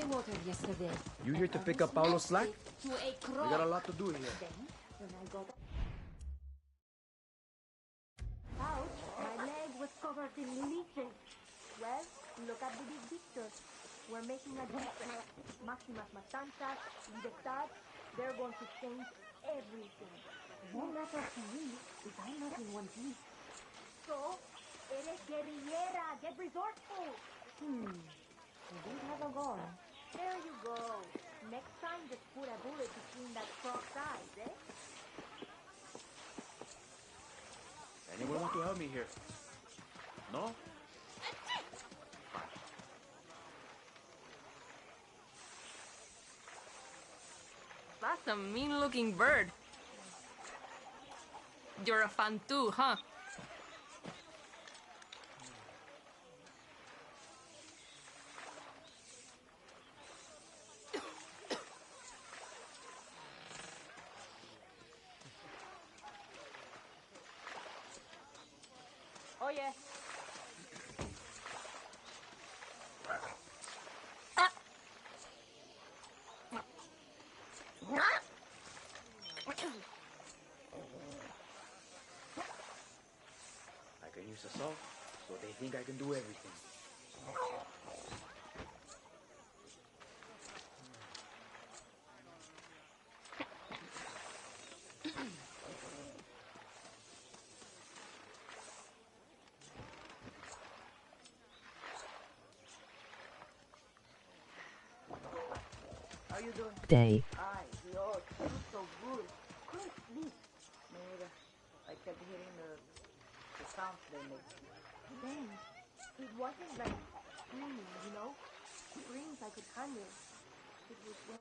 water yesterday. You here to pick up Paulo's slack? We got a lot to do here. When I got out, my leg was covered in leeches. Well, look at the big picture. We're making a difference. Máximas matanzas, libertad, they're going to change everything. No matter to me if I'm not in one piece. So, eres guerrillera, get resourceful. I don't have a gun. There you go. Next time, just put a bullet between that frog's eyes, eh? Anyone want to help me here? No? That's a mean-looking bird. You're a fan too, huh? Oh, yeah. I can use a saw, so they think I can do everything. How you doing? Day. Ay, Dios, you look so good. Couldn't sleep. Me neither. I kept hearing the sounds they make. Then, it wasn't like screaming, you know? Screams I could handle. It was when...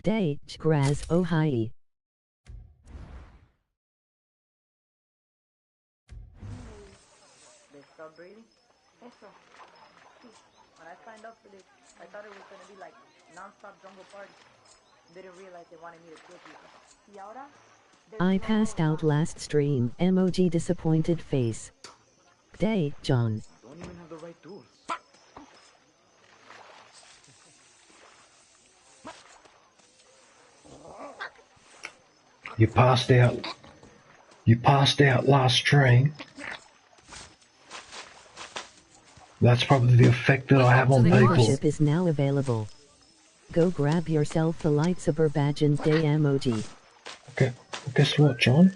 Day, Graz, Ohio. They stopped breathing? Eso. When I signed up for this, I thought it was going to be like non-stop jungle party. Didn't realize they wanted me to kill people. Y ahora? I passed out last stream. Emoji disappointed face. Day, John. Don't even have the right tools. You passed out. You passed out last stream. That's probably the effect that I have on people. Membership is now available. Go grab yourself the lightsaber badge and day emoji. Okay, well, guess what, John?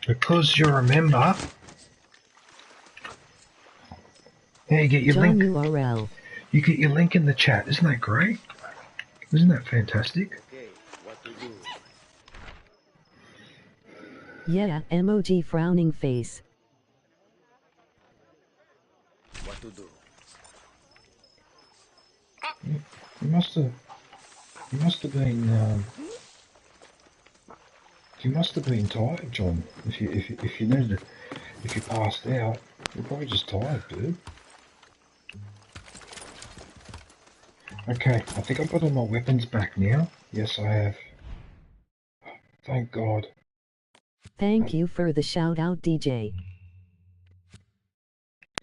Because you're a member, yeah, you get your John link. URL. You get your link in the chat. Isn't that great? Isn't that fantastic? Okay, what to do? Yeah, emoji frowning face. What to do? You must have been, you must have been tired, John. If you passed out, you're probably just tired, dude. Okay, I think I've got all my weapons back now. Yes, I have. Thank God. Thank you for the shout out, DJ.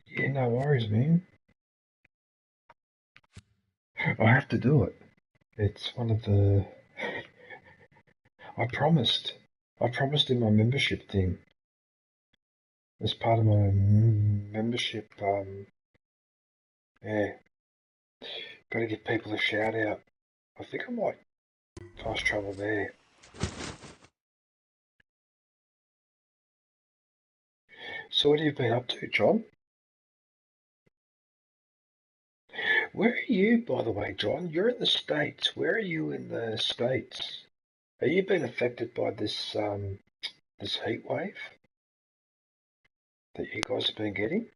Yeah, no worries, man. I have to do it. It's one of the... I promised in my membership thing. As part of my membership, yeah. Gotta give people a shout out. I think I might fast travel there. So what have you been up to, John? Where are you, by the way, John? You're in the States. Where are you in the States? Are you being affected by this this heat wave that you guys have been getting?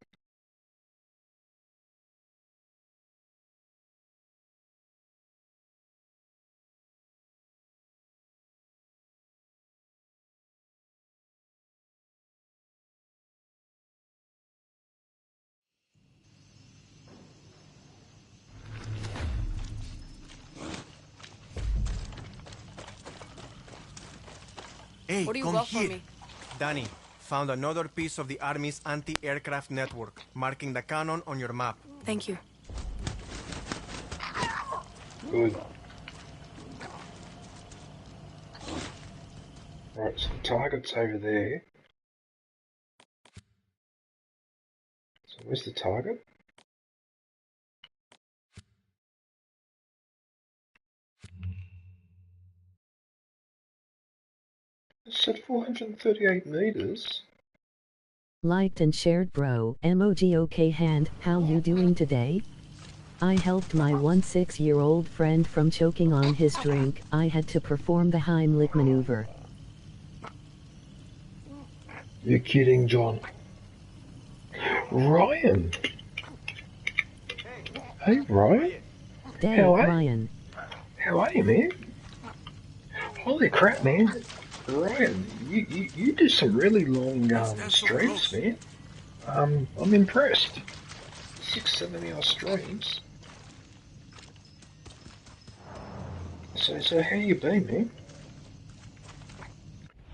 Hey, What do you come got for here. me? Danny, found another piece of the Army's anti-aircraft network, marking the cannon on your map. Thank you. Good. Right, so the target's over there. So where's the target? It's at 438 meters. Liked and shared, bro. Emoji okay hand. How you doing today? I helped my 16-year-old friend from choking on his drink. I had to perform the Heimlich maneuver. You're kidding, John. Ryan. Hey, Ryan. Day, How are you? Ryan. How are you, man? Holy crap, man. Ryan, you do some really long streams, man. I'm impressed. 6-7 hour streams. So how you been, man?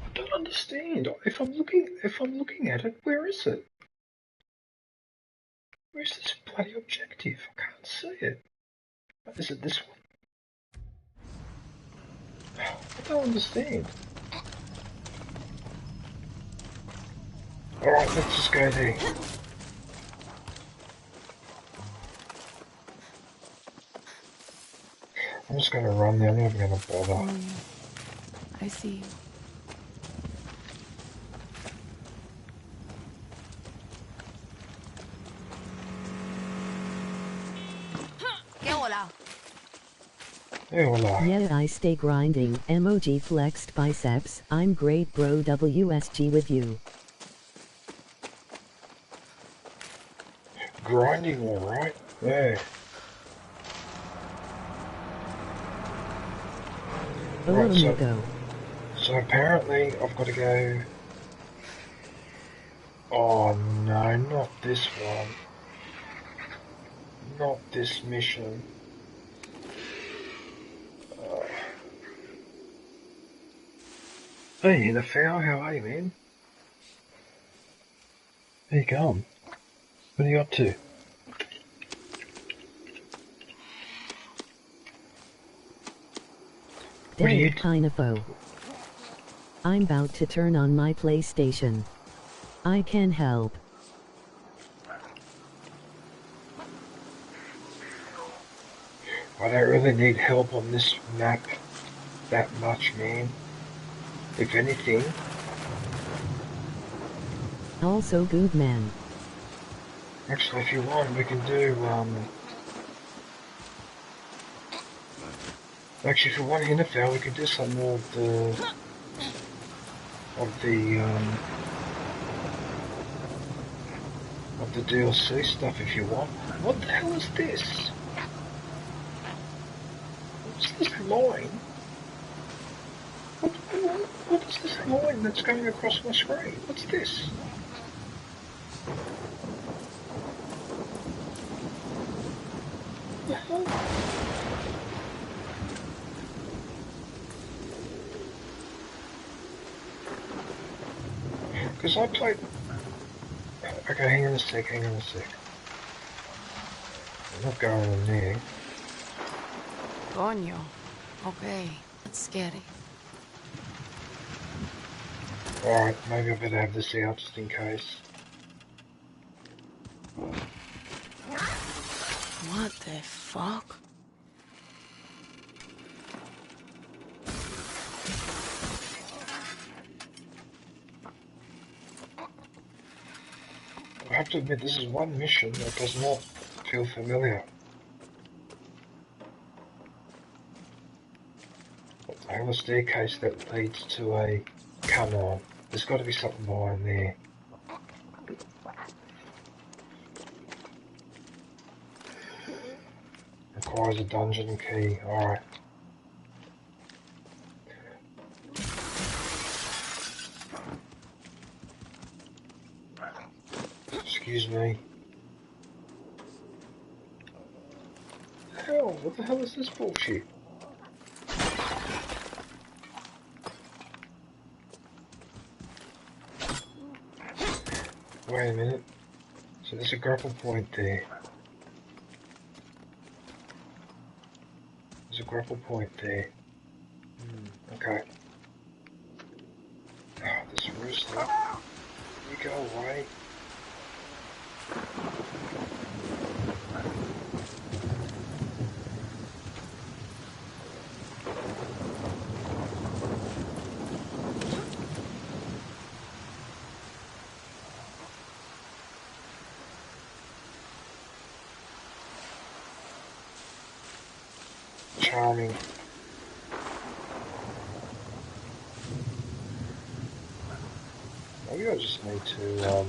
I don't understand. If I'm looking at it, where is it? Where's this bloody objective? I can't see it. Is it this one? I don't understand. Alright, let's just go there. I'm just gonna run there, I'm not even gonna bother. I see. Hey, hola. Yeah, I stay grinding. Emoji flexed biceps. I'm great, bro. WSG with you. Grinding, alright? Yeah. Right, so apparently I've got to go... Oh no, not this one. Not this mission. Hey, Nafao, how are you, man? How you going? What are you up to? What are you Pinafo. I'm about to turn on my PlayStation. I can help. I don't really need help on this map that much, man. If anything. Also good man. Actually, if you want, we can do, actually, if you want Hinterfell, we can do some more of the DLC stuff if you want. What the hell is this? What's this line? What is this line that's going across my screen? What's this? What the hell? Because I played... Okay, hang on a sec. I'm not going in there. Coño. Okay. It's scary. Alright, maybe I better have this out just in case. What the fuck? I have to admit, this is one mission that does not feel familiar. I have a staircase that leads to a... Come on, there's got to be something behind there. Requires a dungeon key, alright. Excuse me. Hell, what the hell is this bullshit? Wait a minute. So there's a grapple point there. There's a grapple point there. Okay. Oh, this rooster. You go away. Charming. Maybe I just need to,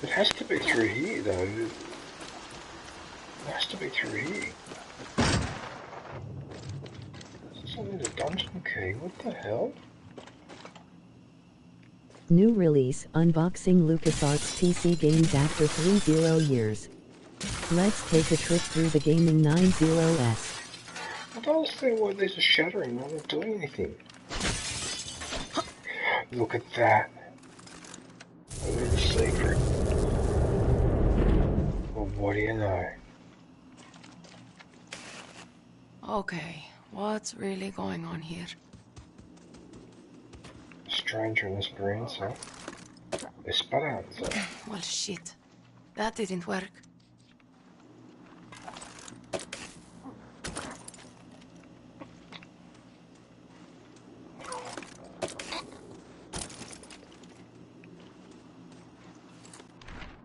It has to be through here, though. It has to be through here. Is something a dungeon key? What the hell? New release, unboxing LucasArts PC games after 30 years. Let's take a trip through the gaming 90s. I don't understand why these are shattering, they're not doing anything. Look at that. A little secret. Well, what do you know? Okay, what's really going on here? Stranger in Esperanza. Esperanza. Well, shit. That didn't work.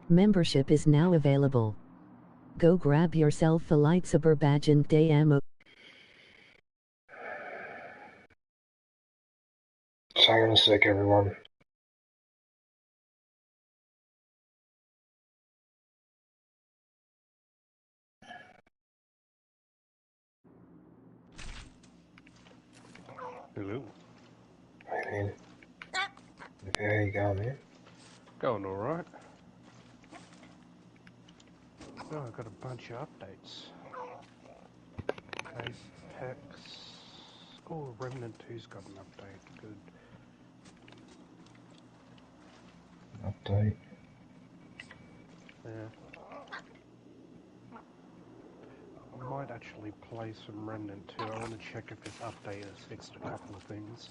Membership is now available. Go grab yourself a lightsaber badge and demo. Hang on a sec, everyone. Hello. Hey, man. Okay, how you going, man? Going alright. Oh, I've got a bunch of updates. Case packs, Oh, Remnant 2's got an update. Good. Update. Yeah. I might actually play some Remnant 2. I want to check if this update has fixed a couple of things.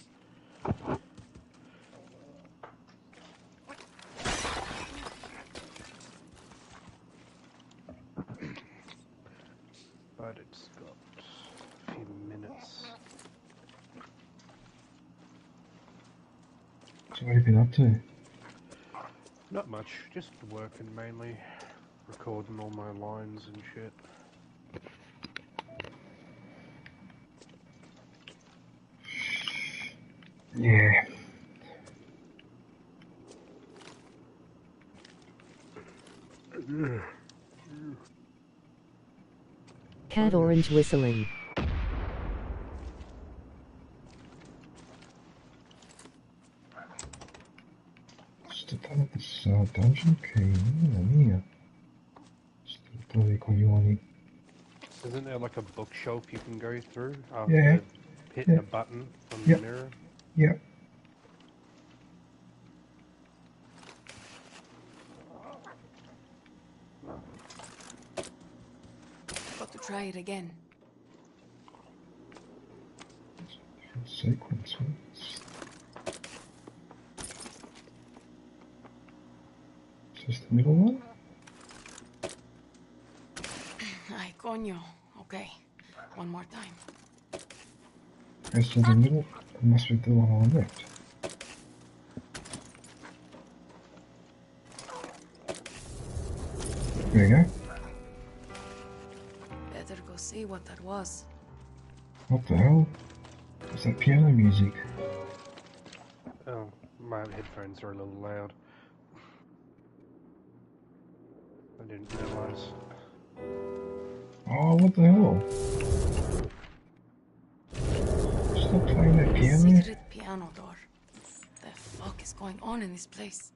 But it's got a few minutes. So what have you been up to? Not much, just working mainly. Recording all my lines and shit. Yeah. Cat orange whistling. Still done this dungeon key. Mia. Still done coglioni. Isn't there like a bookshelf you can go through after Yeah. hitting a button on the mirror? Yep. Got to try it again. Different sequence. Is this the middle one? Ay, coño. Okay, one more time. As to the middle, it must be the one on the left. There you go. Better go see what that was. What the hell? Is that piano music? Oh, my headphones are a little loud. I didn't realise. Oh, what the hell? Stop playing that piano. Secret piano door. The fuck is going on in this place?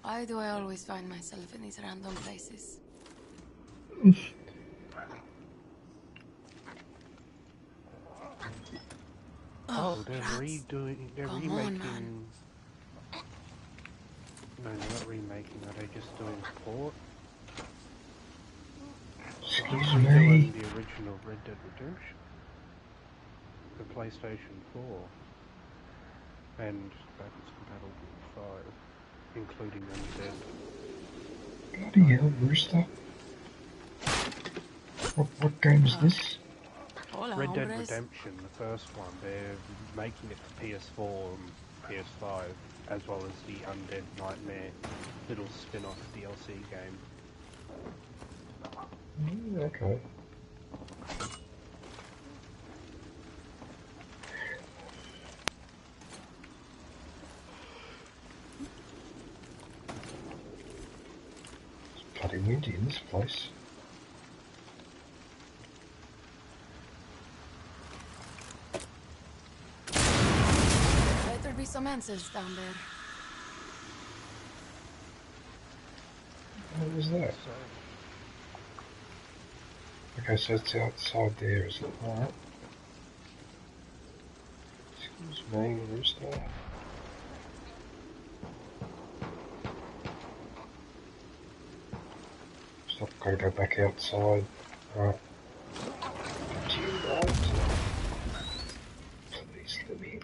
Why do I always find myself in these random places? Oh, they're rats. they're Come remaking... on, man. No, they're not remaking, are they just doing port? Excuse They're me. doing the original Red Dead Redemption. The PlayStation 4. And backwards compatible with 5. Including Undead. Bloody hell, Rooster. What game is this? Hola, Red Dead hombres. Redemption, the first one, they're making it for PS4 and PS5, as well as the Undead Nightmare little spin-off DLC game. Okay. It's bloody windy in this place. Better be some answers down there. What was that? Okay, so it's outside there, is it? Alright. Excuse me, Rooster. Stop, gotta go back outside. Alright. To your right. Please let me in.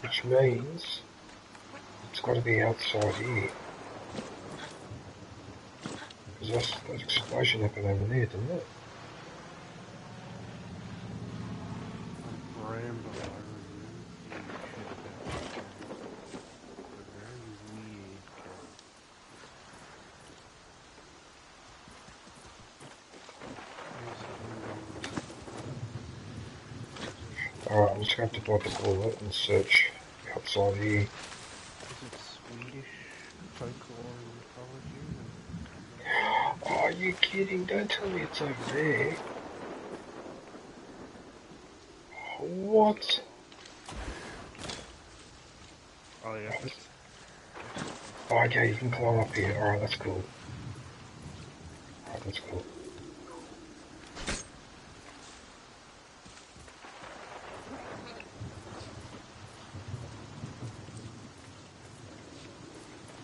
Which means it's got to be outside here. Because that explosion happened over there, didn't it? Rambling. just going to have to bite the bullet and search outside here. Is it Swedish folklore and mythology? Oh, are you kidding? Don't tell me it's over there. What? Oh yeah. Oh, okay, you can climb up here. Alright, that's cool. Alright, that's cool.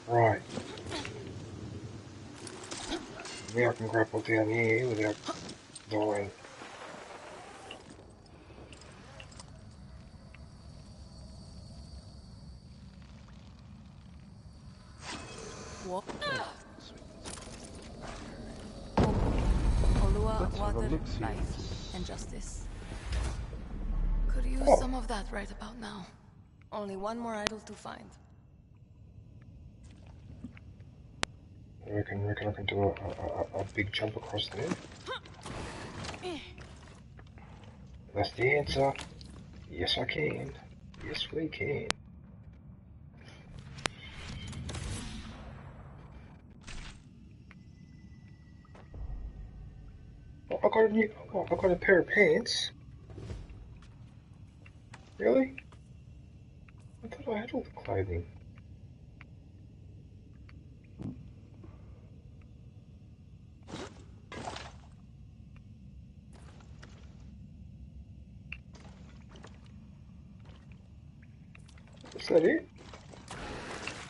Right. Now I can grapple down here without dying. What? Let's have a Water, look-see. life, and justice. Could use Oh. some of that right about now. Only one more idol to find. I reckon I can do a big jump across there. That's the answer. Yes, I can. Yes, we can. Oh, I got a new. Oh, I got a pair of pants. Really? I thought I had all the clothing. Is that it?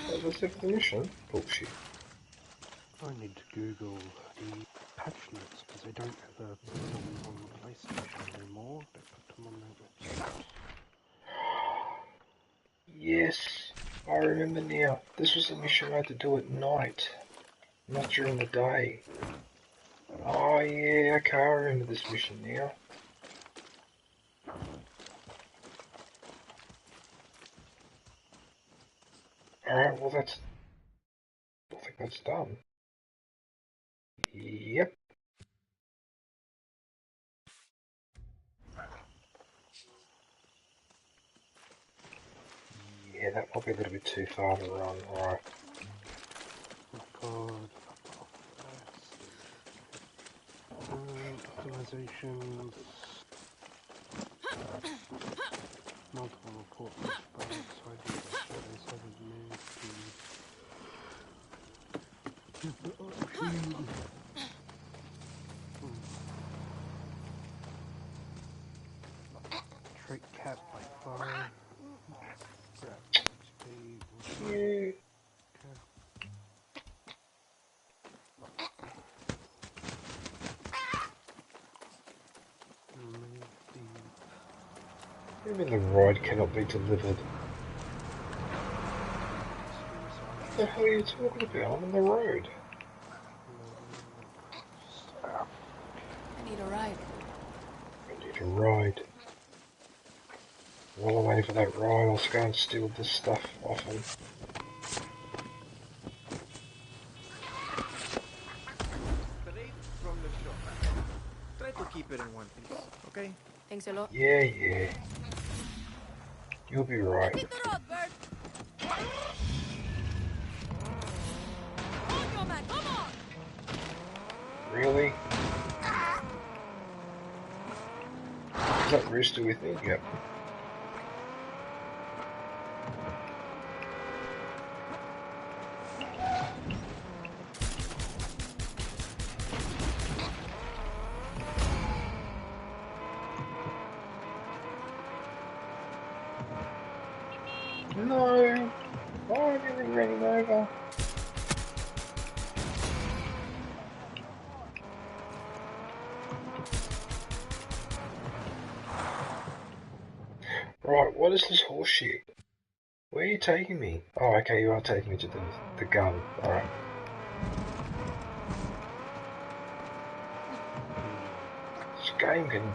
That was it for the mission? Bullshit. I need to Google the patch notes because they don't have them on the PlayStation anymore. They put them on their website. Yes, I remember now. This was a mission I had to do at night, not during the day. Oh yeah, okay, I remember this mission now. Alright, well that's... I think that's done. Yep. Yeah, that might be a little bit too far to run. Alright. Oh god. Optimizations. Multiple reports by sideways haven't moved the option. Trait cap by 5. Grab XP. Yeah. Even the ride cannot be delivered. What the hell are you talking about? I'm on the road. I need a ride. I need a ride. While I'm waiting for that ride, I'll just go and steal this stuff off him. Straight from the shop. Try to keep it in one piece, okay? Thanks a lot. Yeah, yeah. You'll be right. Hit the road, bird! On your man, come on! Really? Is that Rooster with me? Yep. No! Why are you running over? Right, what is this horse shit? Where are you taking me? Oh, okay, you are taking me to the gun. Alright. This game can...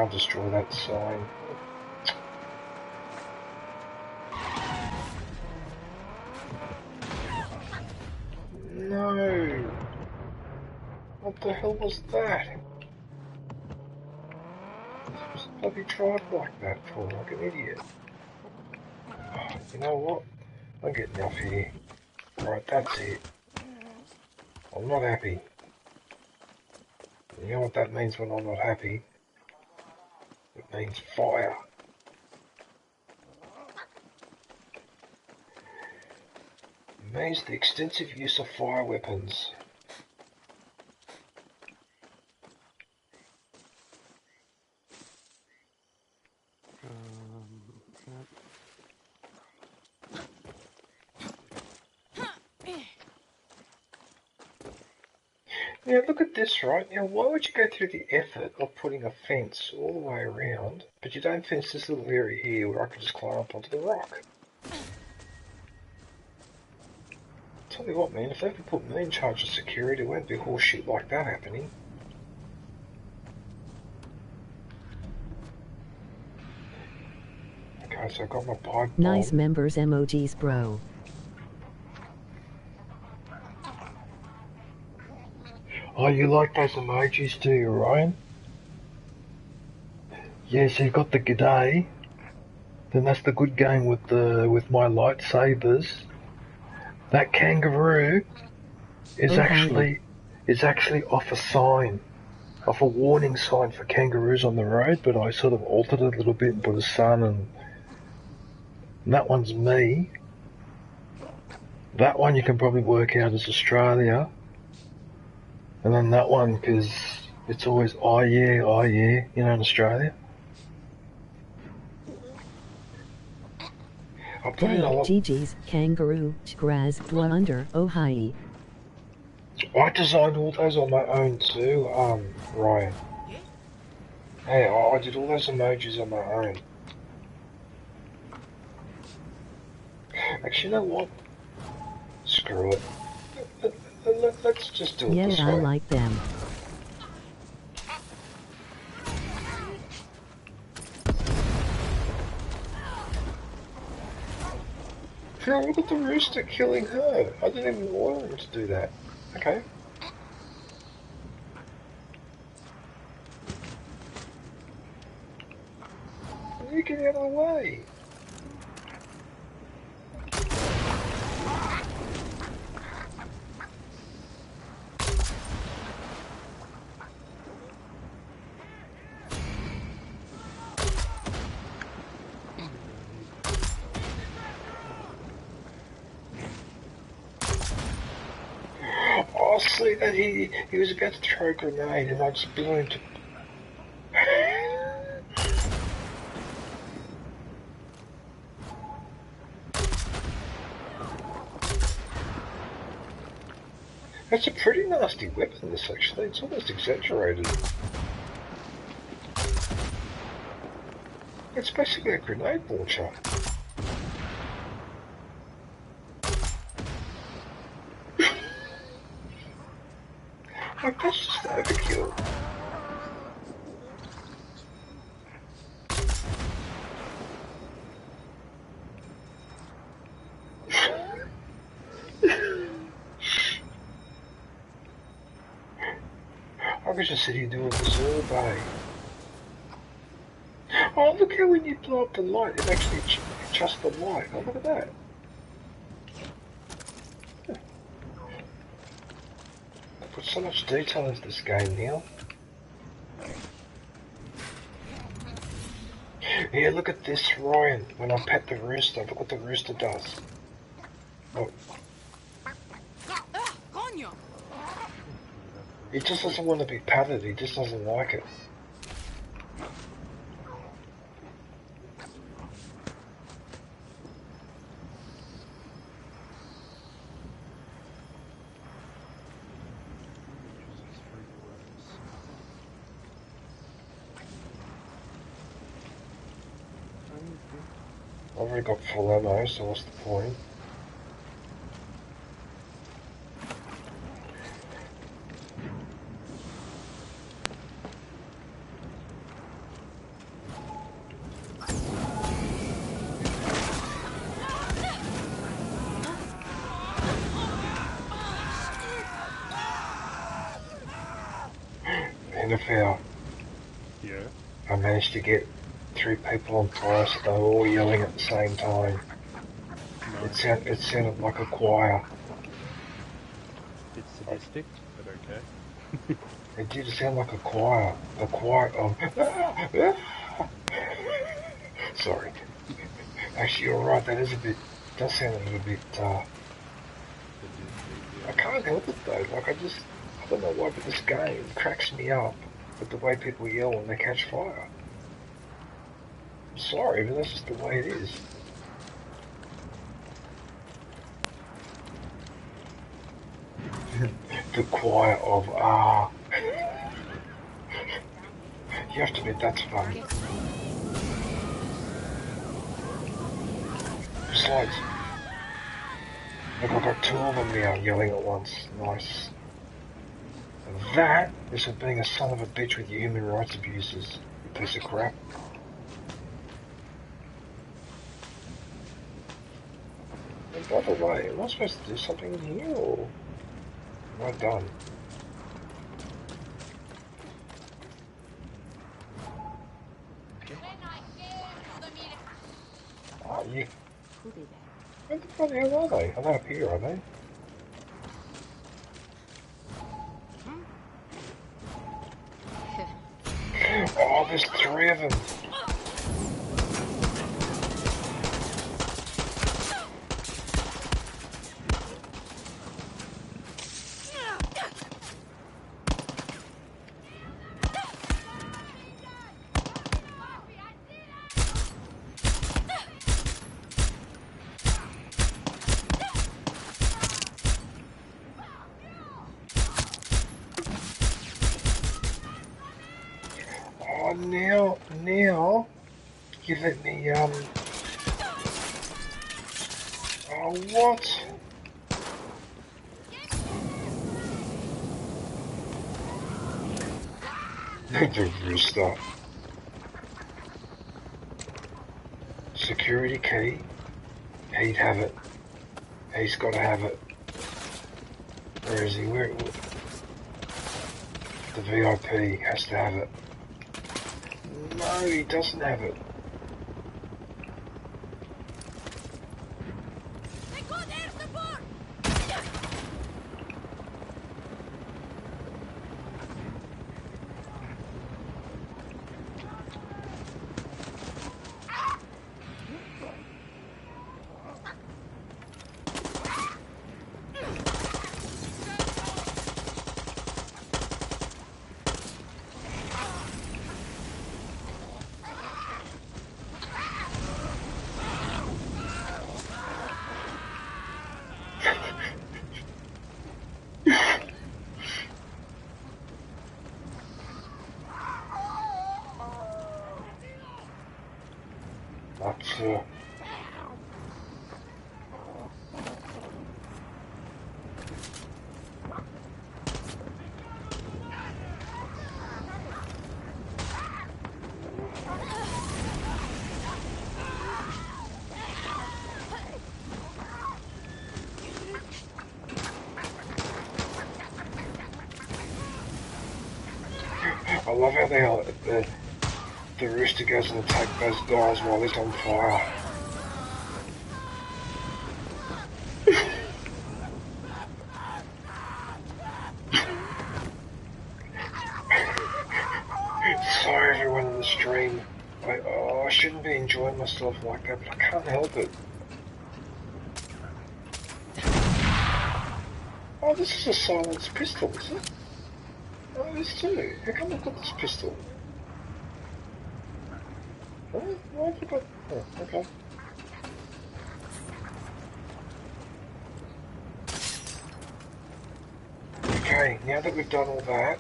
can't destroy that sign. No! What the hell was that? What's the bloody drive like that for, like an idiot? Oh, you know what? I'm getting off here. Right, that's it. I'm not happy. You know what that means when I'm not happy? It means fire. It means the extensive use of fire weapons. Now look at this, right? Now why would you go through the effort of putting a fence all the way around, but you don't fence this little area here where I can just climb up onto the rock? Tell you what, man, if they ever put me in charge of security, there won't be horse shit like that happening. Okay, so I got my pipe bomb. Nice members emojis, bro. Oh, you like those emojis, do you, Ryan? Yeah, so you got the g'day. Then that's the good game with my lightsabers. That kangaroo is actually off a sign, off a warning sign for kangaroos on the road, but I sort of altered it a little bit and put a sun, and that one's me. That one you can probably work out as Australia. And then that one, because it's always, oh yeah, you know, in Australia. I put in a lot. GG's, kangaroo, Graz, Dwander, Ohio. I designed all those on my own too, Ryan. Hey, I did all those emojis on my own. Actually, you know what? Screw it. Let's just do it this way. Yeah, I like them. Phil, look at the rooster killing her. I didn't even want him to do that. Okay. You get out of the way. Oh, see that he was about to throw a grenade and I just blew him to... That's a pretty nasty weapon, this actually. It's almost exaggerated. It's basically a grenade launcher. Like, that's just overkill. I was just sitting doing the survey. Oh, look how when you blow up the light, it actually adjusts the light. Oh, look at that. I put so much detail into this game now. Yeah, look at this, Ryan. When I pet the rooster, look what the rooster does. Look. He just doesn't want to be patted, he just doesn't like it. I've already got full ammo, so what's the point? NFL. Yeah. I managed to get 3 people on fire, so they were all yelling at the same time. Nice. It sounded like a choir. It's sadistic, but okay. It did sound like a choir. A choir of... Sorry. Actually, you're right, that is a bit... does sound a little bit, I can't help it though, like I don't know why, but this game cracks me up with the way people yell when they catch fire. I'm sorry, but that's just the way it is. The choir of You have to admit, that's fun. Besides, look, I've got 2 of them now yelling at once. Nice. That is for being a son of a bitch with your human rights abuses, you piece of crap. And by the way, am I supposed to do something in here, or am I done? Oh, you... Where the bloody hell are they? Are they up here, are they? Oh, there's 3 of them. Now, you let me, oh, what? The rooster. Security key. He'd have it. He's got to have it. Where is he? Where? The VIP has to have it. No, he doesn't have it. That's, I love how the rooster goes and attacks those guys while he's on fire. Sorry everyone in the stream. I shouldn't be enjoying myself like that, but I can't help it. Oh, this is a silenced pistol, is it? Oh, it is too. How come I've got this pistol? Oh, why have I got... Oh, okay. Okay, now that we've done all that...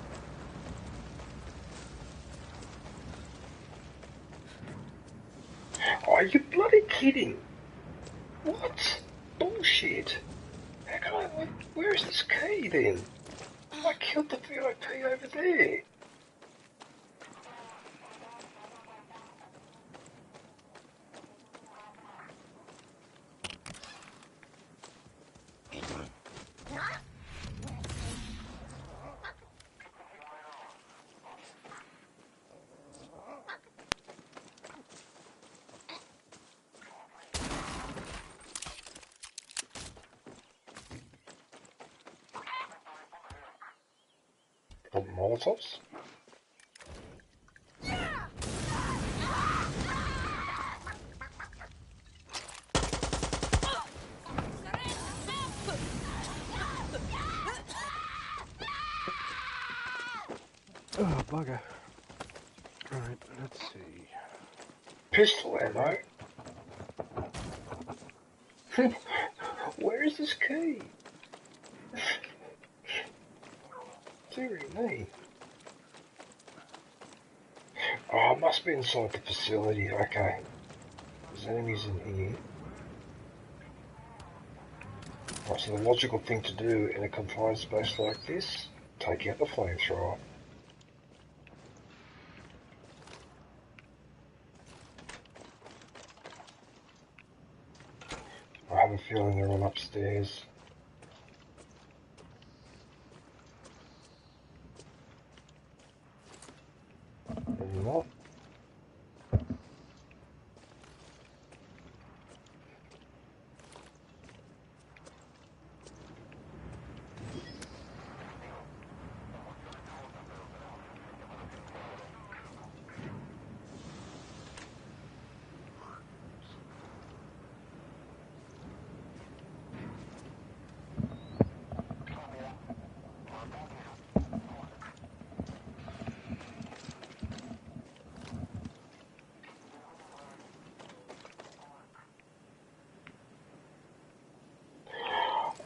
Oh, you're bloody kidding! What? Bullshit! How can I... Where is this key then? I killed the VIP over there! Molotovs? Oh, bugger. Right, let's see. Pistol ammo? Where is this key? Dearie me. Oh, it must be inside the facility. Okay. There's enemies in here. Right, so the logical thing to do in a confined space like this, take out the flamethrower. I have a feeling they're all upstairs. Maybe not.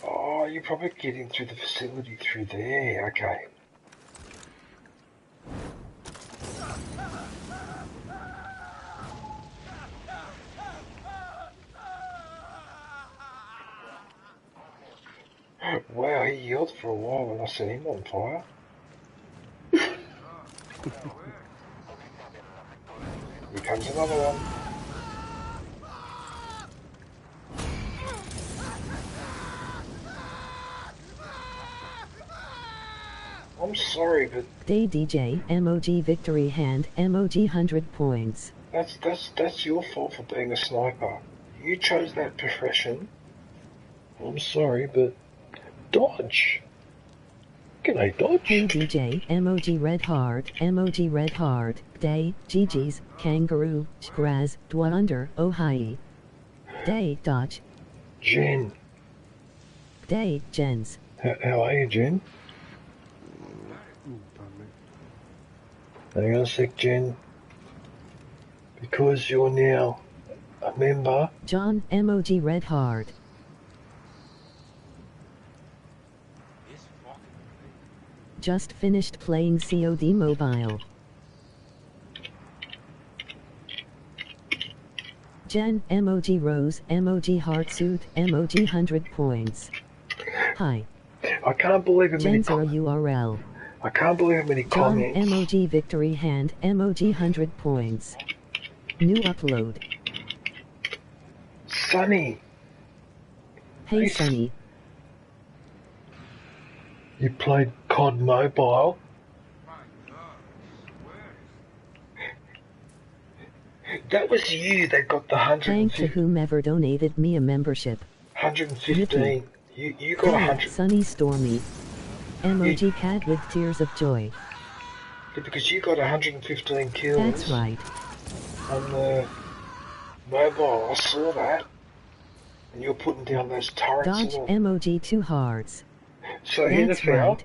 Oh, you're probably getting through the facility through there. Okay. Wow, he yelled for a while when I set him on fire. Here comes another one. I'm sorry, but Day DJ, emoji victory hand, emoji 100 points. that's your fault for being a sniper. You chose that profession. I'm sorry, but dodge. G'day, dodge. Hey DJ, emoji red heart, day, GG's, kangaroo, graz, dwander, ohai. Day, dodge. Jen. Day, Jens. How are you, Jen? Hang on a sec, Jen. Because you're now a member. John, emoji red heart. Just finished playing COD Mobile. Jen, emoji rose, emoji heart suit, emoji 100 points. Hi. I can't believe how many Jen's URL. I can't believe how many John, comments. emoji victory hand, emoji 100 points. New upload. Sonny. Hey Sonny. You played COD Mobile? That was you that got the Thank to 150. whomever donated me a membership. 115. You got Hey, 100. Sunny Stormy. Emoji cat with tears of joy. Yeah, because you got 115 kills. That's right. On the mobile. I saw that. And you're putting down those turrets. Dodge and all. emoji 2 hearts. So here the That's foul. right.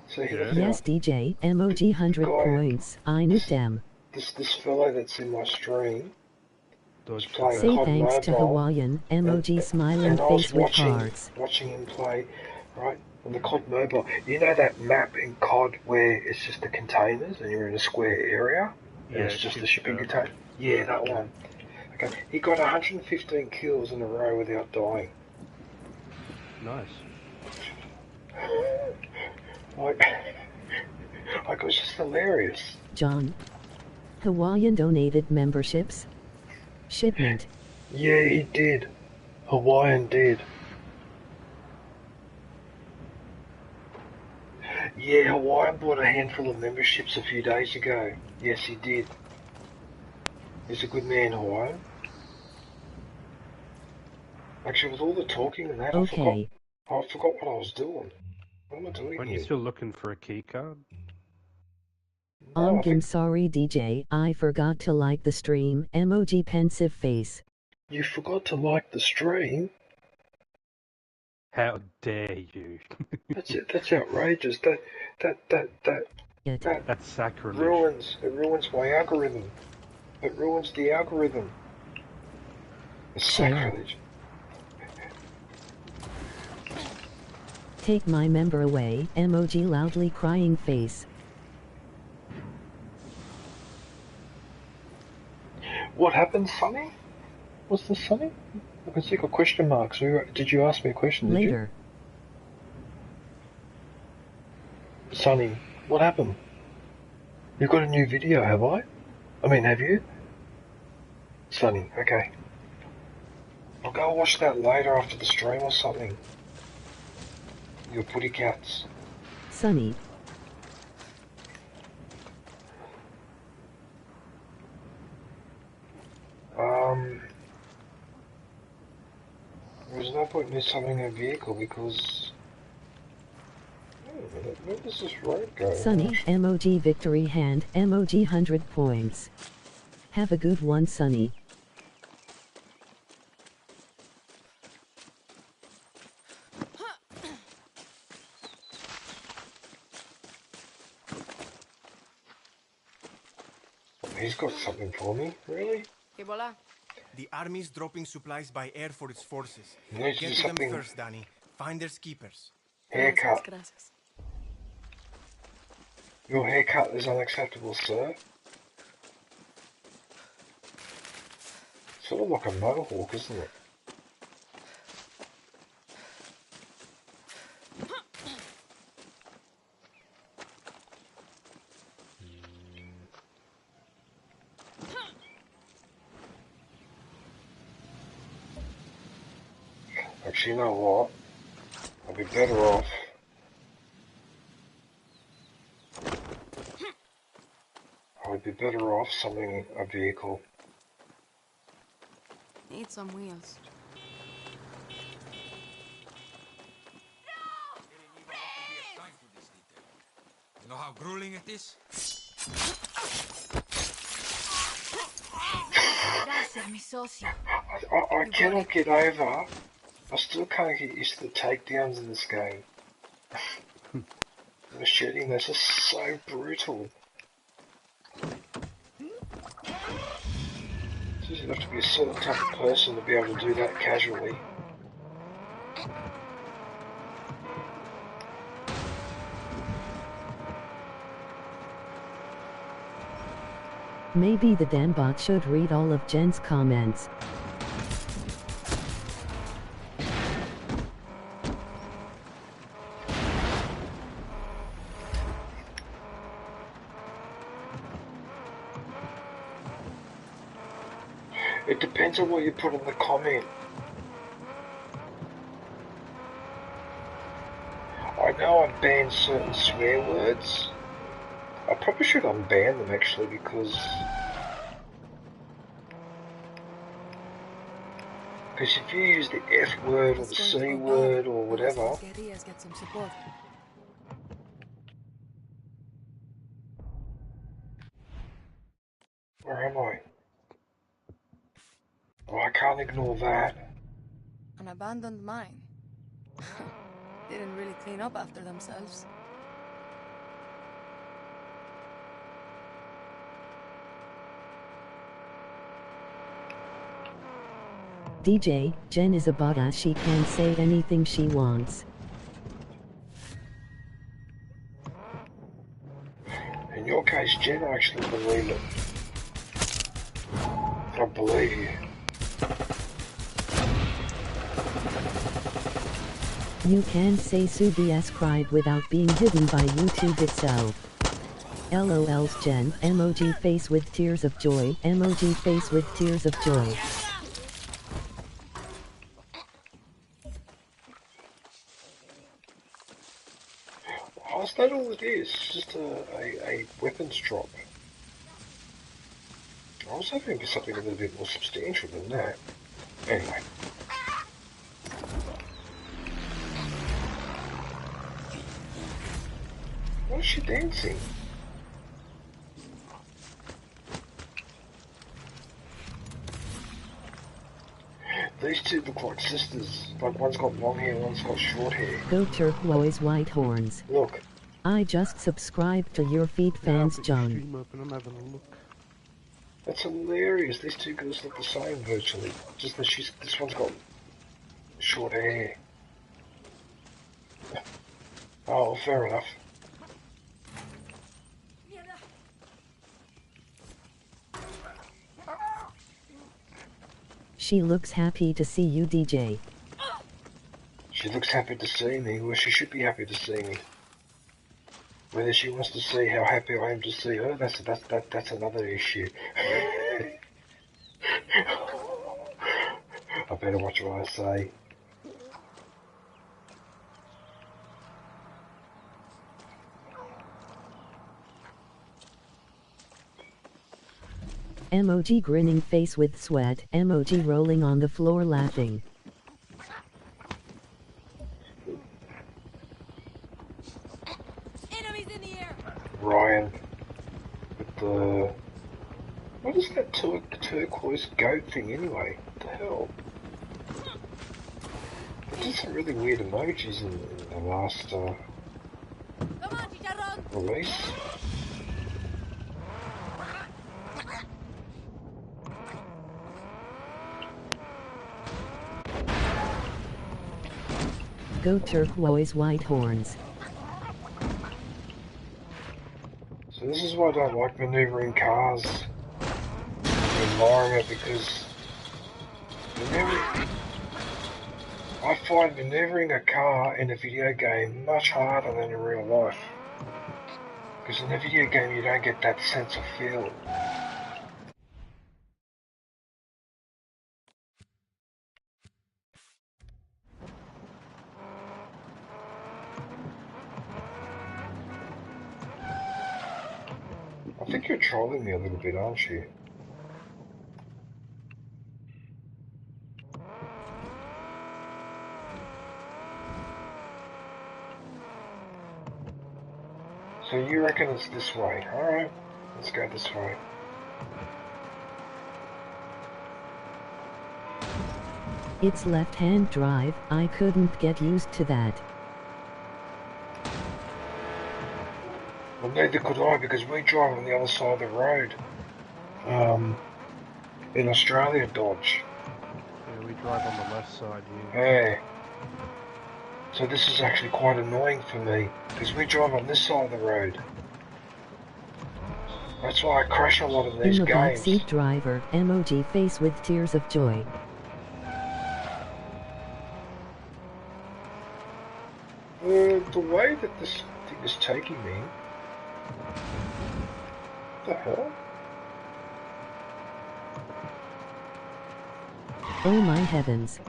So here the Yes, DJ, emoji 100 points. I knew them. This fellow that's in my stream. Dodge Playing Say COD thanks to Mobile, Hawaiian, emoji smiling and I was face with hearts. watching him play, right, on the COD Mobile. You know that map in COD where it's just the containers and you're in a square area? And it's just the shipping container? Yeah, that one. Okay, he got 115 kills in a row without dying. Nice. Like, it was just hilarious. John. Hawaiian donated memberships. Shipment. Yeah, he did. Hawaiian did. Yeah, Hawaiian bought a handful of memberships a few days ago. Yes, he did. He's a good man, Hawaiian. Actually, with all the talking and that, Okay. I forgot what I was doing. What am I doing Aren't here? you still looking for a key card? No, I think Sorry DJ, I forgot to like the stream, emoji pensive face. you forgot to like the stream. How dare you? That's it. That's outrageous. That That's sacrilege. ruins my algorithm. It ruins the algorithm. It's Share. sacrilege. Take my member away, emoji loudly crying face. What happened, Sonny? What's this, Sonny? I can see a question mark. So did you ask me a question? Did Later. you? Sonny, what happened? You've got a new video, have I? I mean, have you? Sonny, okay. I'll go watch that later after the stream or something. Your putty cats. Sunny. There's no point in me summoning a vehicle because... Where does this road go? Sunny, emoji victory hand, emoji 100 points. Have a good one, Sunny. He's got something for me, really? The army's dropping supplies by air for its forces. You need to Get do to them something. first, Danny. Find their keepers. Haircut. Your haircut is unacceptable, sir. Sort of like a mohawk, isn't it? Actually, you know what? I'll be better off. I would be better off summoning a vehicle. Need some wheels. You know how grueling it is? I cannot get over. I still can't get used to the takedowns in this game. The macheting, that's just so brutal. You have to be a certain type of person to be able to do that casually. Maybe the damn bot should read all of Jen's comments. It depends on what you put in the comment. I know I've banned certain swear words. I probably should unban them actually because if you use the F word or the C word or whatever, where am I? Oh, I can't ignore that. An abandoned mine. Didn't really clean up after themselves. DJ, Jen is a badass, she can say anything she wants. In your case, Jen, I actually believe it. I believe you. You can say Subias cried without being hidden by YouTube itself. LOL's Jen, emoji face with tears of joy, emoji face with tears of joy. Is that all it is? It's just a weapons drop. I was hoping for something a little bit more substantial than that. Anyway. Why is she dancing? These two look like sisters. Like one's got long hair, one's got short hair. Go turquoise white horns. Look. I just subscribed to your feet fans, John. Stream open, I'm having a look. That's hilarious. These two girls look the same virtually. Just that this one's got short hair. Oh, fair enough. She looks happy to see you, DJ. She looks happy to see me. Well, she should be happy to see me. Whether she wants to see how happy I am to see her, that's another issue. I better watch what I say. Emoji grinning face with sweat. Emoji rolling on the floor laughing. Enemies in the air. Ryan, with the... What is that turquoise goat thing anyway? What the hell? They did some really weird emojis in the last release. Go turquoise white horns. So this is why I don't like maneuvering cars in the environment, because I find maneuvering a car in a video game much harder than in real life. Because in a video game you don't get that sense of feel. I think you're trolling me a little bit, aren't you? So you reckon it's this way? Alright, let's go this way. It's left-hand drive. I couldn't get used to that. Well, neither could I, because we drive on the other side of the road. In Australia, Dodge. Yeah, we drive on the left side here. Hey. So this is actually quite annoying for me, because we drive on this side of the road. That's why I crash a lot of these In the games. backseat driver. Emoji face with tears of joy. The way that this thing is taking me... What the hell? Oh my heavens.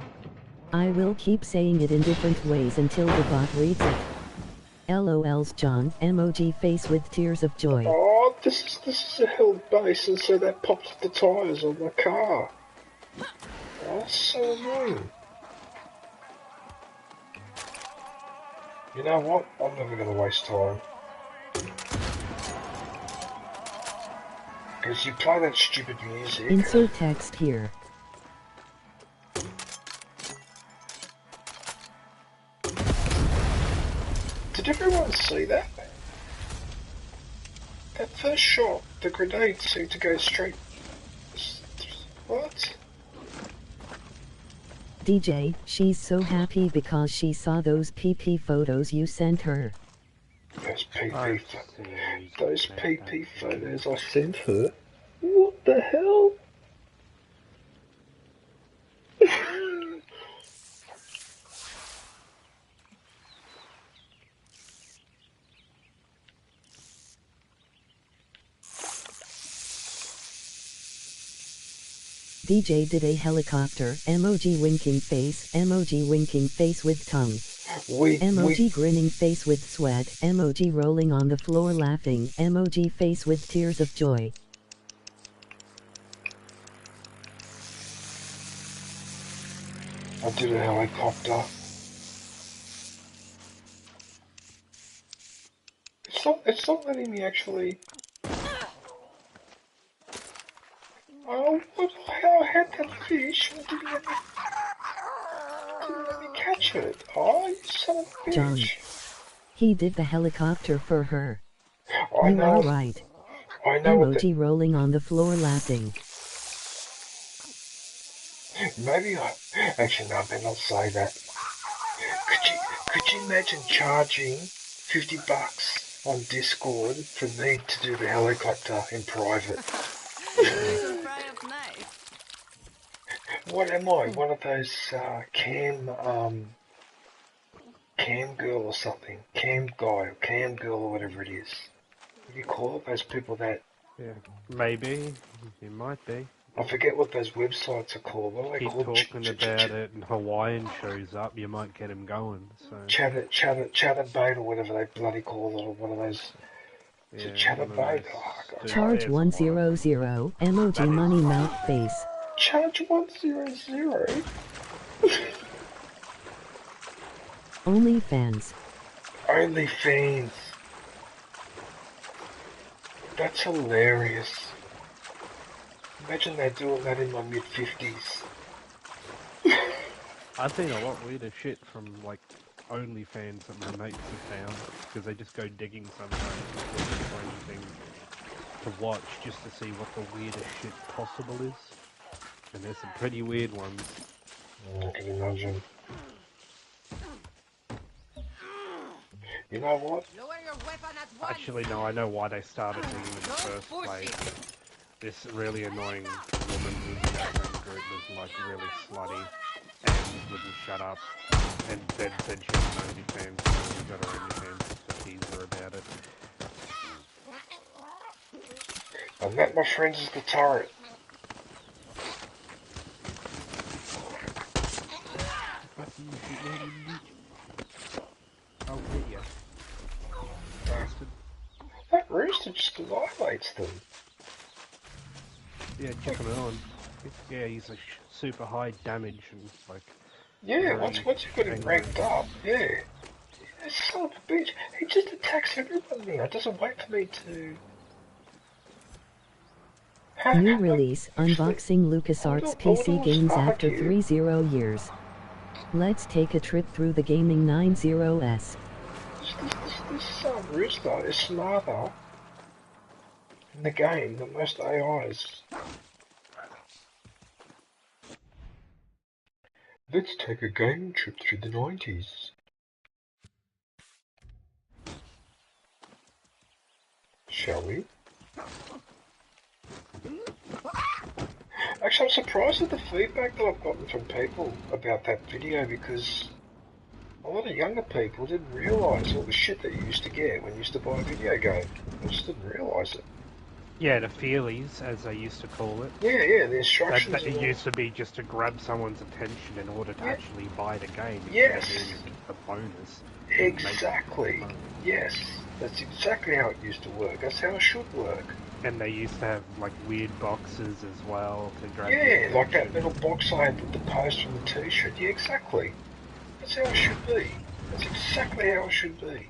I will keep saying it in different ways until the bot reads it. LOLs John. Emoji face with tears of joy. Oh, this is a held base, and so that pops the tyres on my car. Oh, that's so annoying. You know what? I'm never going to waste time. Because you play that stupid music. Insert text here. Did everyone see that? That first shot, the grenade seemed to go straight... What? DJ, she's so happy because she saw those PP photos you sent her. Those PP photos I sent her? What the hell? DJ did a helicopter. Emoji winking face. Emoji winking face with tongue. Emoji grinning face with sweat. Emoji rolling on the floor laughing. Emoji face with tears of joy. I did a helicopter. It's not letting me actually... Oh, how I had that fish? What did you have? John. He did the helicopter for her. I You know. are right. I know what Emoji rolling on the floor laughing. Maybe I... Actually, no, I better not say that. Could you imagine charging $50 on Discord for me to do the helicopter in private? What am I? One of those cam girl or something? Cam guy or cam girl or whatever it is. What do you call it? Those people that... Yeah, maybe. You might be. I forget what those websites are called. What are they Keep called? talking about it and Hawaiian shows up, you might get him going. So Chatterbait or whatever they bloody call it, or one of those... yeah, Chatterbait? Charge 100, emoji money mouth face. Charge 100? OnlyFans. OnlyFans. That's hilarious. Imagine they're doing that in my mid-50s. I've seen a lot weirder shit from, like, OnlyFans that my mates have found, because they just go digging sometimes looking for anything to watch just to see what the weirdest shit possible is. And there's some pretty weird ones. I can imagine. You know what? Actually, no, I know why they started doing it in the first place. This really annoying woman who was in that friend group was, like, really slutty and wouldn't shut up, and then said she had an OnlyFans, so we got her OnlyFans to tease her about it. And that, my friends, is the turret. I'll hit you. Bastard. That rooster just annihilates them. Yeah, check him on. Yeah, he's a super high damage and like. Yeah, once you got him ranked up, yeah. Son of a bitch. He just attacks everyone now. It doesn't wait for me to. New release, unboxing LucasArts PC games after 30 years. Let's take a trip through the gaming 90s. This rooster is smarter in the game than most AIs. Let's take a gaming trip through the 90s. Shall we? Actually, I'm surprised at the feedback that I've gotten from people about that video, because a lot of younger people didn't realise all the shit that you used to get when you used to buy a video game. They just didn't realise it. Yeah, the feelies, as they used to call it. Yeah, the instructions. That it used to be just to grab someone's attention in order to actually buy the game. Yes. A bonus. Exactly. Yes. That's exactly how it used to work. That's how it should work. And they used to have, like, weird boxes as well to grab. Yeah, like that little box I had with the post from the t-shirt. Yeah, exactly. That's how it should be. That's exactly how it should be.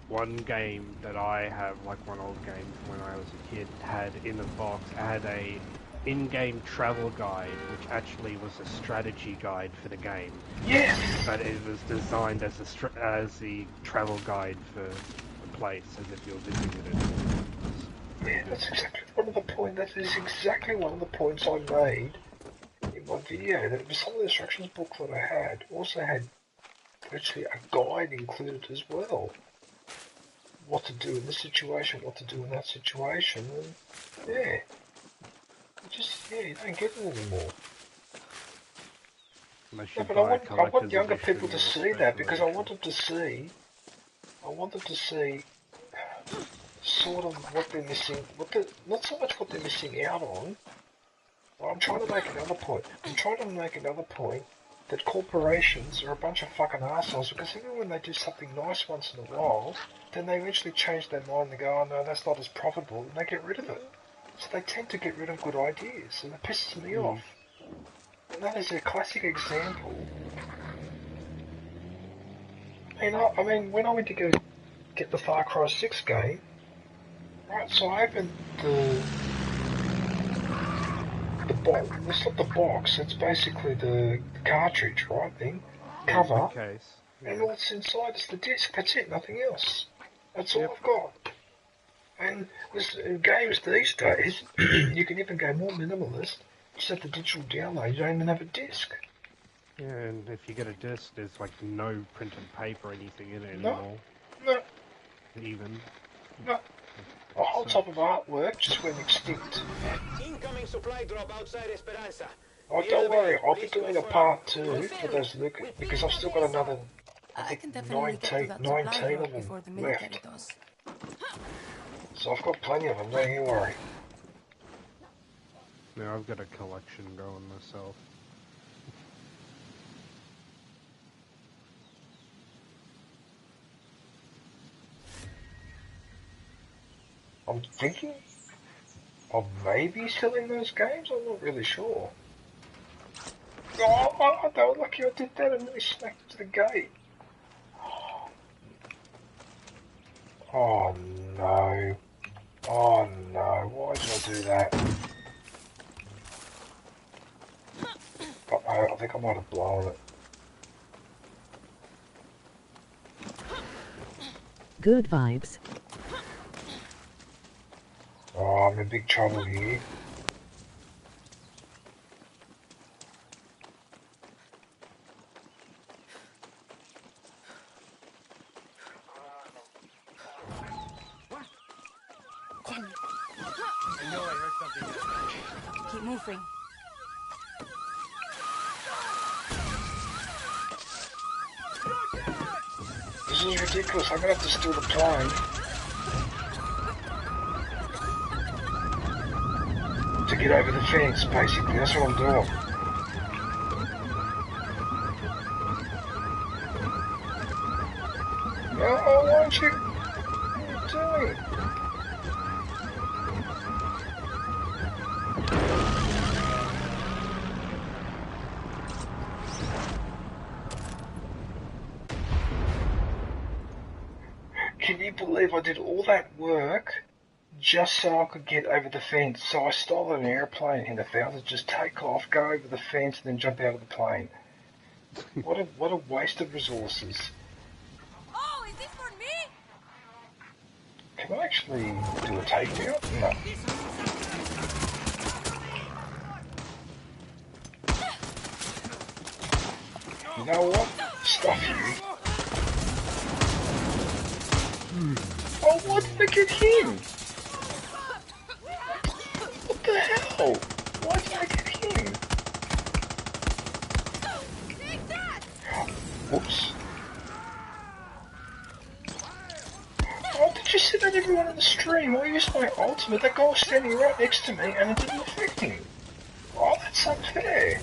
One game that I have, like one old game from when I was a kid, had in the box, had a in-game travel guide, which actually was a strategy guide for the game. Yes! But it was designed as the travel guide for the place, as if you're visiting it. Yeah, that's exactly one of the points. That is exactly one of the points I made in my video. That was some of the instructions book that I had also had actually a guide included as well. What to do in this situation, what to do in that situation, and yeah, you don't get it anymore. No, but I want younger people to see that, because I want them to see sort of what they're missing, not so much what they're missing out on. I'm trying to make another point. That corporations are a bunch of fucking assholes, because even when they do something nice once in a while, then they eventually change their mind and go, oh no, that's not as profitable, and they get rid of it. So they tend to get rid of good ideas, and it pisses me off. And that is a classic example. I mean, when I went to go get the FARCRY6 game, right, so I opened the box. It's not the box, it's basically the cartridge, right, thing. Cover. Case. And all that's inside is the disc. That's it, nothing else. That's all I've got. And in games these days, you can even go more minimalist. Just have the digital download. You don't even have a disc. Yeah, and if you get a disc, there's like no printed paper or anything in it anymore. No. Even. No. A whole type of artwork just went extinct. Incoming supply drop outside Esperanza. Oh, don't worry. I'll be doing a part 2 for those because I've still got another, I think, 19 of them left. So I've got plenty of them, don't you worry. Yeah, I've got a collection going myself. I'm thinking of maybe selling those games. I'm not really sure. Oh, they were lucky I did that and really smacked into the gate. Oh no. Oh no, why did I do that? I think I might have blown it. Good vibes. Oh, I'm in big trouble here. I know I heard something. Keep moving. This is ridiculous. I'm gonna have to steal the plane to get over the fence, basically. That's what I'm doing. No, why don't you? What are you doing? Can you believe I did all that work just so I could get over the fence? So I stole an airplane and if I was to just take off, go over the fence and then jump out of the plane. What a waste of resources. Oh, is this for me? Can I actually do a takedown? No. You know what? Stuff you. Oh, what did I get him? What the hell? Why did I get him? Whoops. Oh, did you see that everyone in the stream? I used my ultimate. That guy was standing right next to me and it didn't affect him. Oh, that's unfair.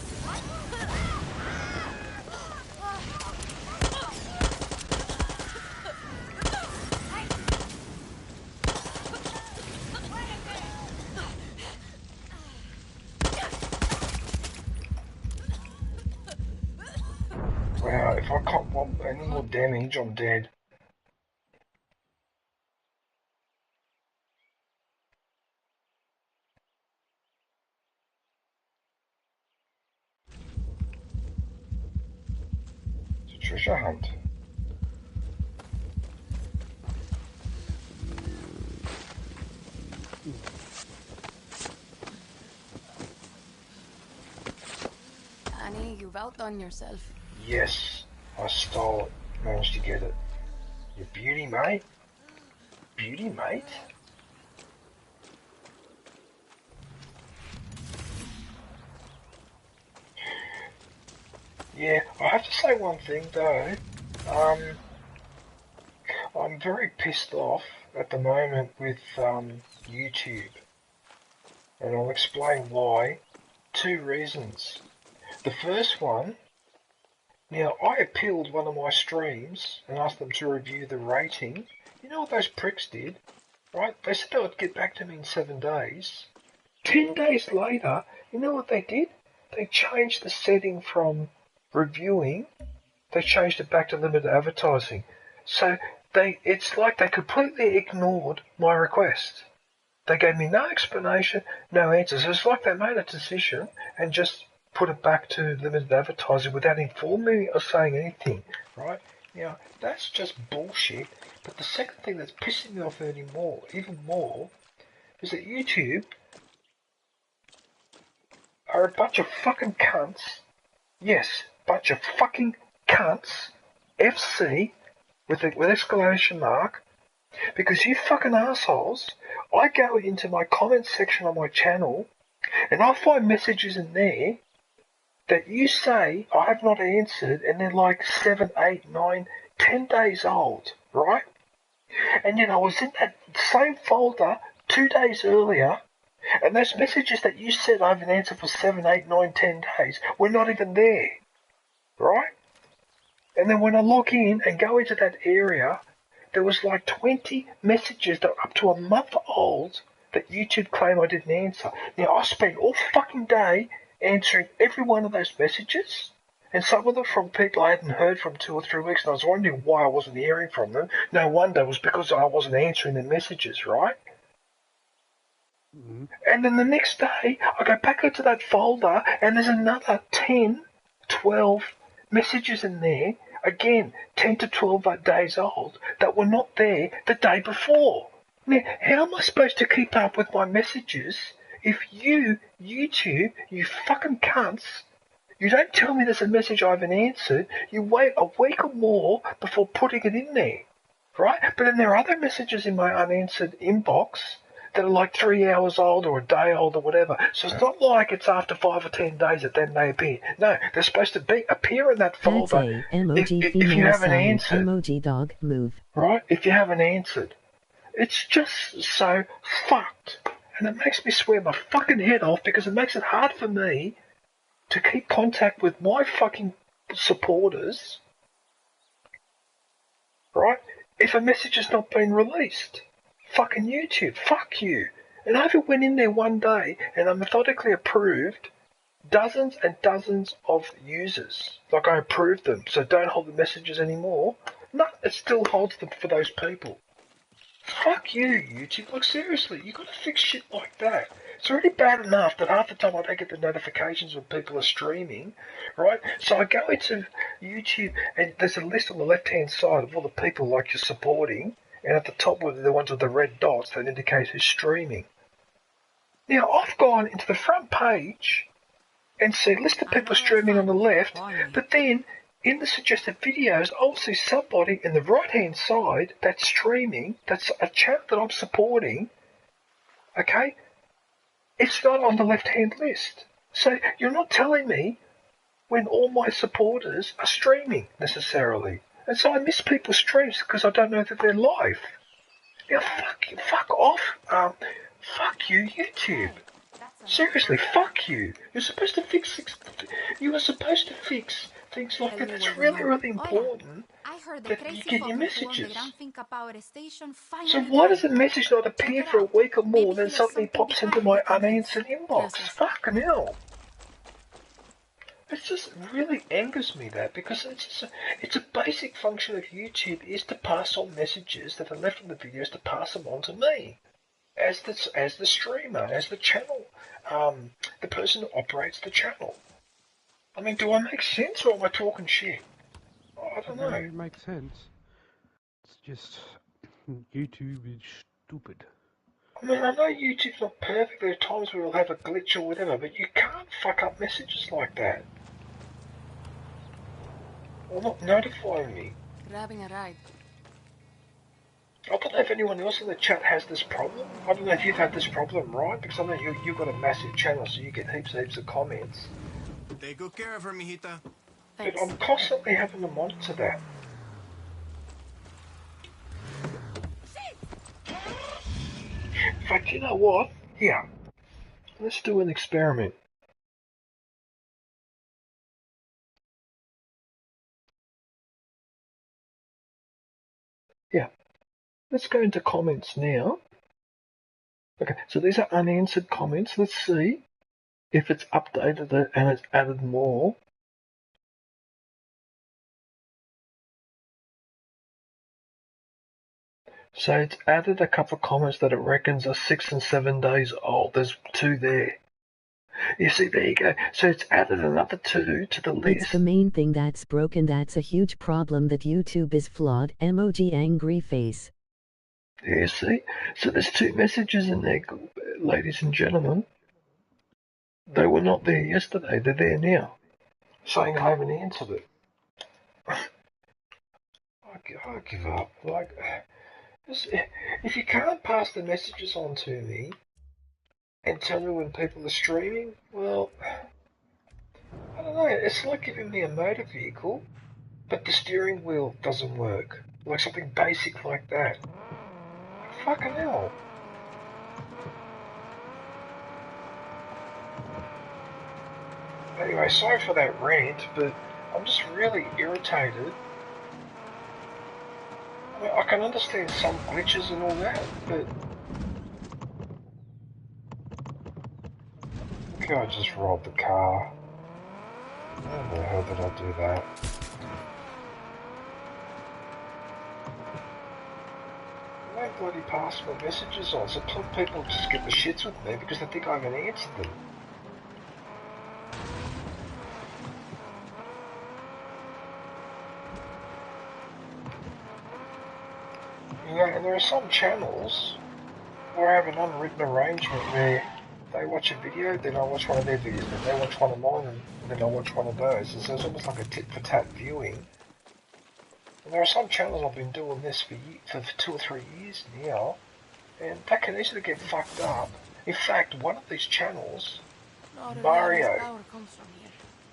Wow, if I caught any more damage, I'm dead. It's a treasure hunt. Annie, you've outdone yourself. Yes, I stole it. Managed to get it. You beauty, mate. Beauty, mate. Yeah, I have to say one thing though. I'm very pissed off at the moment with YouTube. And I'll explain why. 2 reasons. The first one, now I appealed one of my streams and asked them to review the rating. You know what those pricks did? Right? They said they would get back to me in 7 days. 10 days later, you know what they did? They changed the setting from reviewing, they changed it back to limited advertising. So it's like they completely ignored my request. They gave me no explanation, no answers. It's like they made a decision and just put it back to limited advertising without informing me or saying anything, right? That's just bullshit. But the second thing that's pissing me off even more, is that YouTube are a bunch of fucking cunts. Yes, bunch of fucking cunts. FC with exclamation mark. Because you fucking assholes, I go into my comments section on my channel and I find messages in there that you say I have not answered and they're like 7, 8, 9, 10 days old, right? And yet I was in that same folder 2 days earlier and those messages that you said I haven't answered for 7, 8, 9, 10 days were not even there, right? And then when I log in and go into that area, there was like 20 messages that were up to a month old that YouTube claimed I didn't answer. Now, I spent all fucking day answering every one of those messages, and some of them from people I hadn't heard from 2 or 3 weeks, and I was wondering why I wasn't hearing from them. No wonder, it was because I wasn't answering the messages, right? Mm-hmm. And then the next day, I go back into that folder, and there's another 10, 12 messages in there, again, 10 to 12 days old, that were not there the day before. Now, how am I supposed to keep up with my messages if you, YouTube, you fucking cunts, you don't tell me there's a message I haven't answered, you wait a week or more before putting it in there, right? But then there are other messages in my unanswered inbox that are like 3 hours old or a day old or whatever. So it's not like it's after 5 or 10 days that then they appear. No, they're supposed to appear in that folder if you haven't answered. Emoji dog move. Right? If you haven't answered. It's just so fucked. And it makes me swear my fucking head off because it makes it hard for me to keep contact with my fucking supporters. Right? If a message has not been released. Fucking YouTube, fuck you. And I even went in there one day and I methodically approved dozens and dozens of users. Like I approved them, so don't hold the messages anymore. No, it still holds them for those people. Fuck you, YouTube. Like seriously, you gotta fix shit like that. It's already bad enough that half the time I don't get the notifications when people are streaming, right? So I go into YouTube and there's a list on the left-hand side of all the people like you're supporting. And at the top were the ones with the red dots that indicate who's streaming. Now, I've gone into the front page and see a list of people streaming on the left, but then in the suggested videos, I'll see somebody in the right-hand side that's streaming, that's a channel that I'm supporting, okay? It's not on the left-hand list. So you're not telling me when all my supporters are streaming, necessarily. And so I miss people's streams because I don't know that they're live. Now, fuck off. Fuck you, YouTube. Seriously, fuck you. You're supposed to fix things like that. It's really, really important that you get your messages. So why does a message not appear for a week or more and then suddenly pops into my unanswered inbox? Fucking hell. It just really angers me that because it's a basic function of YouTube is to pass on messages that are left in the videos to pass them on to me as the streamer, as the channel, the person who operates the channel. I mean, do I make sense or am I talking shit? I don't know. It makes sense. It's just YouTube is stupid. I mean, I know YouTube's not perfect. There are times where it'll have a glitch or whatever, but you can't fuck up messages like that. Or not notifying me. Grabbing a ride. I don't know if anyone else in the chat has this problem. I don't know if you've had this problem, right? Because I know you've got a massive channel, so you get heaps and heaps of comments. Take good care of her, mijita. But I'm constantly having to monitor that. In fact, you know what? Here, let's do an experiment. Yeah, let's go into comments now. Okay, so these are unanswered comments. Let's see if it's updated it and it's added more. So it's added a couple of comments that it reckons are 6 and 7 days old. There's 2 there. You see, there you go. So it's added another 2 to the list. It's the main thing that's broken. That's a huge problem, that YouTube is flawed. Emoji angry face. You see? So there's 2 messages in there, ladies and gentlemen. They were not there yesterday. They're there now. Saying I haven't answered it. I give up. Like, if you can't pass the messages on to me and tell me when people are streaming, well, I don't know. It's like giving me a motor vehicle, but the steering wheel doesn't work. Like something basic like that. Fucking hell. Anyway, sorry for that rant, but I'm just really irritated. I mean, I can understand some glitches and all that, but... Look how I just robbed the car. How the hell did I do that? I don't bloody pass my messages on, so people just get the shits with me because they think I haven't answered them. Yeah, and there are some channels where I have an unwritten arrangement where they watch a video, then I watch one of their videos, then they watch one of mine, and then I watch one of those. And so it's almost like a tit-for-tat viewing. And there are some channels I've been doing this for 2 or 3 years now, and that can easily get fucked up. In fact, one of these channels, Mario, in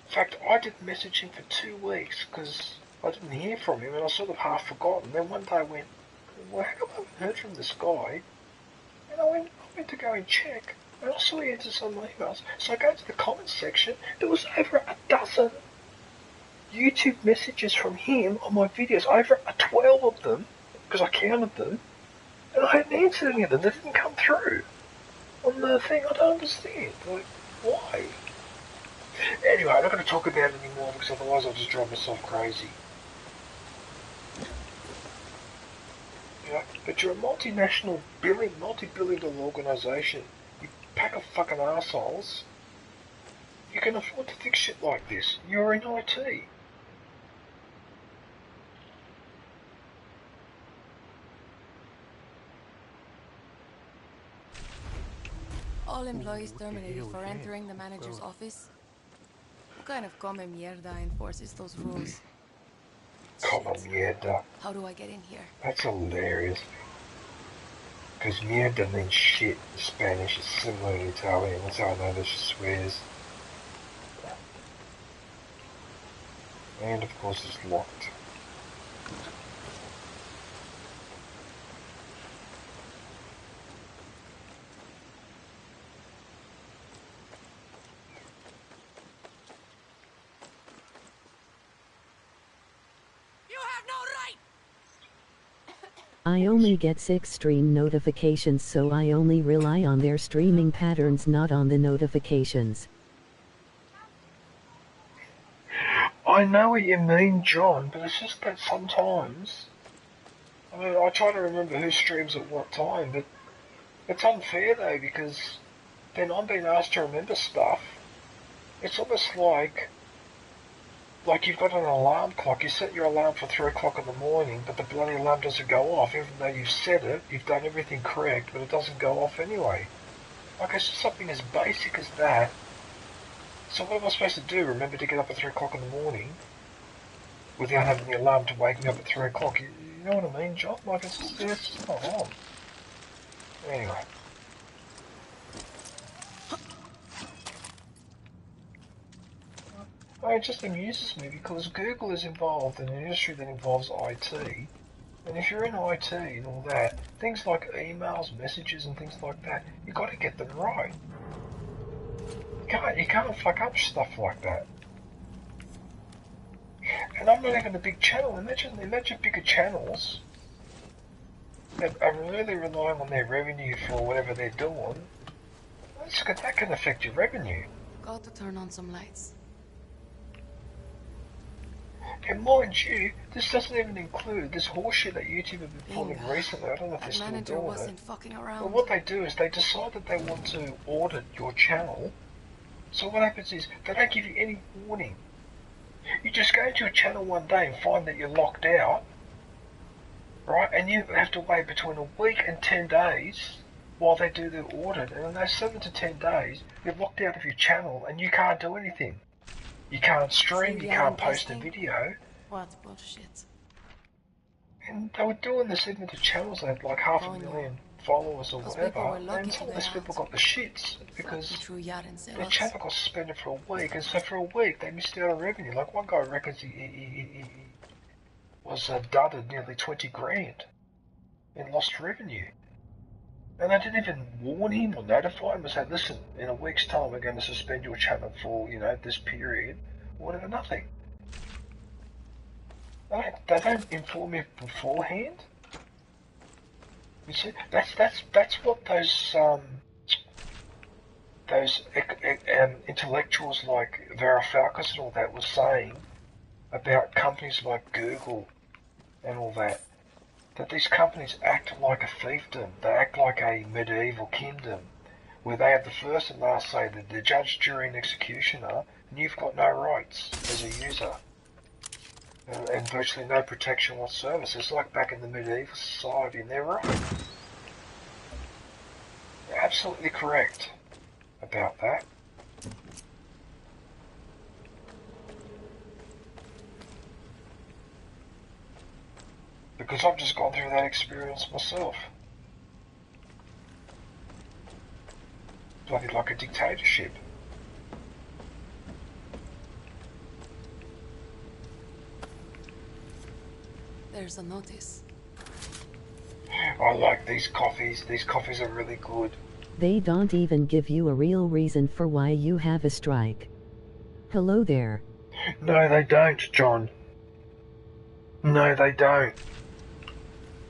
fact, I didn't message him for 2 weeks because I didn't hear from him, and I sort of half forgotten. Then one day I went, well, how come I haven't heard from this guy? And I went to go and check, and I saw he answered some emails. So I go to the comments section, there was over a dozen YouTube messages from him on my videos, over 12 of them, because I counted them, and I hadn't answered any of them. They didn't come through on the thing. I don't understand. Like, why? Anyway, I'm not going to talk about it anymore because otherwise I'll just drive myself crazy. Yeah, but you're a multinational, multi-billion dollar organisation. You pack of fucking assholes. You can afford to fix shit like this. You're in IT. All employees terminated for entering the manager's office. What kind of come mierda enforces those rules? Come mierda. How do I get in here? That's hilarious. Because mierda means shit in Spanish. It's similar to Italian. That's how I know that she swears. And of course it's locked. I only get 6 stream notifications, so I only rely on their streaming patterns, not on the notifications. I know what you mean, John, but it's just that sometimes... I mean, I try to remember who streams at what time, but it's unfair though, because then I'm being asked to remember stuff. It's almost like you've got an alarm clock. You set your alarm for 3 o'clock in the morning, but the bloody alarm doesn't go off, even though you've set it, you've done everything correct, but it doesn't go off anyway. Like, it's just something as basic as that. So what am I supposed to do? Remember to get up at 3 o'clock in the morning without having the alarm to wake me up at 3 o'clock? You know what I mean, John? Like, it's just not on. Anyway. It just amuses me because Google is involved in an industry that involves IT. And if you're in IT and all that, things like emails, messages and things like that, you've got to get them right. You can't fuck up stuff like that. And I'm not even a big channel. Imagine bigger channels that are really relying on their revenue for whatever they're doing. That can affect your revenue. Got to turn on some lights. And mind you, this doesn't even include this horseshit that YouTube have been pulling recently. I don't know if they're still doing it. Fucking around. But what they do is they decide that they want to audit your channel, So what happens is, they don't give you any warning. You just go into a channel one day and find that you're locked out, right? And you have to wait between a week and 10 days while they do their audit. And in those 7 to 10 days, you're locked out of your channel and you can't do anything. You can't stream, you can't post a video. What bullshit. And they were doing this even to channels that had like 500,000 followers or whatever, and some of these people got the shits because their channel got suspended for a week, and so for a week they missed out on revenue. Like one guy reckons he was dudded nearly 20 grand in lost revenue. And they didn't even warn him or notify him and say, listen, in a week's time we're going to suspend your channel for, you know, this period, or whatever, nothing. They don't inform you beforehand. You see, that's what those intellectuals like Farcry6 and all that were saying about companies like Google and all that. That these companies act like a fiefdom. They act like a medieval kingdom, where they have the first and last say, that the judge, jury, and executioner, and you've got no rights as a user. And virtually no protection whatsoever. It's like back in the medieval society, and they're right. They're absolutely correct about that. Because I've just gone through that experience myself. Bloody like a dictatorship. There's a notice. I like these coffees. These coffees are really good. They don't even give you a real reason for why you have a strike. Hello there. No, they don't, John. No, they don't.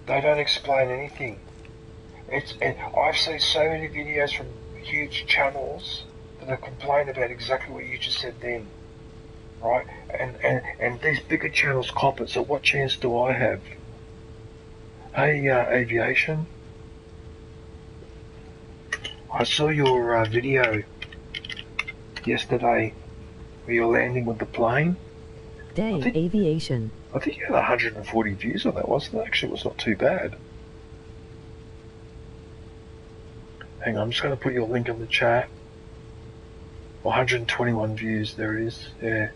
They don't explain anything. I've seen so many videos from huge channels that have complained about exactly what you just said then. Right? And these bigger channels cop it, so what chance do I have? Hey, Aviation. I saw your video yesterday where you're landing with the plane. Aviation. I think you had 140 views on that, wasn't it? Actually, it was not too bad. Hang on, I'm just going to put your link in the chat. 121 views, there it is, yeah.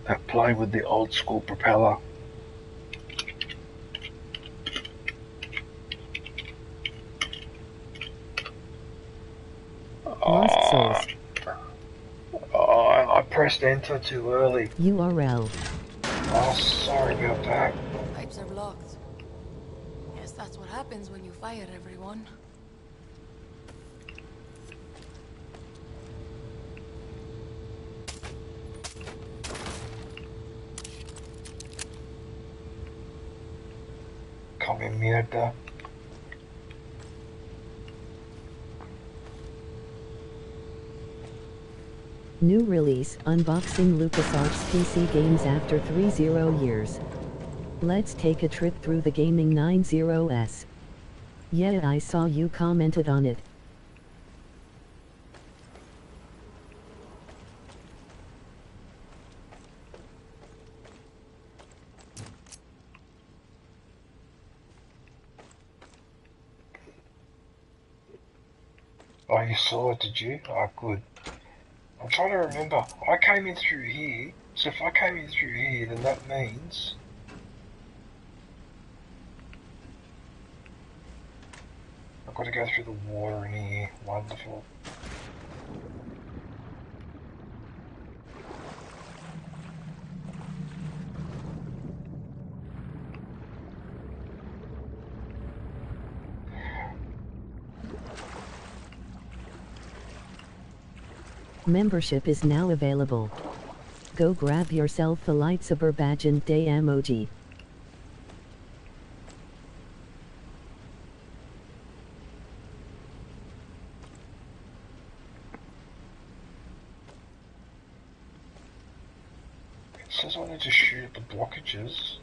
That plane with the old school propeller. Lost Souls. I pressed enter too early. URL. Oh, sorry about that. Pipes are blocked. Guess that's what happens when you fire everyone. Come mierda. New release, unboxing LucasArts PC games after 30 years. Let's take a trip through the gaming 90s. Yeah, I saw you commented on it. Oh, you saw it, did you? Oh, good. I'm trying to remember. I came in through here, so if I came in through here, then that means... I've got to go through the water in here. Wonderful. Membership is now available. Go grab yourself a lightsaber badge and day emoji. It says I need to shoot at the blockages.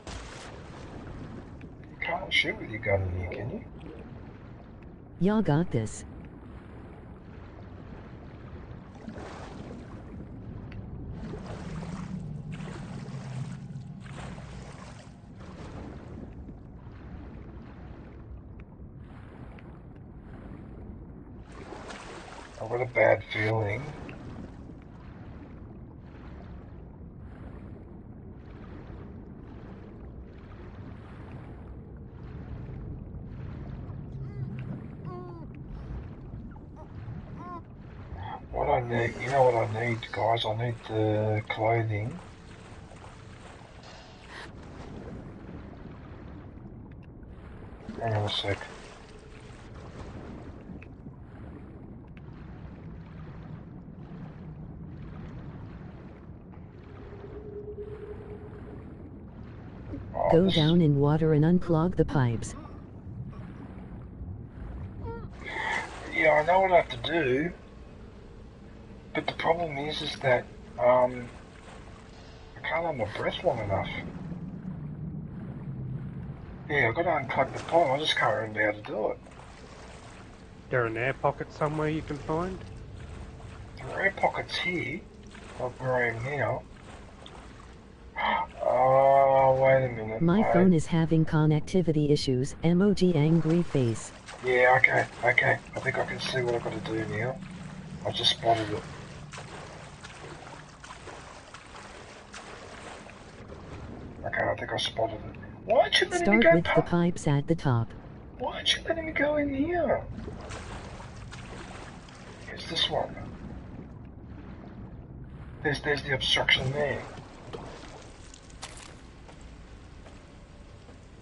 You can't shoot with your gun in here, can you? Y'all got this. I've got a bad feeling. What I need, you know what I need, guys? I need the clothing. Hang on a sec. Go down in water and unclog the pipes. Yeah, I know what I have to do. But the problem is that, I can't hold my breath long enough. Yeah, I've got to unclog the pipe, I just can't remember how to do it. There an air pocket somewhere you can find? There are air pockets here, like where I am now. Oh, wait a minute. My phone is having connectivity issues. Emoji angry face. Yeah, okay. I think I can see what I've got to do now. I just spotted it. Okay, I think I spotted it. Why aren't you letting me Start go with the pipes at the top. Why aren't you letting me go in here? Here's this one. There's the obstruction there.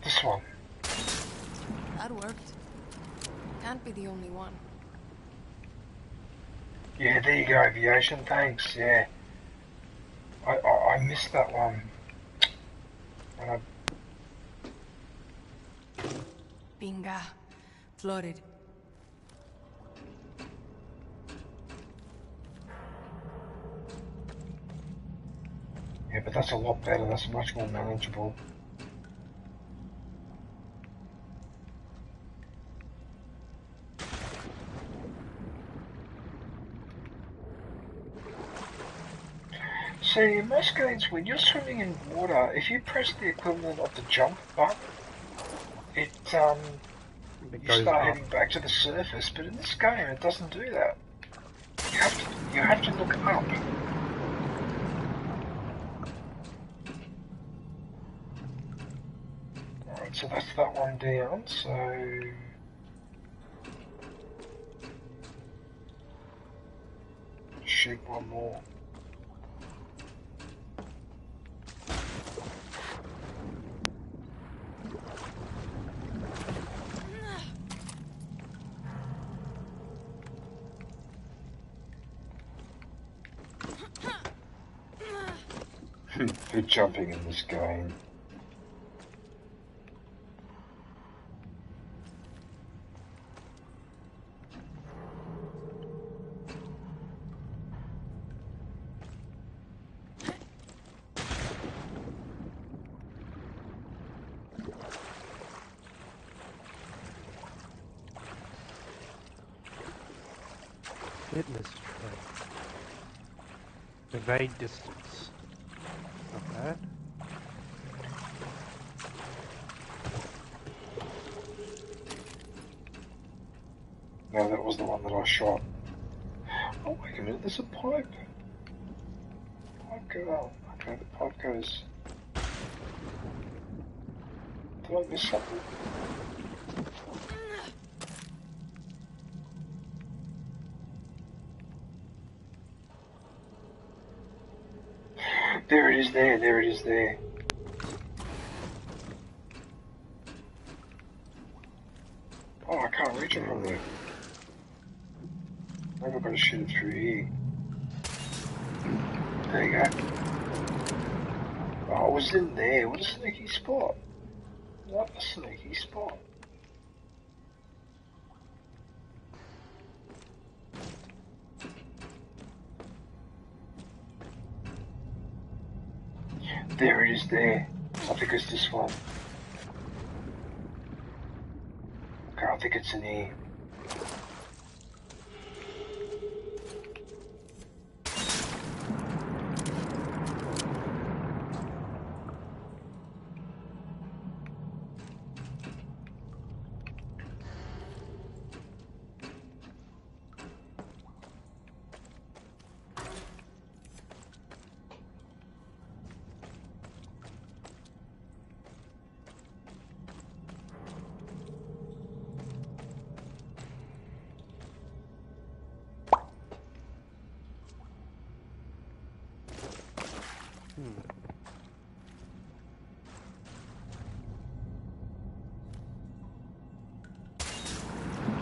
This one. That worked. Can't be the only one. Yeah, there you go, aviation, thanks, yeah. I missed that one. Binga. Flooded. Yeah, but that's a lot better, that's much more manageable. See, in most games, when you're swimming in water, if you press the equivalent of the jump button, you start heading back to the surface, but in this game, it doesn't do that. You have to look up. Alright, so that's that one down, so... shoot one more. Good jumping in this game. Fitness tray. Evade distance. Not bad. No, that was the one that I shot. Oh, wait a minute, there's a pipe. Pipe go. Okay, the pipe goes. Did I miss something? There it is there, it is there. Oh, I can't reach it from there. Maybe I've got to shoot it through here. There you go. Oh, it was in there. What a sneaky spot. What a sneaky spot. There it is there. I think it's this one. Okay, I think it's in here.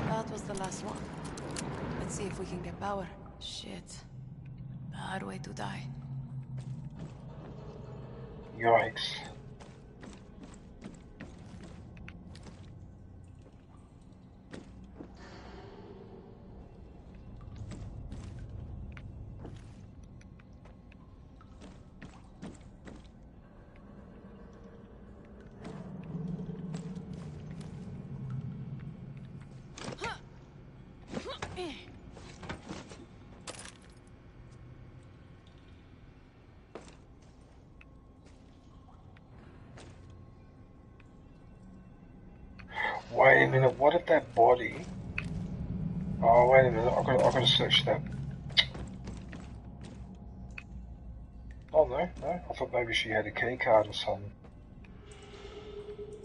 That was the last one. Let's see if we can get power. Shit. Bad way to die. Yikes. Wait a minute, what if that body... Oh, wait a minute, I've got to search that. Oh, no, I thought maybe she had a key card or something.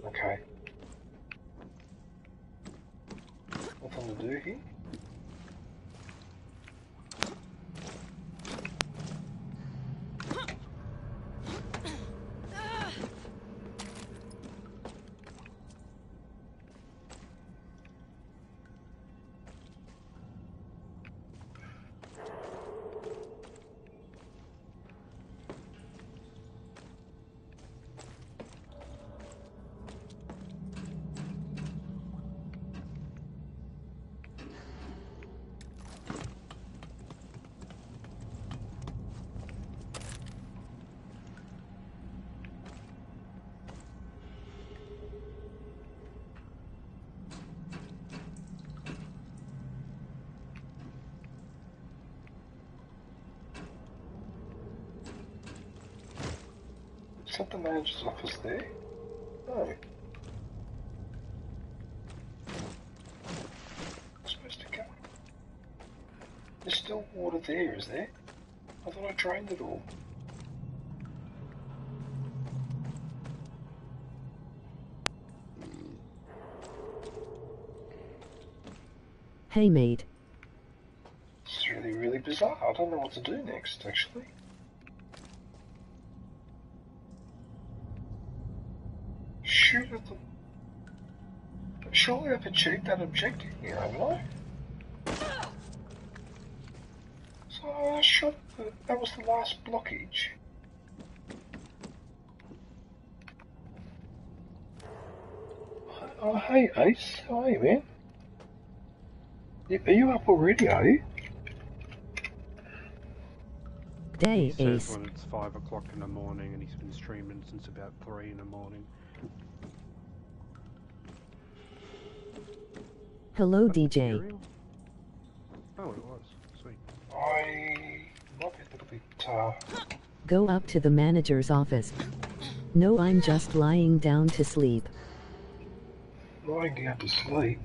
Okay. Nothing to do here? Is that the manager's office there? No. I'm supposed to go. There's still water there, is there? I thought I drained it all. Hey mate. It's really, really bizarre. I don't know what to do next, actually. Surely I've achieved that objective here, haven't I? So I shot that was the last blockage. Oh, hey Ace, how are you, man? Are you up already, are you? Day, he says Ace. when it's 5 o'clock in the morning, and he's been streaming since about 3 in the morning. Hello, DJ. Oh, it was. Sweet. I might be a little bit, Go up to the manager's office. No, I'm just lying down to sleep. lying down to sleep.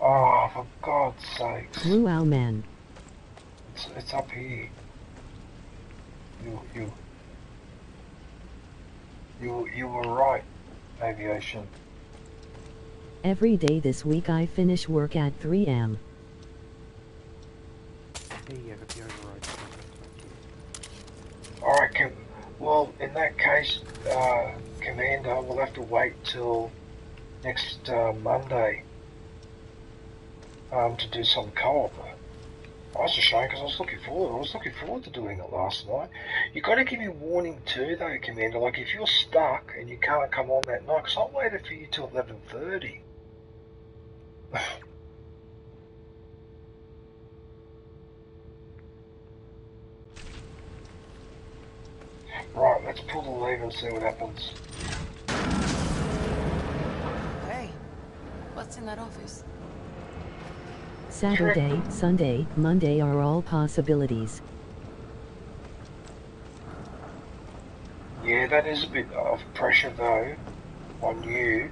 Oh, for God's sakes. Wow, man. It's up here. You were right, aviation. Every day this week I finish work at 3 am. Yeah, but the override. Alright, well, in that case, Commander, we'll have to wait till next Monday to do some co-op. That's a shame because I was looking forward to doing it last night. You got to give me warning too, though, Commander. Like if you're stuck and you can't come on that night, because I waited for you till 11:30. Right, let's pull the lever and see what happens. Hey, what's in that office? Saturday, Sunday, Monday are all possibilities. Yeah, that is a bit of pressure though on you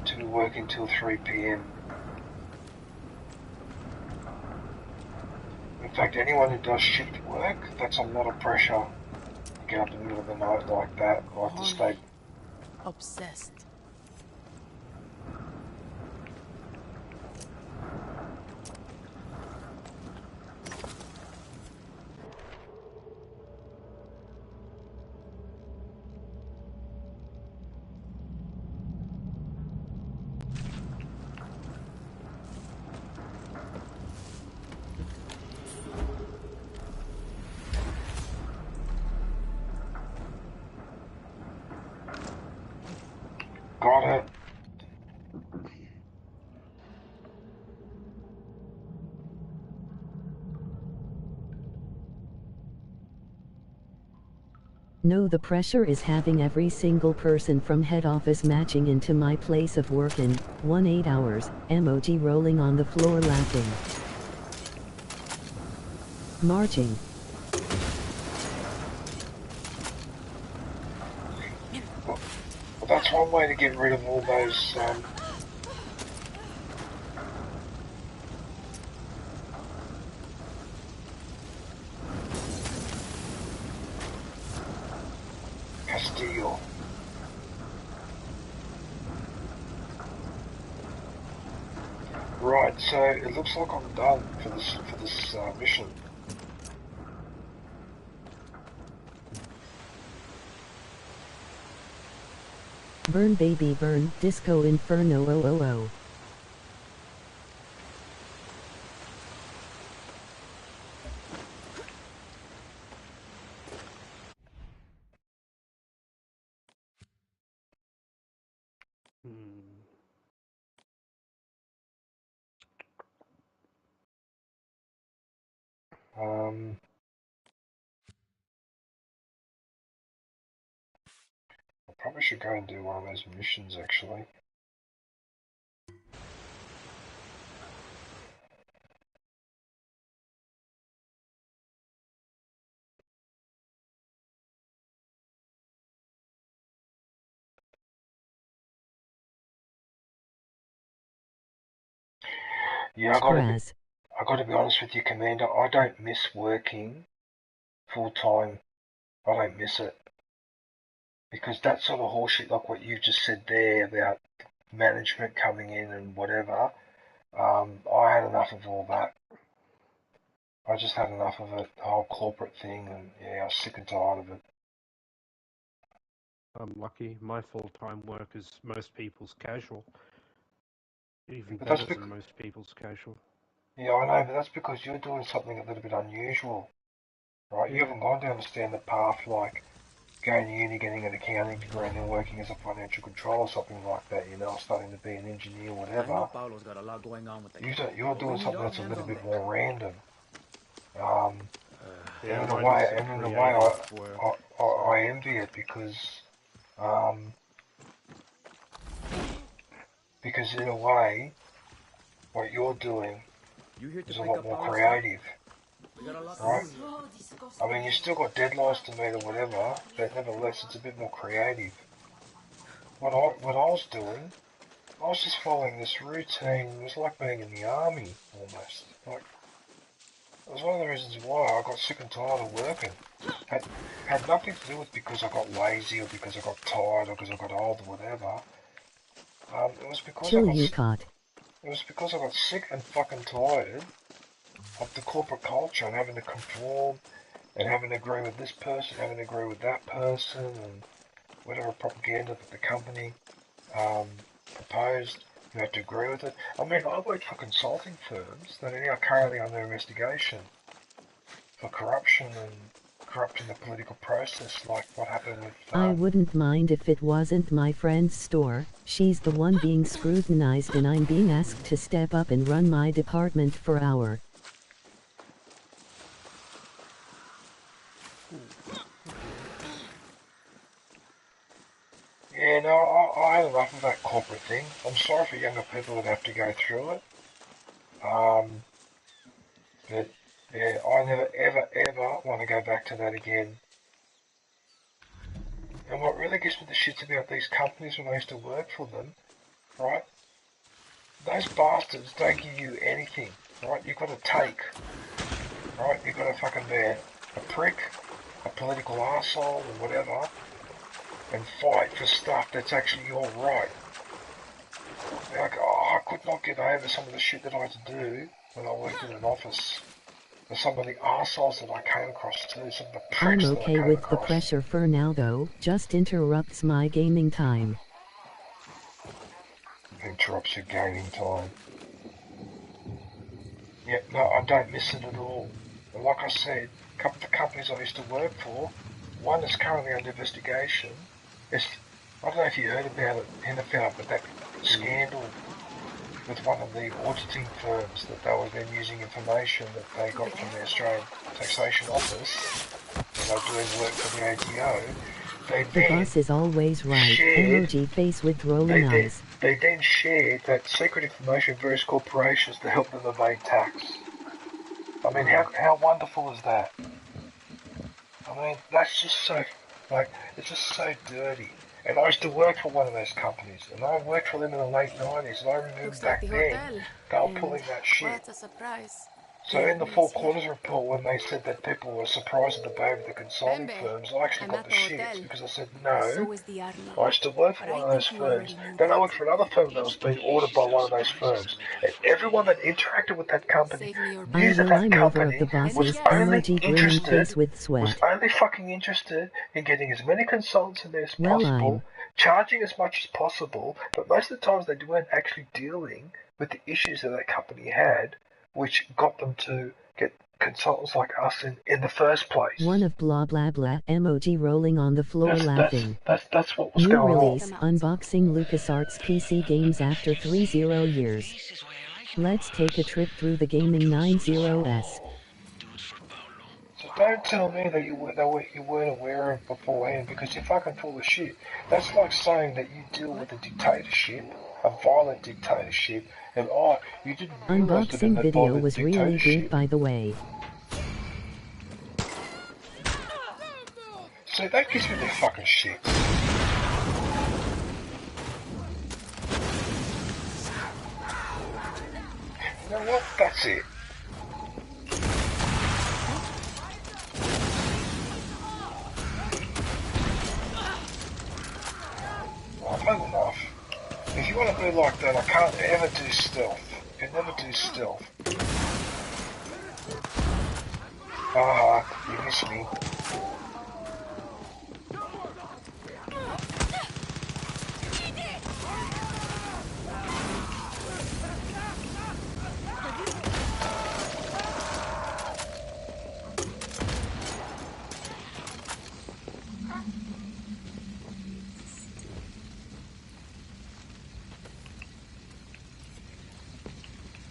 to be working till 3 PM. In fact, anyone who does shift work, that's a lot of pressure. You get up in the middle of the night like that, like to stay. Obsessed. Got it. No, the pressure is having every single person from head office matching into my place of work in 18 hours, emoji rolling on the floor laughing. Marching. Well, that's one way to get rid of all those, Castillo. Right, so it looks like I'm done for this mission. Burn baby burn, Disco Inferno 000. I probably should go and do one of those missions actually. Yeah, I gotta be honest with you, Commander. I don't miss working full time. I don't miss it. Because that sort of horseshit, like what you just said there about management coming in and whatever, I had enough of all that. I just had enough of it, the whole corporate thing, and yeah, I was sick and tired of it. I'm lucky. My full-time work is most people's casual. Even But better than most people's casual. Yeah, I know, but that's because you're doing something a little bit unusual, right? You haven't gone down the standard path like going to uni, getting an accounting degree, and then working as a financial controller or something like that, you know, starting to be an engineer or whatever. I know Paulo's got a lot going on with the You're doing something that's a little bit more random. Yeah, in a way, I envy it because in a way, what you're doing is a lot more creative, right? I mean, you still got deadlines to meet or whatever, but nevertheless, it's a bit more creative. What I was doing, I was just following this routine. It was like being in the army, almost. Like, it was one of the reasons why I got sick and tired of working. Had nothing to do with because I got lazy or because I got tired or because I got old or whatever. It was because I got sick and fucking tired of the corporate culture and having to conform and having to agree with this person, having to agree with that person, and whatever propaganda that the company proposed, you had to agree with it. I mean, I worked for consulting firms that are now currently under investigation for corruption and corrupting the political process, like what happened with... I wouldn't mind if it wasn't my friend's store. She's the one being scrutinized and I'm being asked to step up and run my department for hour. Yeah, no, I had enough of that corporate thing. I'm sorry for younger people that have to go through it. But, yeah, I never, ever want to go back to that again. And what really gets me the shits about these companies when I used to work for them, right? Those bastards don't give you anything, right? You've got to take. right? You've got to fucking be a prick, a political arsehole or whatever, and fight for stuff that's actually your right. Like, I could not get over some of the shit that I had to do when I worked in an office. And some of the arseholes that I came across too, some of the pricks I'm okay that I came with across. the pressure for now though, just interrupts my gaming time. Interrupts your gaming time. Yeah, no, I don't miss it at all. And like I said, a couple of the companies I used to work for, one is currently under investigation. It's, I don't know if you heard about it, NFL, but that scandal with one of the auditing firms that they were then using information that they got from the Australian Taxation Office when they were doing work for the ATO. The boss is always right. Emoji face with rolling eyes. They then shared that secret information with various corporations to help them evade tax. I mean, how wonderful is that? I mean, that's just so, like, it's just so dirty. And I used to work for one of those companies, and I worked for them in the late 90s, and I remember back then, they were pulling that shit. What a surprise. So in the Four Corners report, when they said that people were surprised at the behaviour of the consulting firms, I actually got the shits because I said, no, I used to work for one of those firms. Then I worked for another firm that was being ordered by one of those firms. And everyone that interacted with that company knew that that company was only interested, was only fucking interested in getting as many consultants in there as possible, charging as much as possible, but most of the times they weren't actually dealing with the issues that that company had, which got them to get consultants like us in the first place. One of blah blah blah emoji rolling on the floor laughing. That's what was New going release, on. unboxing LucasArts PC games after 30 years. Let's take a trip through the gaming 90s. So don't tell me that you weren't aware of it beforehand, because you're fucking full of shit. That's like saying that you deal with a dictatorship, a violent dictatorship, and you didn't realize that in Unboxing video was really good, by the way. So that gives me the fucking shit. You know what? That's it. I've had enough. If you want to be like that, I can't ever do stealth. I can never do stealth. You miss me.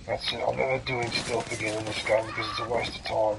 That's it, I'm never doing stealth again in this game because it's a waste of time.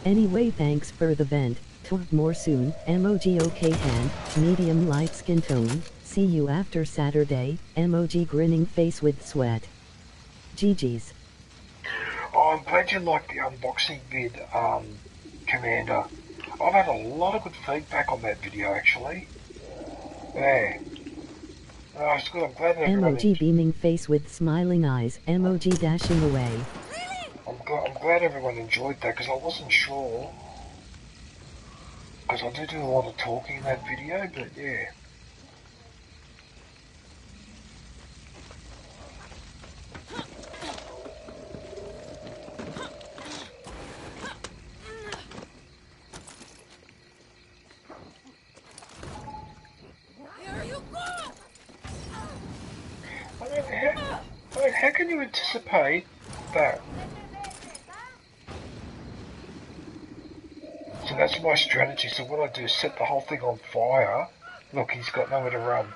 Anyway, thanks for the vent. Talk more soon. Emoji okay hand, medium light skin tone. See you after Saturday. Emoji grinning face with sweat. GG's. Oh, I'm glad you liked the unboxing vid, Commander. I've had a lot of good feedback on that video, actually. Yeah. Oh, it's good. I'm glad that Emoji beaming face with smiling eyes. Emoji dashing away. I'm glad everyone enjoyed that, because I wasn't sure. Because I do a lot of talking in that video, but yeah. How can you anticipate that? So that's my strategy. So what I do is set the whole thing on fire. Look, he's got nowhere to run.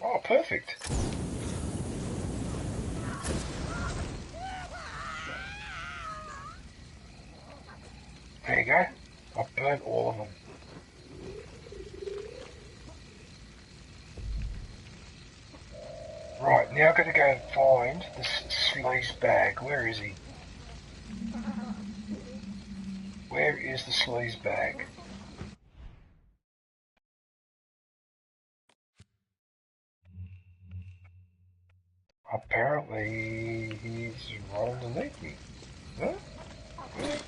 Oh, perfect. There you go. I burnt all of them. Right, now I've got to go and find this sleaze bag. Where is he? Where is the sleaze bag? Apparently, he's right underneath me. Huh? Really?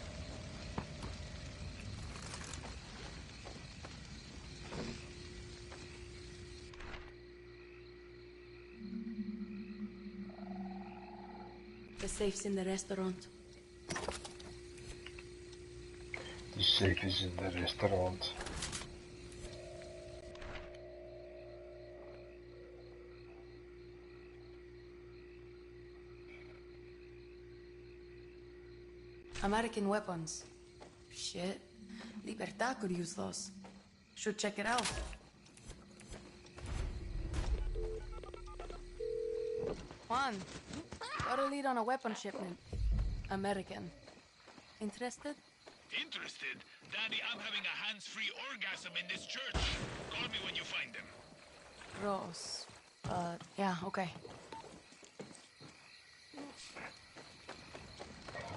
The safe's in the restaurant. The safe is in the restaurant. American weapons. Shit. Libertad could use those. Should check it out. Juan, got a lead on a weapon shipment. American. Interested? Interested? Daddy, I'm having a hands-free orgasm in this church. Call me when you find them. Gross. Yeah, okay.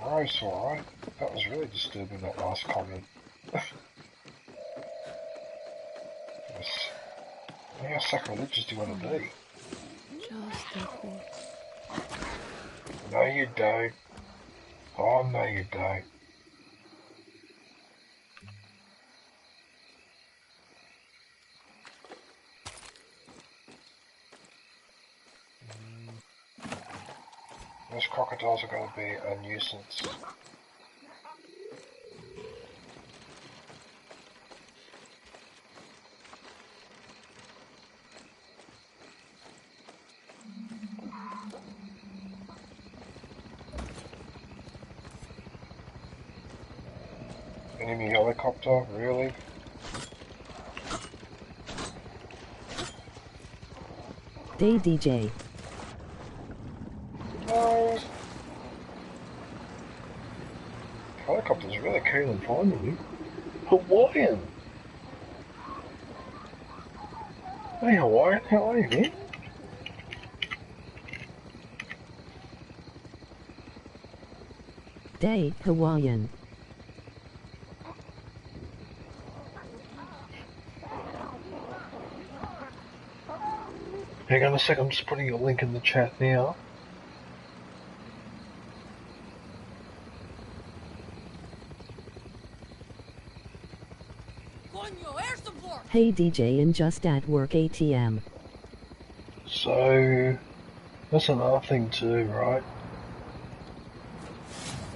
Gross, alright. That was really disturbing, that last comment. Yes. How sacrilegious do you want to be? Just a bit. No, you don't. Oh, no, you don't. Those crocodiles are going to be a nuisance. Enemy helicopter, really? Day DJ. No. Helicopter's really keen on finding me. Hawaiian! Hey Hawaiian, how are you, man? Day Hawaiian. Hang on a sec, I'm just putting a link in the chat now. Hey DJ and just at work ATM. So, that's another thing too, right?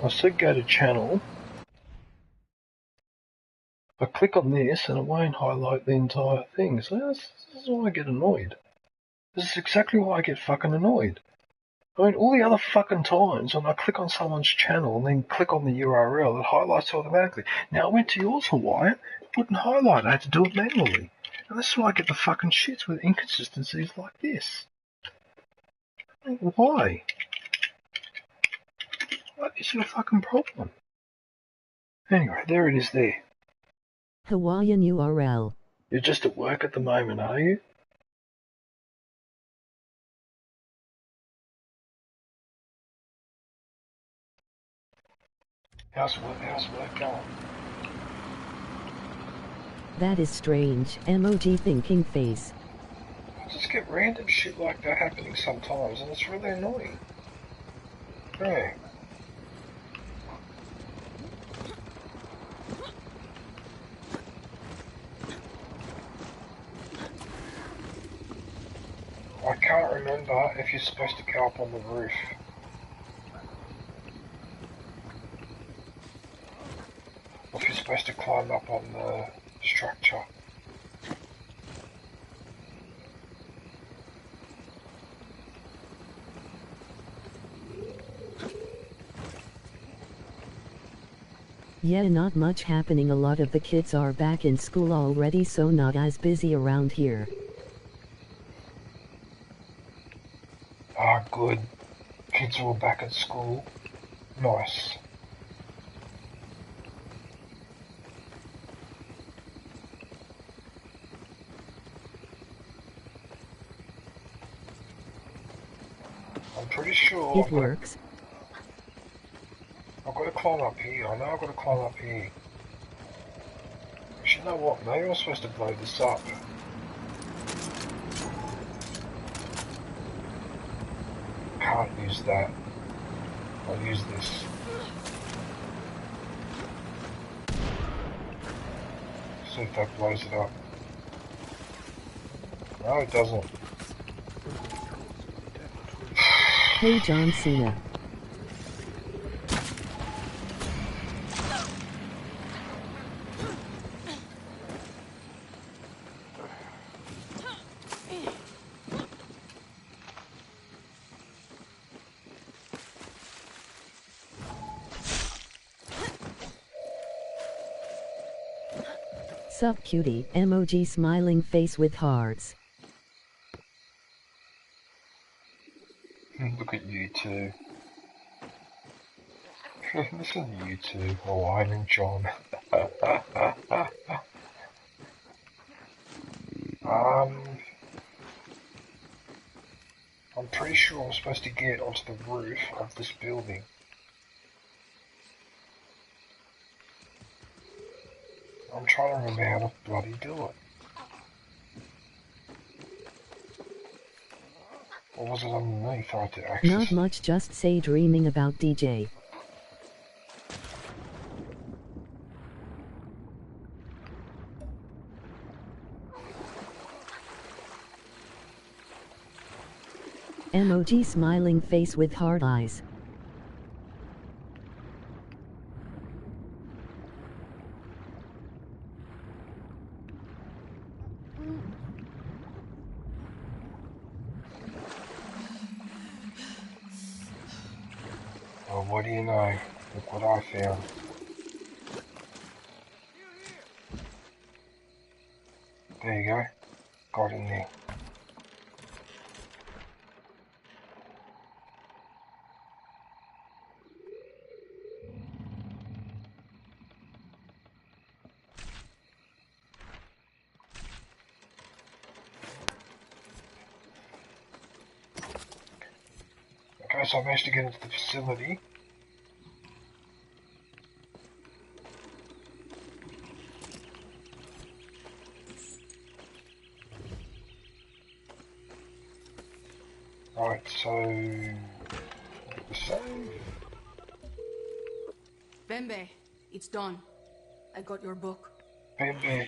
I said go to channel. I click on this and it won't highlight the entire thing. So this is why I get annoyed. This is exactly why I get fucking annoyed. I mean, all the other fucking times when I click on someone's channel and then click on the URL, it highlights automatically. Now I went to yours, Hawaiian, it wouldn't highlight, I had to do it manually. And this is why I get the fucking shits with inconsistencies like this. Why? What is your fucking problem? Anyway, there it is there. Hawaiian URL. You're just at work at the moment, are you? How's work going? That is strange. Emoji thinking face. I just get random shit like that happening sometimes, and it's really annoying. Hey. I can't remember if you're supposed to go up on the roof. Or if you're supposed to climb up on the structure. Yeah, not much happening. A lot of the kids are back in school already, so not as busy around here. Ah, good. Kids are all back at school. Nice. pretty sure It works. I've got to climb up here. I know I've got to climb up here. But you know what? Maybe I'm supposed to blow this up. Can't use that. I'll use this. See if that blows it up. No, it doesn't. Hey John Cena. Sup cutie, emoji smiling face with hearts. Look at you two. Listen to you two, Hawaiian and John. I'm pretty sure I'm supposed to get onto the roof of this building. I'm trying to remember how to bloody do it. Or was it underneath I had to access? Not much, just say dreaming about DJ. Emoji smiling face with hard eyes. Well, what do you know? Look what I found. There you go. Got in there. Okay, so I managed to get into the facility. Right, so the save. Bembe, it's done. I got your book. Bembe.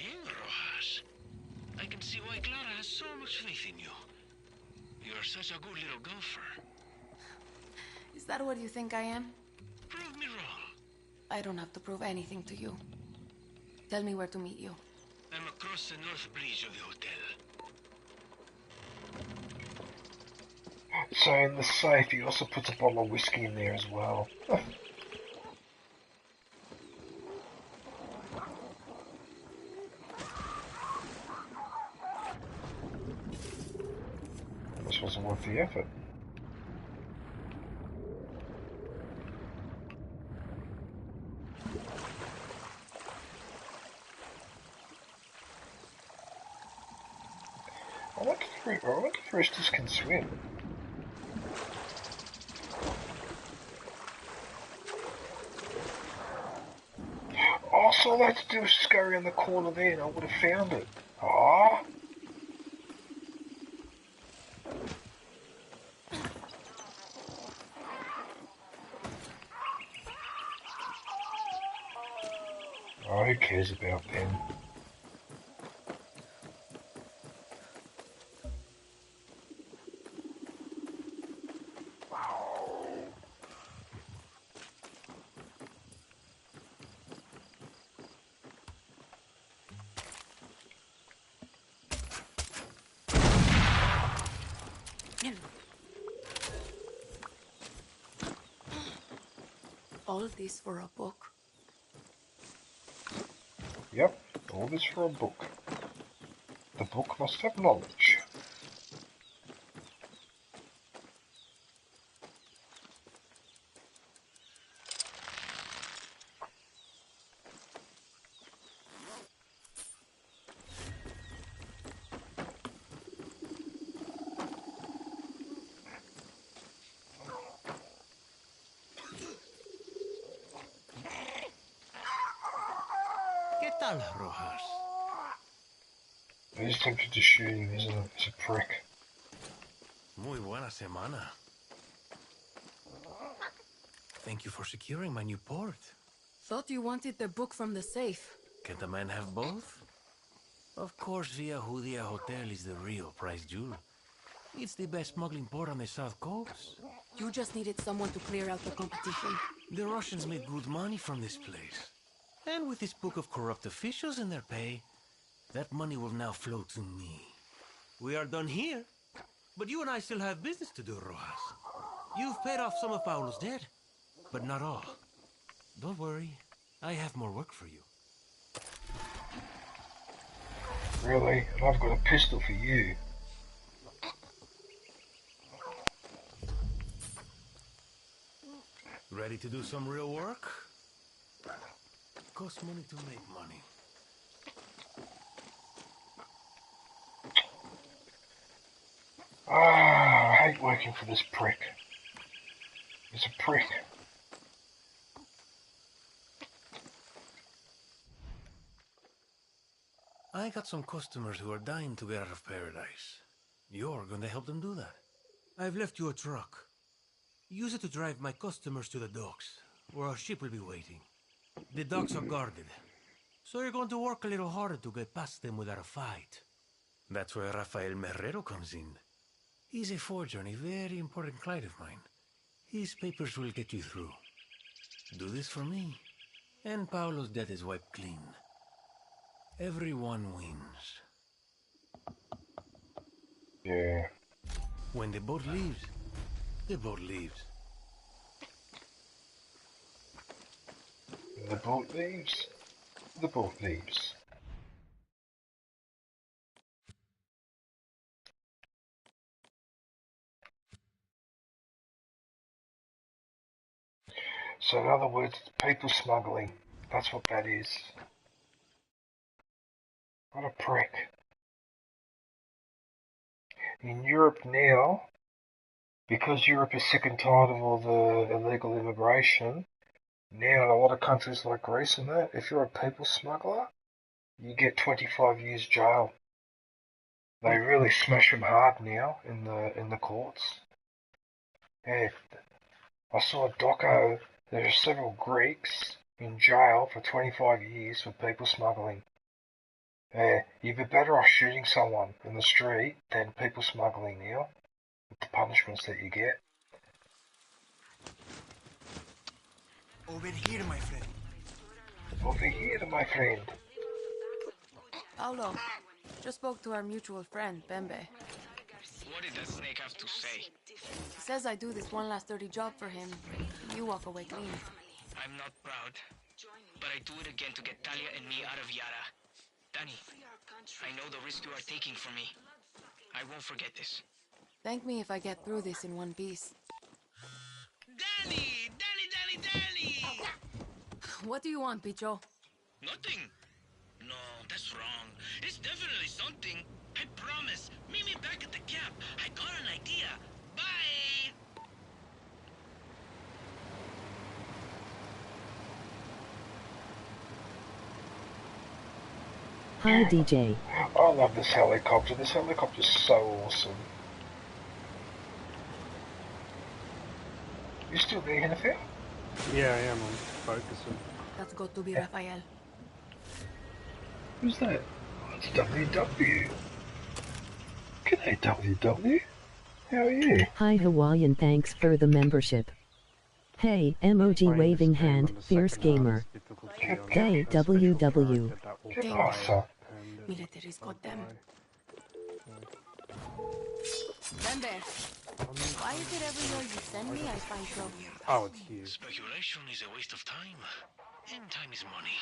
I can see why Clara has so much faith in you. You're such a good little golfer. Is that what you think I am? Prove me wrong. I don't have to prove anything to you. Tell me where to meet you. I'm across the north bridge of the hotel. So in the safe, he also puts a bottle of whiskey in there as well. This wasn't worth the effort. I wonder if roosters can swim. So all I had to do was just go around the corner there and I would have found it. Ah. Oh, who cares about them? All this for a book? Yep, all this for a book. The book must have knowledge. ¿Qué tal, Rojas? I just tempted to shoot him, isn't it? It's a prick. Muy buena semana. Thank you for securing my new port. Thought you wanted the book from the safe. Can't a man have both? Of course, Via Judia Hotel is the real prize jewel. It's the best smuggling port on the south coast. You just needed someone to clear out the competition. The Russians made good money from this place. And with this book of corrupt officials in their pay, that money will now flow to me. We are done here, but you and I still have business to do, Rojas. You've paid off some of Paolo's debt, but not all. Don't worry, I have more work for you. Really? And I've got a pistol for you. Ready to do some real work? Costs money to make money. Ah, I hate working for this prick. He's a prick. I got some customers who are dying to get out of paradise. You're going to help them do that. I've left you a truck. Use it to drive my customers to the docks, where our ship will be waiting. The docks are guarded, so you're going to work a little harder to get past them without a fight. That's where Rafael Merrero comes in. He's a forger and a very important client of mine. His papers will get you through. Do this for me, and Paolo's debt is wiped clean. Everyone wins. Yeah. When the boat leaves, the boat leaves. The boat leaves. The boat leaves. So in other words, people smuggling. That's what that is. What a prick. In Europe now, because Europe is sick and tired of all the illegal immigration, now in a lot of countries like Greece and that, if you're a people smuggler, you get 25 years jail. They really smash them hard now in the courts. Yeah, I saw a doco. There are several Greeks in jail for 25 years for people smuggling. You'd be better off shooting someone in the street than people smuggling now, with the punishments that you get. Over here, my friend. Over here, my friend. Paolo, just spoke to our mutual friend, Bembe. What did that snake have to say? He says I do this one last dirty job for him. You walk away clean. I'm not proud, but I do it again to get Talia and me out of Yara. Danny, I know the risk you are taking for me. I won't forget this. Thank me if I get through this in one piece. Danny! Danny, Danny, Danny! What do you want, Picho? Nothing. No, that's wrong. It's definitely something. I promise. Meet me back at the camp. I got an idea. Bye! Hi DJ. I love this helicopter. This helicopter's so awesome. You still there, NFL? Yeah, I am. I'm focusing. That's got to be Rafael. Who's that? Oh, it's WW. G'day, WW. How are you? Hi Hawaiian, thanks for the membership. Hey, emoji waving hand, fierce gamer. Hey, WW. ¿Qué pasa? Military's got them. Bembe, why is it everywhere you send me I find trouble? Oh, it's huge. Speculation is a waste of time. And time is money.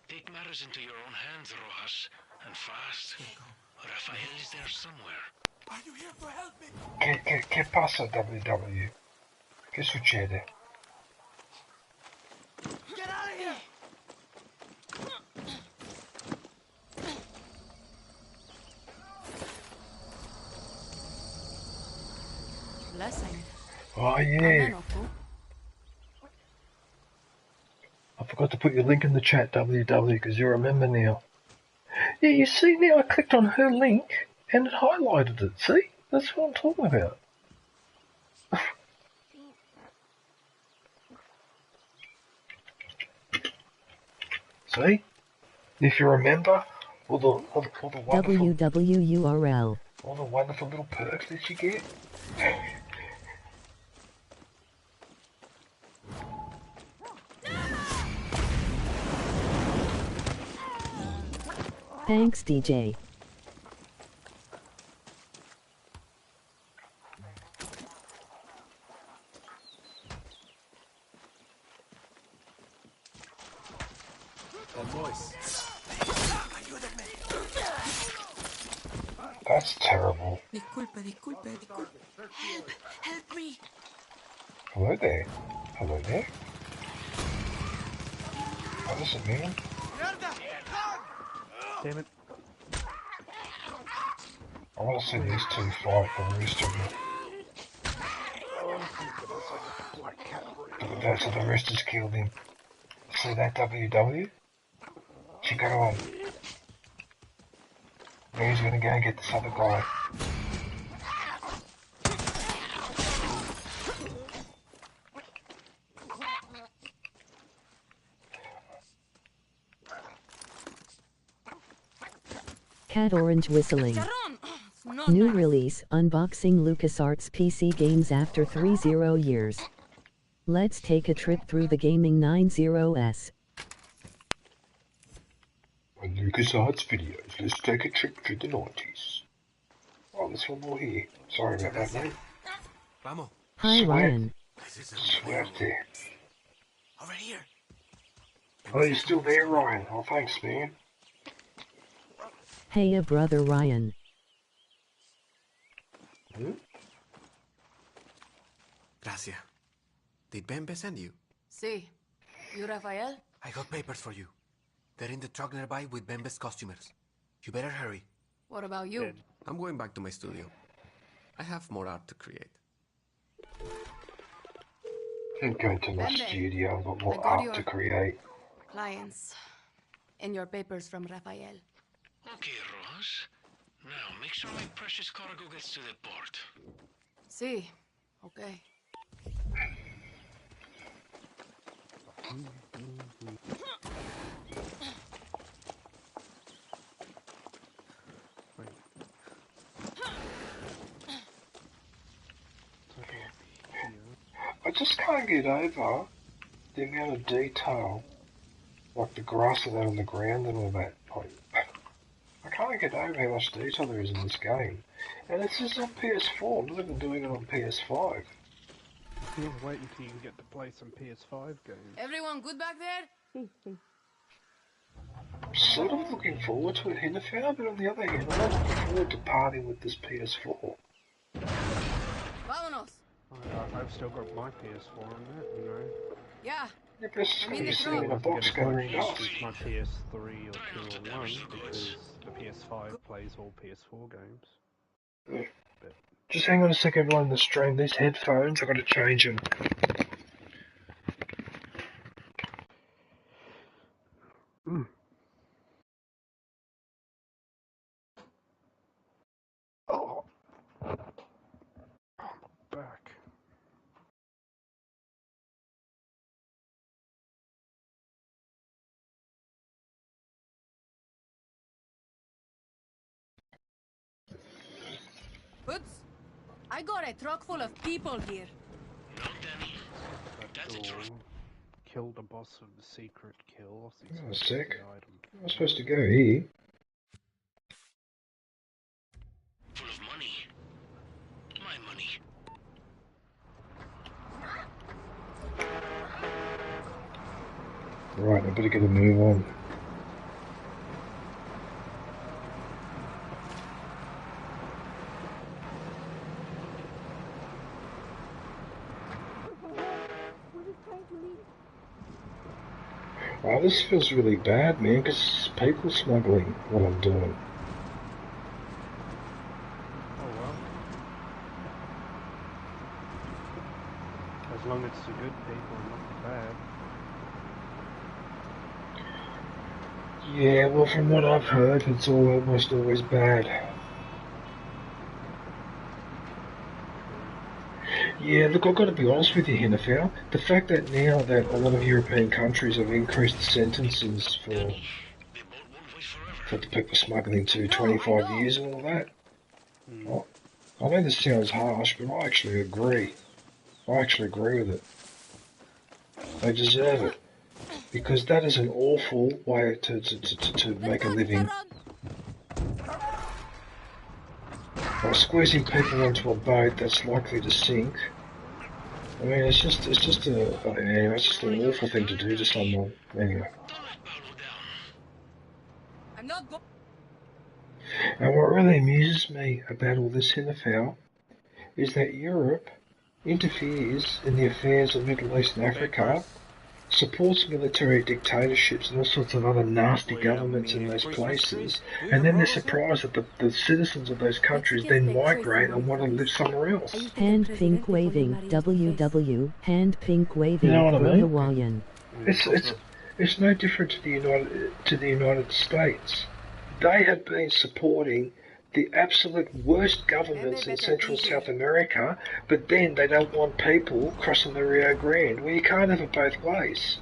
Take matters into your own hands, Rojas. And fast. Rafael is there somewhere. Are you here to help me? ¿Qué pasa, WW? ¿Qué sucede? Get out of here! Blessing. Oh yeah. Amen, Oku. I Forgot to put your link in the chat, WW, because you're a member now. Yeah, you see now I clicked on her link and it highlighted it. See? That's what I'm talking about. See? If you remember, all the wonderful, WWURL. all the wonderful little perks that you get. Thanks, DJ. That's terrible. Disculpe. Help me. Hello there. Hello there. What does it mean? Damn it. I want to see these two fight the rooster. Look at that, so the rooster's killed him. See that, WW? She got on. Now he's gonna go and get this other guy. Cat Orange whistling. New release, unboxing LucasArts PC games after 30 years. Let's take a trip through the gaming 90s. On LucasArts videos, let's take a trip through the 90s. Oh, there's one more here. Sorry about that, mate. Vamos. Hi, Ryan. Swear there. Over here. Oh, you're still there, Ryan. Oh, thanks, man. Hey, brother Ryan. Gracias. Did Bembe send you? Si. You, Rafael? I got papers for you. They're in the truck nearby with Bembe's customers. You better hurry. What about you? I'm going back to my studio. I have more art to create. I'm going to my studio, I've got more art to create. Clients. And your papers from Rafael. Okay, Ross. Now, make sure my precious cargo gets to the port. Si. Okay. I just can't get over the amount of detail, like the grass and that on the ground and all that. I can't get over how much detail there is in this game. And it's just on PS4, I'm not even doing it on PS5. Yeah, wait until you get to play some PS5 games. Everyone good back there? I'm sort of looking forward to it, Hinterfell, but on the other hand, I'm not looking forward to partying with this PS4. Vámonos. I've still got my PS4 on that, you know. Yeah. Yeah, but it's going to be sitting in a box gathering dust. My PS3 or 2 or 1 because the PS5 plays all PS4 games. Yeah. Just hang on a second, everyone in the stream. These headphones, I've got to change them. Oh. Back. Puts, I got a truck full of people here. No, Danny. That's a truth. Killed the boss of the secret kill. Oh, sick. I'm supposed to go here. Full of money. My money. Right, I better get a move on. Wow, this feels really bad, man, because people smuggling what I'm doing. Oh well. As long as it's the good people and not the bad. Yeah, well, from what I've heard, it's almost always bad. Yeah, look, I've got to be honest with you, Hinafel. The fact that now that a lot of European countries have increased the sentences for the people smuggling to 25 years and all that, I know this sounds harsh, but I actually agree. I actually agree with it. They deserve it. Because that is an awful way to make a living. By squeezing people onto a boat that's likely to sink, I mean, it's just an awful thing to do to someone. Anyway. And what really amuses me about all this Hinafel is that Europe interferes in the affairs of Middle East and Africa, supports military dictatorships and all sorts of other nasty governments in those places, and then they're surprised that the citizens of those countries then migrate and want to live somewhere else. Hand pink waving, WW, hand pink waving, you know what I mean? Hawaiian. It's no different to the United States. They have been supporting the absolute worst governments in Central South America, but then they don't want people crossing the Rio Grande. Well, you can't have it both ways.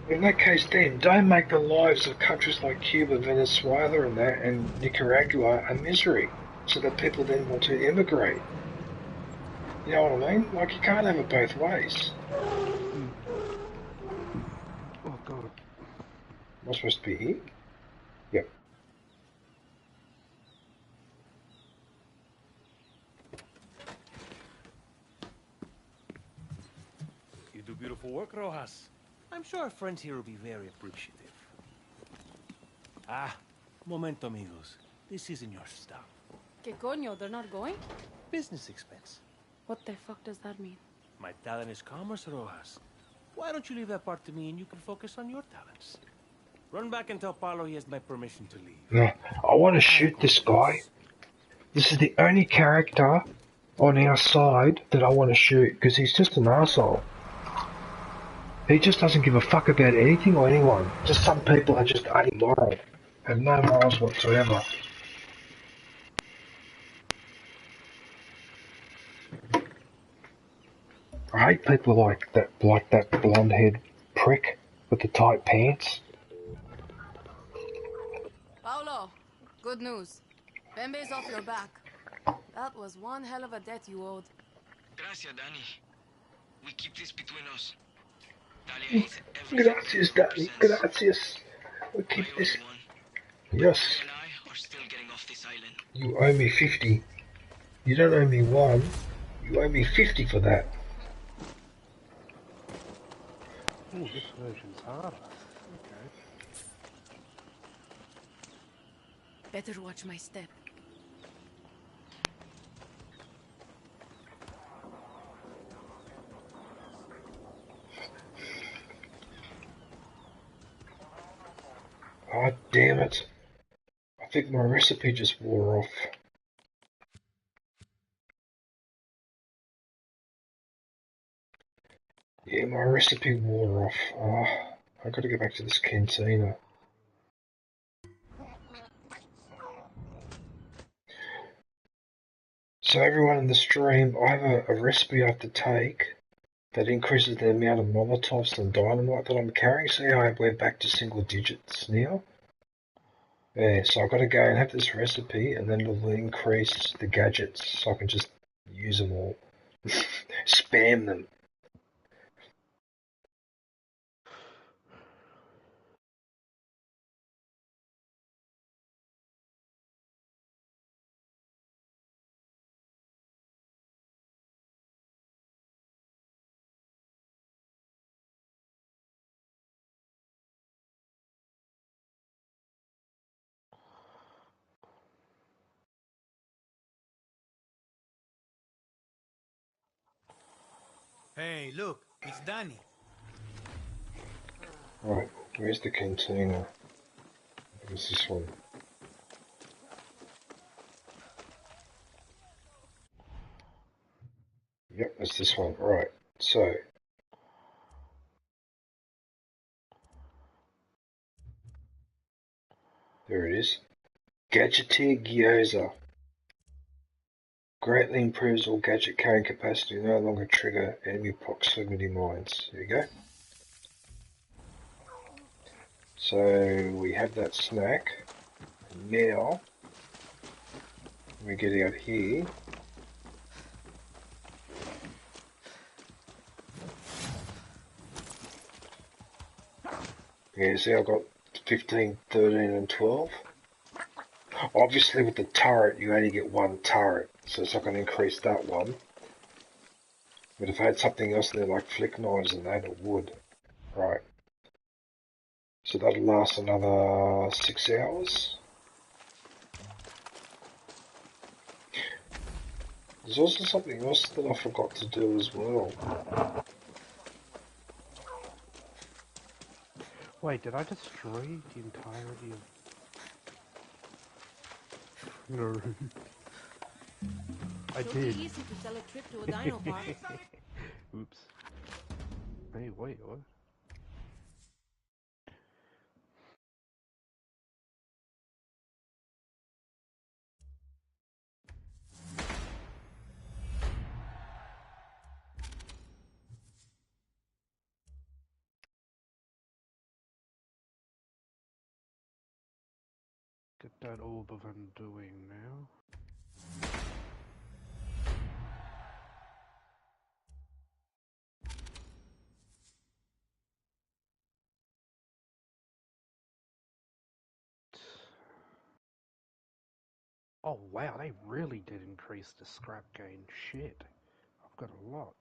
In that case then, don't make the lives of countries like Cuba, Venezuela and Nicaragua a misery, so that people then want to immigrate. You know what I mean? Like, you can't have it both ways. Oh, God. Am I supposed to be here? Yep. You do beautiful work, Rojas. I'm sure our friends here will be very appreciative. Ah, momento, amigos. This isn't your stop. ¿Qué coño? They're not going? Business expense. What the fuck does that mean? My talent is commerce, Rojas. Why don't you leave that part to me and you can focus on your talents? Run back and tell Paulo he has my permission to leave. No, I want to shoot this guy. This is the only character on our side that I want to shoot, because he's just an arsehole. He just doesn't give a fuck about anything or anyone. Just some people are just amoral. Have no morals whatsoever. I hate people like that blonde-haired prick with the tight pants. Paulo, good news. Pembe's off your back. That was one hell of a debt you owed. Gracias, Danny. We keep this between us. Talia hates everything. Gracias, Danny. Gracias. We keep this. Yes. Talia and I are still getting off this island. You owe me 50. You don't owe me 1. You owe me 50 for that. Ooh, this version's harder. Okay. Better watch my step. Oh, damn it. I think my recipe just wore off. Yeah, my recipe wore off. I gotta go back to this cantina. So everyone in the stream, I have a recipe I have to take that increases the amount of Molotovs and dynamite that I'm carrying. See how we're back to single digits now? Yeah, so I've got to go and have this recipe, and then it'll increase the gadgets so I can just use them all. Spam them. Hey, look, it's Danny. Right, where's the cantina? Where's this one? Yep, that's this one. Right, so There it is. Gadgeteer Gyoza. Greatly improves all gadget carrying capacity, no longer trigger enemy proximity mines. There you go. So we have that snack. Now we get out here. Yeah, see I've got 15, 13 and 12. Obviously with the turret you only get one turret, so it's not going to increase that one. But if I had something else there like flick knives and that, it would. Right. So that'll last another 6 hours. There's also something else that I forgot to do as well. Wait, did I destroy the entirety of... No. I Sure did. be easy to sell a trip to a dino park. Oops. Hey, wait, what? Get that orb of undoing now. Oh wow, they really did increase the scrap gain. Shit. I've got a lot.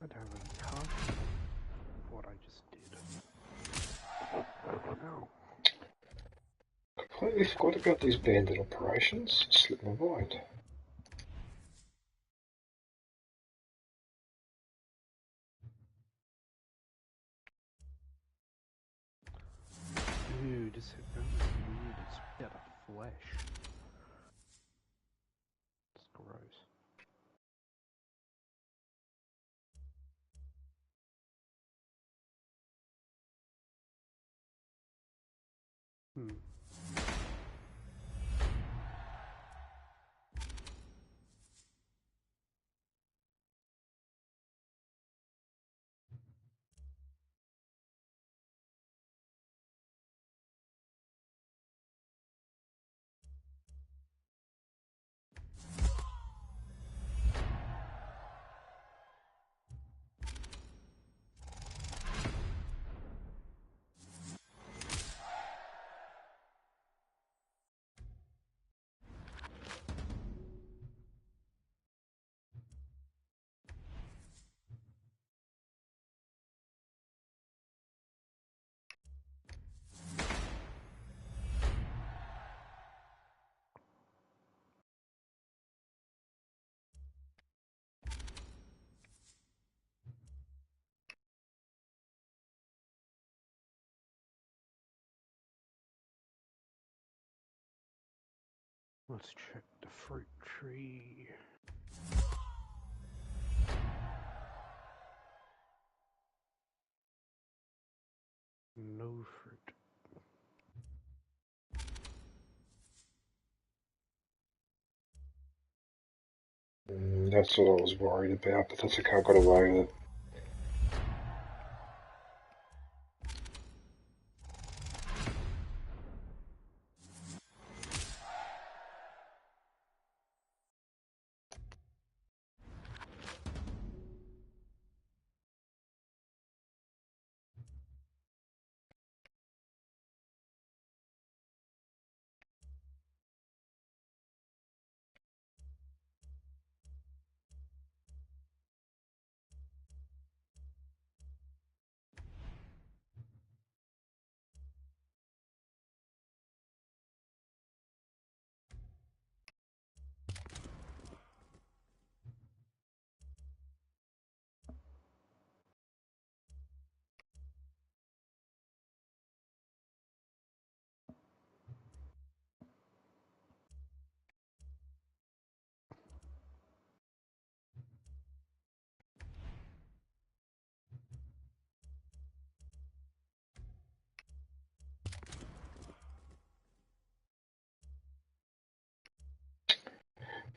I don't have half of what I just did. Ow. Completely forgot about these bandit operations. Slipped my mind. Dude, this is weird. It's better flesh. It's gross. Hmm. Let's check the fruit tree. No fruit. That's what I was worried about, but that's okay, I got away with it.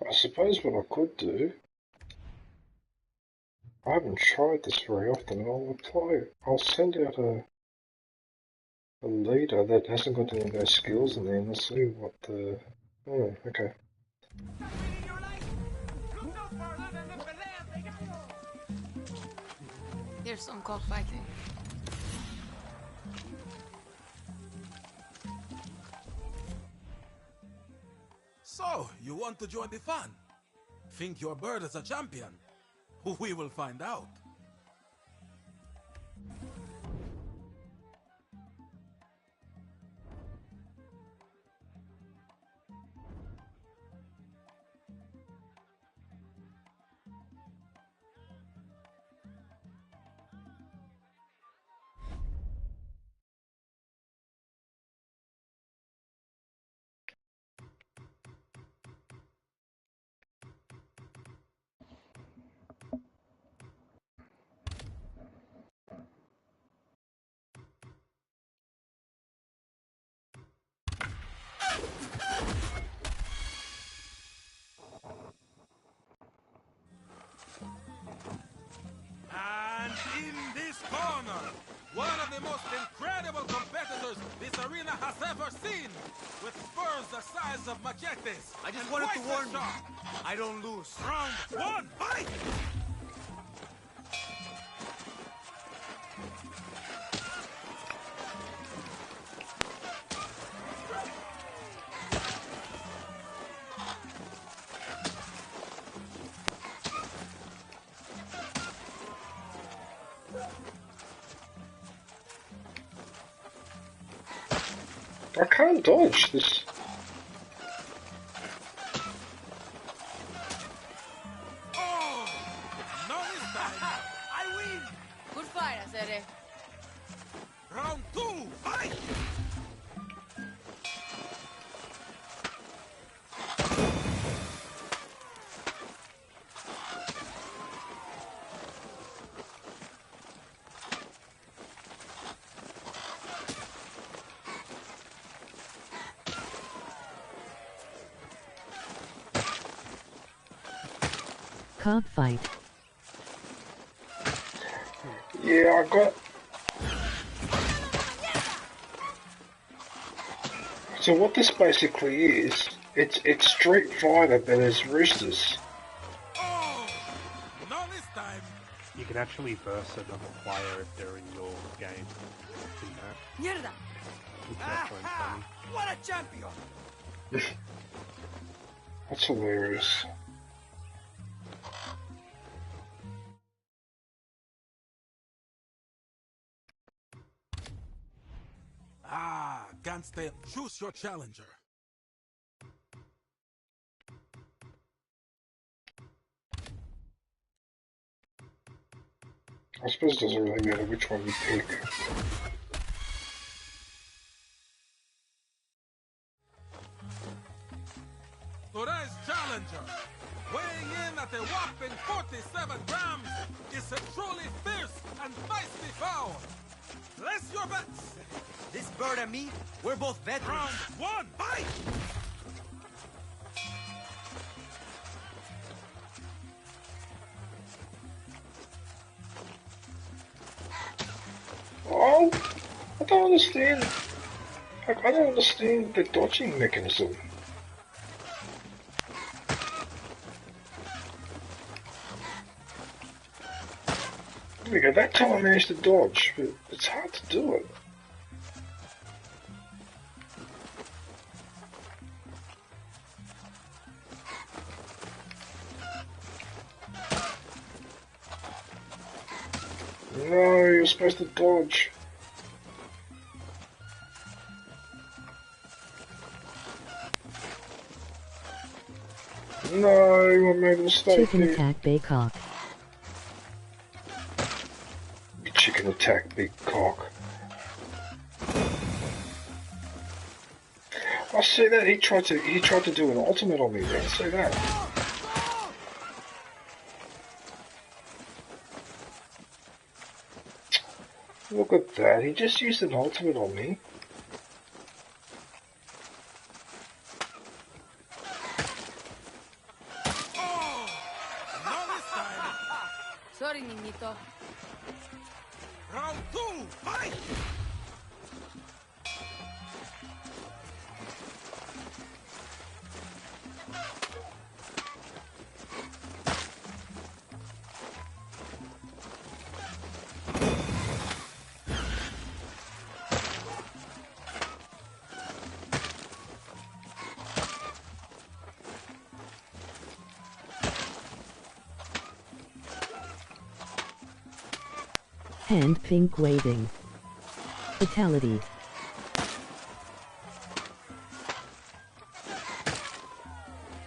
I suppose what I could do, I haven't tried this very often, I'll send out a leader that hasn't got any of those skills in there, and let's see what the... Oh, okay. Here's some cockfighting. So, you want to join the fun? Think your bird is a champion? We will find out. And in this corner, one of the most incredible competitors this arena has ever seen, with spurs the size of machetes. I just wanted to warn you, I don't lose. Round one, fight! I can't dodge this. Oh! No this time! I win! Good fight, I said it. Round two, fight! Cockfight. Yeah, I got... So what this basically is, it's Street Fighter, but as roosters. Oh! No this time! You can actually burst another player if they're in your game. Mierda! What a champion! That's hilarious. Ah, can't stay. Choose your challenger. I suppose it doesn't really matter which one you pick. Today's challenger, weighing in at a whopping 47 grams, is a truly fierce and feisty fowl. Place your bets. This bird and me, we're both veterans. Round one, fight! Oh, I don't understand. I don't understand the dodging mechanism. There we go, that time I managed to dodge, but it's hard to do it. No, you're supposed to dodge. No, I made a mistake. Chicken attack Baycock. Chicken attack big cock. I see that he tried to do an ultimate on me. I see that. Look at that. He just used an ultimate on me. Sorry, niñito. Round 2, fight! Hand pink waving. Fatality.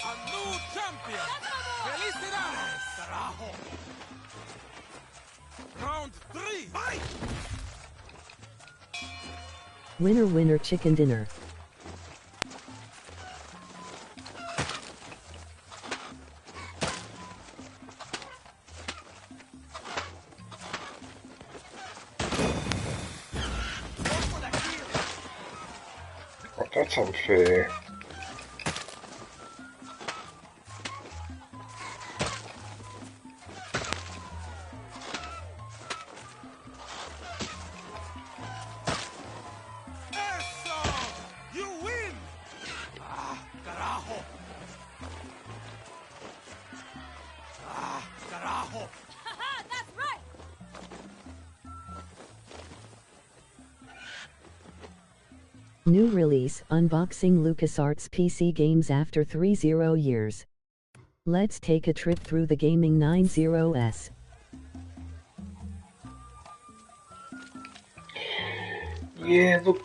A new champion! Felicidades, carajo! Round 3, fight! Winner winner chicken dinner. Oh, that's unfair. Eso! You win! Ah, carajo! Ah, carajo! Haha, that's right! New release, unboxing LucasArts PC games after 30 years. Let's take a trip through the gaming 90s. Yeah, look,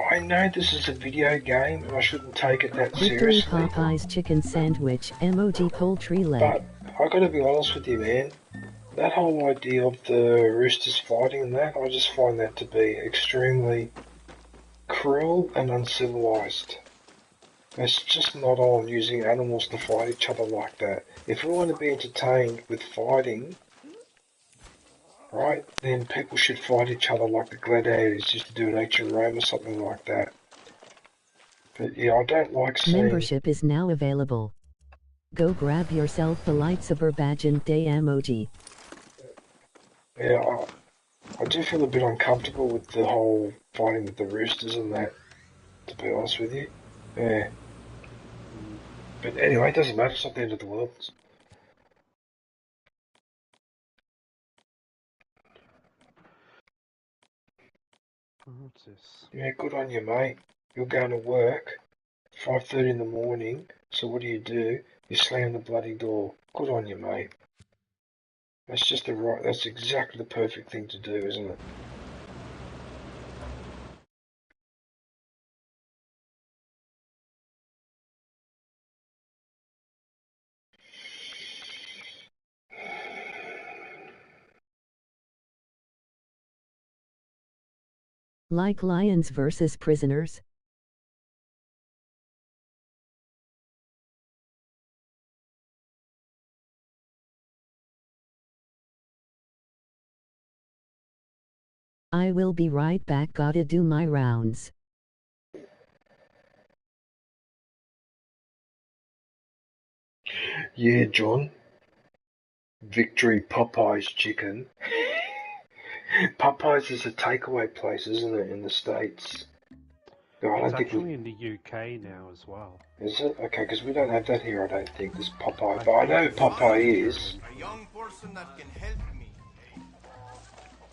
I know this is a video game and I shouldn't take it that Victory seriously, Popeye's chicken sandwich, emoji poultry leg. but I gotta be honest with you, man. That whole idea of the roosters fighting and that, I just find that to be extremely cruel and uncivilized. It's just not on using animals to fight each other like that. If we want to be entertained with fighting, right, then people should fight each other like the gladiators used to do in ancient Rome or something like that. But yeah, I don't like seeing... Membership is now available. Go grab yourself a lightsaber badge and day emoji. Yeah, I do feel a bit uncomfortable with the whole fighting with the roosters and that, to be honest with you. Yeah. But anyway, it doesn't matter, it's not the end of the world. What's this? Yeah, good on you, mate. You're going to work, 5:30 in the morning, so what do? You slam the bloody door. Good on you, mate. That's exactly the perfect thing to do, isn't it? Like lions versus prisoners? I will be right back, gotta do my rounds. Yeah, John. Victory Popeye's chicken. Popeyes is a takeaway place, isn't it, in the States? No, I It's don't think actually in the UK now as well. Is it? Okay, because we don't have that here, I don't think, this Popeye. But I know who Popeye is. A young person that can help me.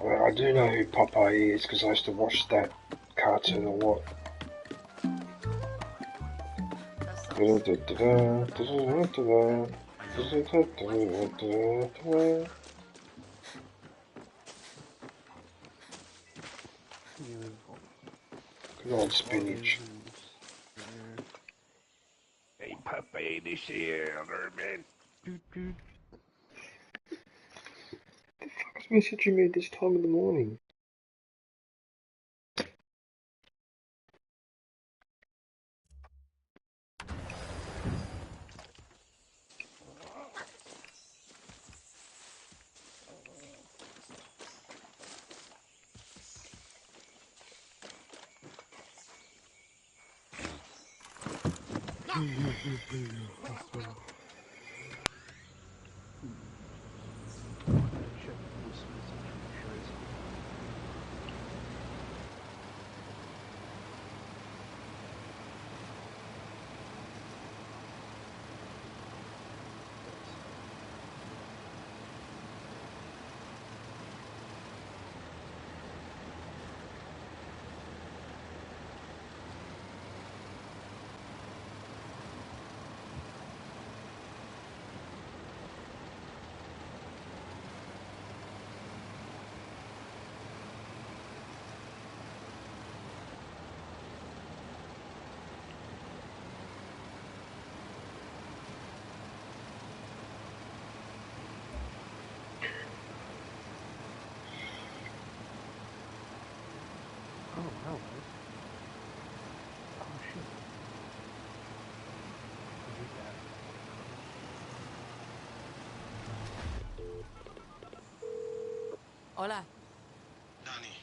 I do know who Popeye is, because I used to watch that cartoon a lot. Good old spinach. Hey, Popeye, this here, man. The fuck's messaging me at this time of the morning? Hola. Danny,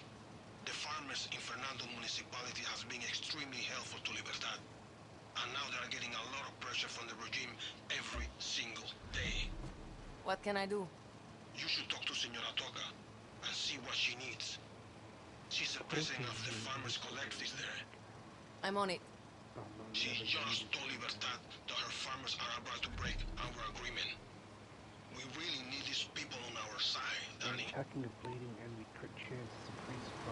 the farmers in Fernando municipality has been extremely helpful to Libertad. And now they are getting a lot of pressure from the regime every single day. What can I do? You should talk to Senora Toca and see what she needs. She's the president of the farmers collectives there. I'm on it. She just told Libertad that her farmers are about to break our agreement. We really need these people on our side, Danny. Attacking a bleeding enemy crit chance is increased by...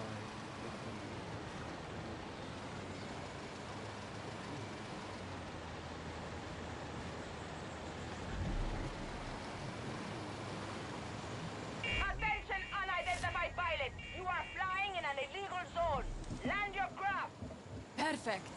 Attention, unidentified pilot! You are flying in an illegal zone. Land your craft. Perfect.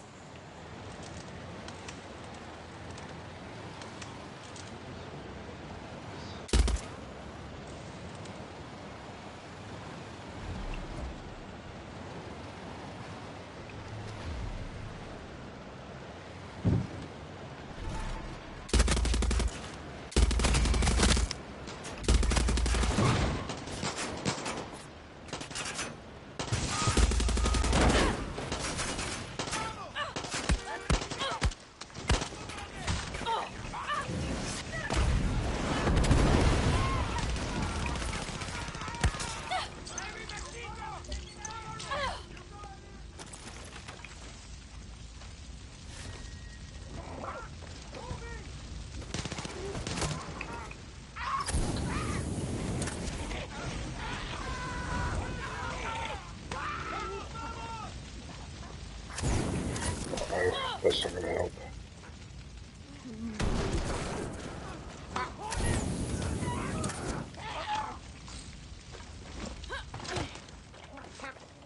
That's not gonna help.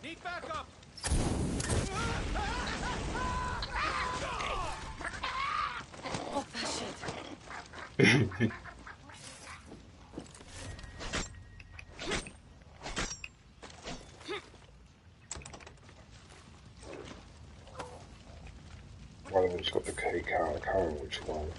Need backup! Oh, that shit. One of them's got the K card, I can't remember which one.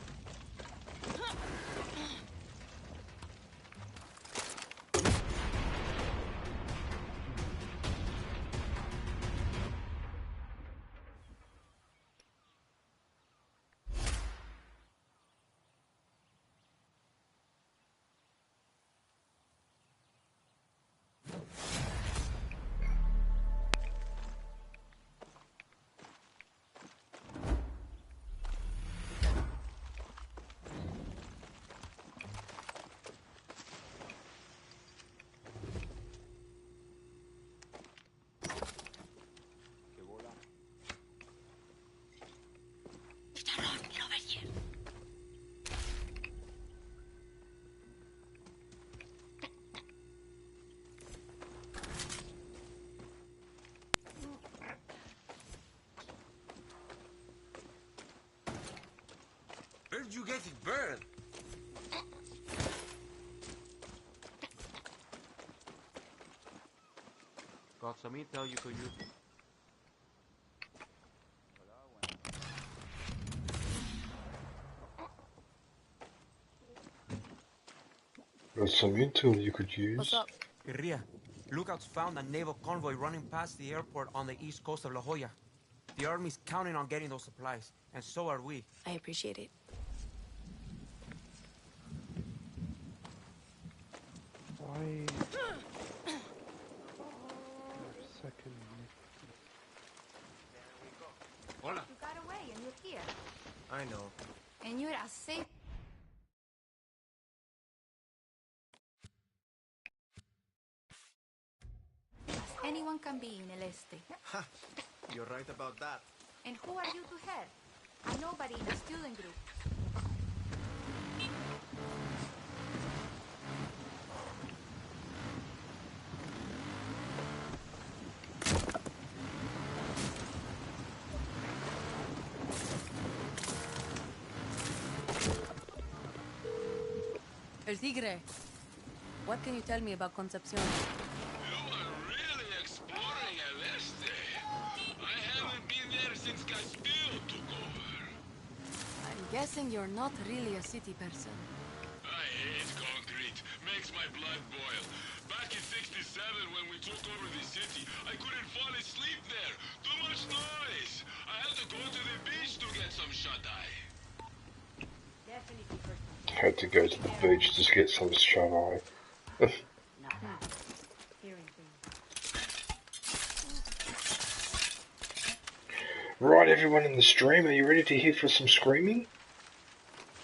Where'd you get it burned? Got some intel you could use. Got some intel you could use. What's up? Guerrilla, lookouts found a naval convoy running past the airport on the east coast of La Jolla. The army's counting on getting those supplies, and so are we. I appreciate it. Why? Second. Hola. You got away and you're here. I know. And you're as safe. As anyone can be in El Este. Ha! You're right about that. And who are you to her? I'm nobody in a student group. El Tigre. What can you tell me about Concepcion? You are really exploring El Este. I haven't been there since Castillo took over. I'm guessing you're not really a city person. I hate concrete. Makes my blood boil. Back in '67, when we took over the city. I couldn't fall asleep there. Too much noise. I had to go to the beach to get some shut-eye. Had to go to the beach to get some shut-eye. Right, everyone in the stream, are you ready to hear for some screaming?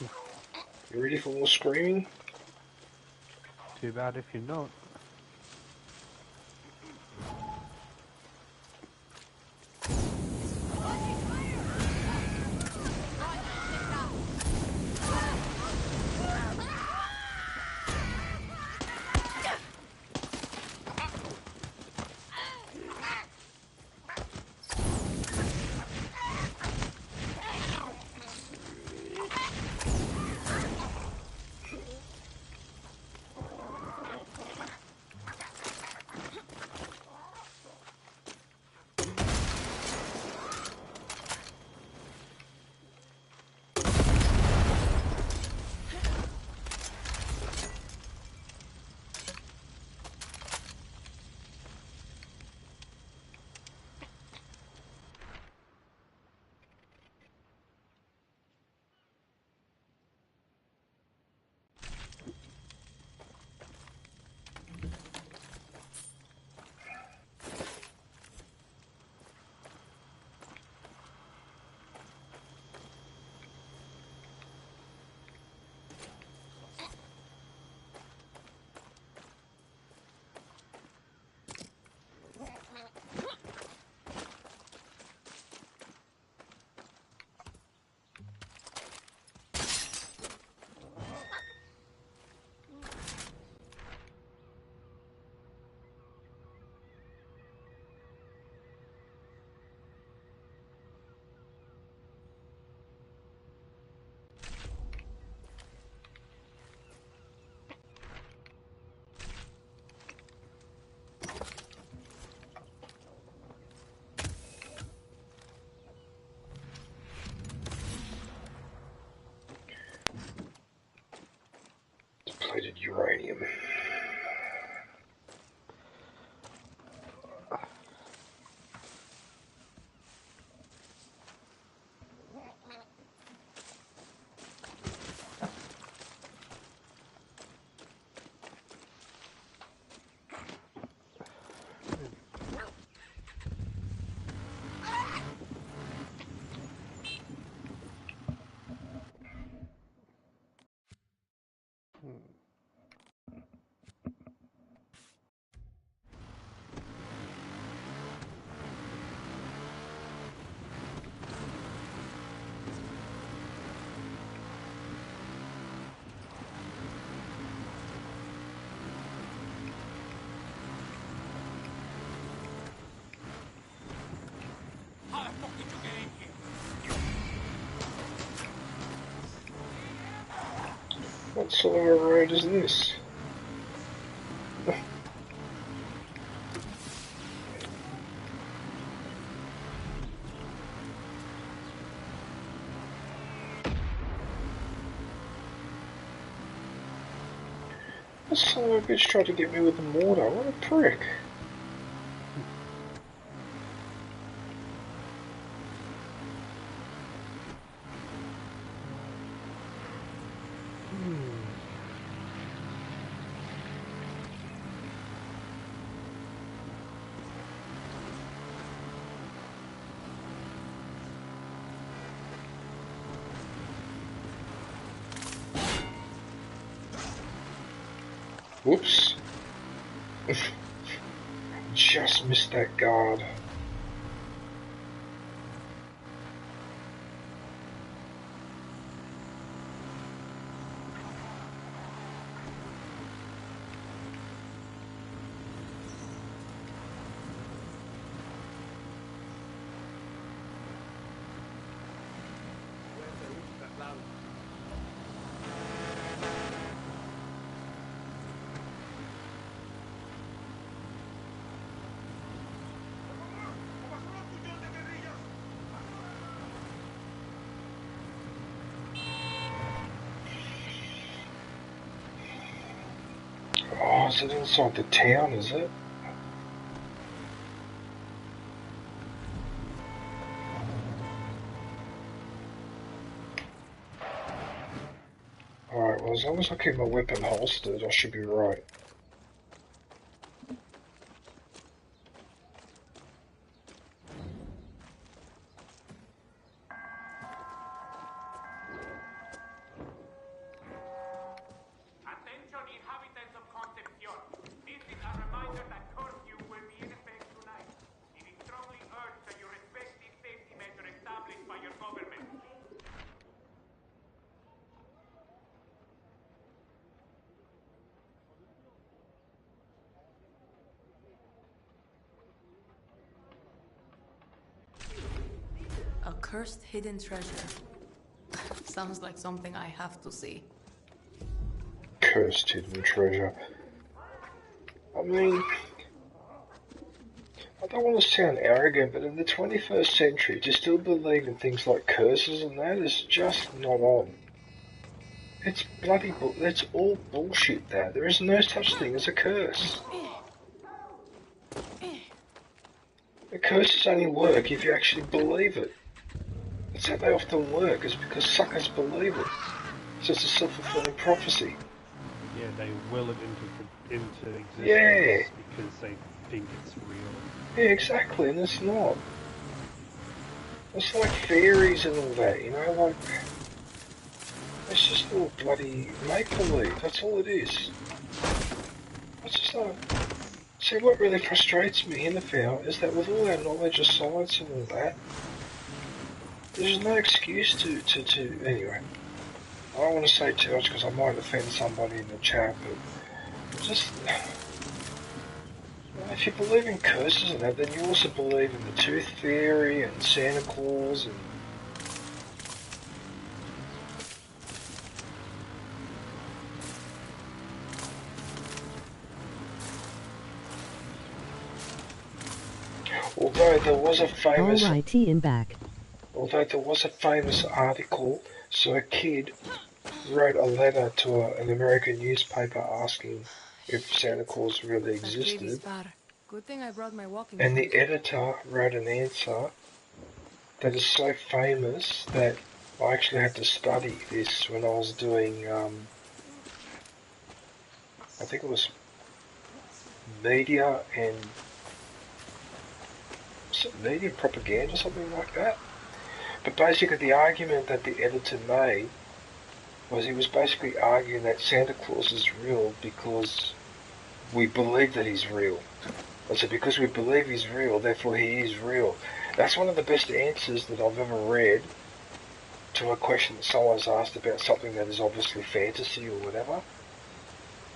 You ready for more screaming? Too bad if you're not. Depleted uranium. How the fuck did you get in here? What sort of a road is this? That son of a bitch tried to get me with the mortar. What a prick. Whoops. Just missed that guard. Oh, is it inside the town, is it? Alright, well as long as I keep my weapon holstered, I should be right. Attention inhabitants of Concepcion. This is a reminder that curfew will be in effect tonight. It is strongly urged that you respect this safety measure established by your government. A cursed hidden treasure. Sounds like something I have to see. Cursed hidden treasure. I mean, I don't want to sound arrogant, but in the 21st century, to still believe in things like curses and that is just not on. It's bloody that's all bullshit that. There is no such thing as a curse. The curses only work if you actually believe it. That's how they often work, is because suckers believe it. So it's a self-fulfilling prophecy. Yeah, they will it into existence because they think it's real. Yeah, exactly, and it's not. It's like fairies and all that, you know, like... It's just all bloody make-believe, that's all it is. It's just like... See, what really frustrates me in the field is that with all our knowledge of science and all that, there's no excuse to anyway. I don't want to say too much because I might offend somebody in the chat, but just... If you believe in curses and that, then you also believe in the tooth fairy and Santa Claus and... Although there was a famous... Alrighty, I'm back. Although there was a famous article, so a kid wrote a letter to an American newspaper asking if Santa Claus really existed, Good thing I brought my walking and the shoes. editor wrote an answer that is so famous that I actually had to study this when I was doing, I think it was media and media propaganda, something like that. But basically the argument that the editor made was he was basically arguing that Santa Claus is real because we believe that he's real. And so because we believe he's real, therefore he is real. That's one of the best answers that I've ever read to a question that someone's asked about something that is obviously fantasy or whatever.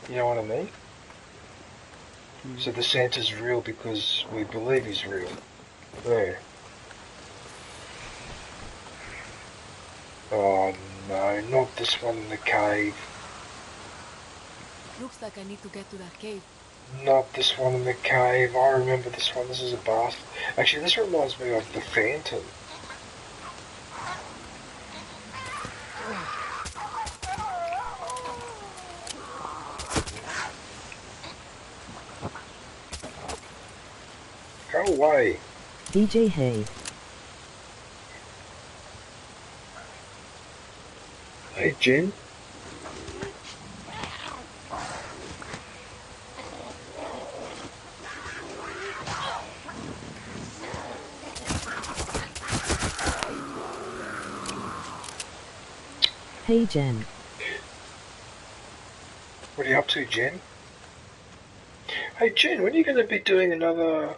You know what I mean? So the Santa's real because we believe he's real. There. Oh no, not this one in the cave. Looks like I need to get to that cave. Not this one in the cave. I remember this one. This is a bastard. Actually, this reminds me of the Phantom. Go away. DJ Hey. Hey, Jen. Hey, Jen. What are you up to, Jen? Hey, Jen, when are you going to be doing another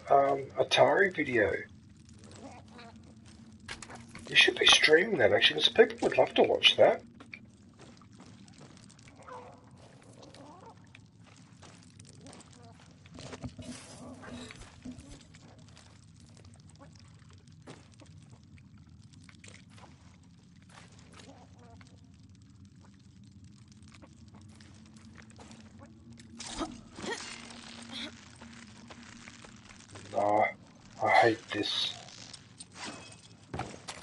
Atari video? You should be streaming that, actually, because people would love to watch that. No, I hate this.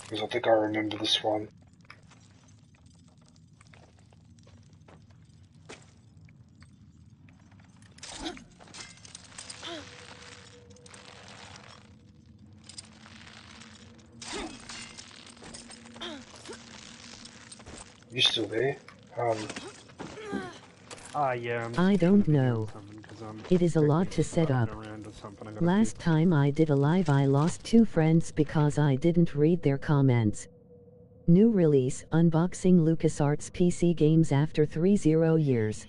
Because I think I remember this one. You still there? Yeah, I don't know. It is a lot to set up. Last time I did a live I lost 2 friends because I didn't read their comments. New release, unboxing LucasArts PC games after 30 years.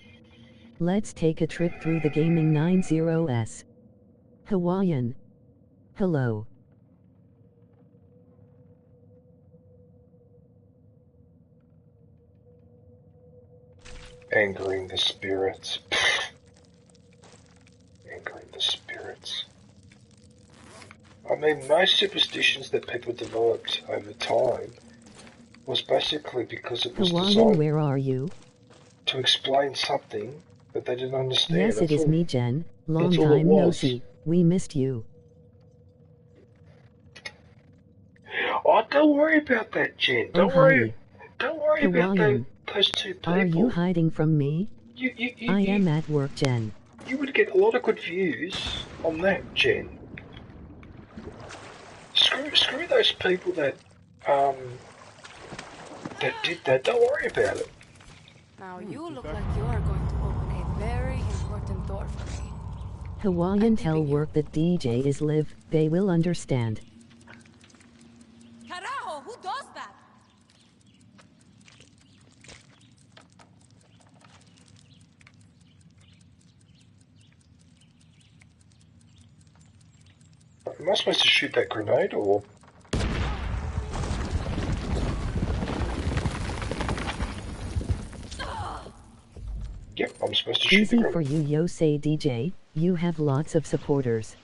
Let's take a trip through the gaming 90s. Hawaiian. Hello. Angering the spirits. Angering the spirits. I mean, most superstitions that people developed over time was basically because it was Hawaiian, designed where are you? to explain something that they didn't understand. Yes, it is me, Jen. Long time no see. We missed you. Oh, don't worry about that, Jen. Don't worry Hawaiian. about those 2 people. Are you hiding from me? I am at work, Jen. You would get a lot of good views on that, Jen. Screw those people that did that. Don't worry about it. Now you look like you are going to open a very important door for me. Hawaiian, tell work that DJ is live. They will understand. Carajo, who does that? Am I supposed to shoot that grenade or? Yep, I'm supposed to shoot Easy the grenade. for you, yo, say DJ. You have lots of supporters.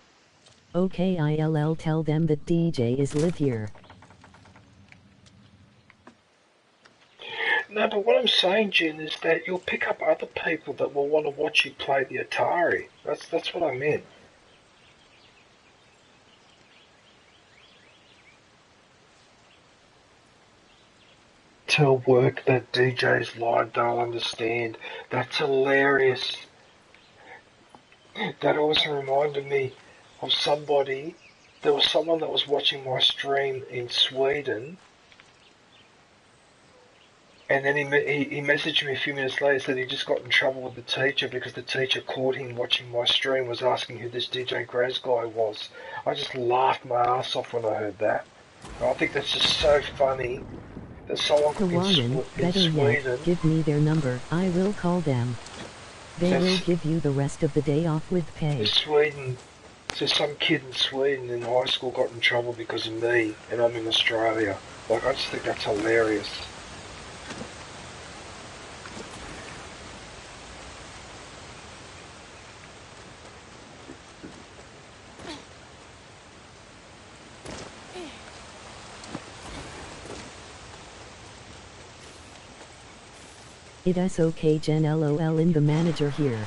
Okay, ILL, tell them that DJ is live here. No, but what I'm saying, Jen, is that you'll pick up other people that will want to watch you play the Atari. That's what I meant. Tell work that DJ's lied, they'll understand. That's hilarious. That also reminded me of somebody. There was someone that was watching my stream in Sweden. And then he messaged me a few minutes later, said he just got in trouble with the teacher because the teacher caught him watching my stream, was asking who this DJ Graz guy was. I just laughed my ass off when I heard that. And I think that's just so funny that someone Hawaiian, in better Sweden... yet, give me their number, I will call them. They will give you the rest of the day off with pay. Sweden... So some kid in Sweden in high school got in trouble because of me, and I'm in Australia. Like, I just think that's hilarious. It is okay, Jen, LOL, in the manager here.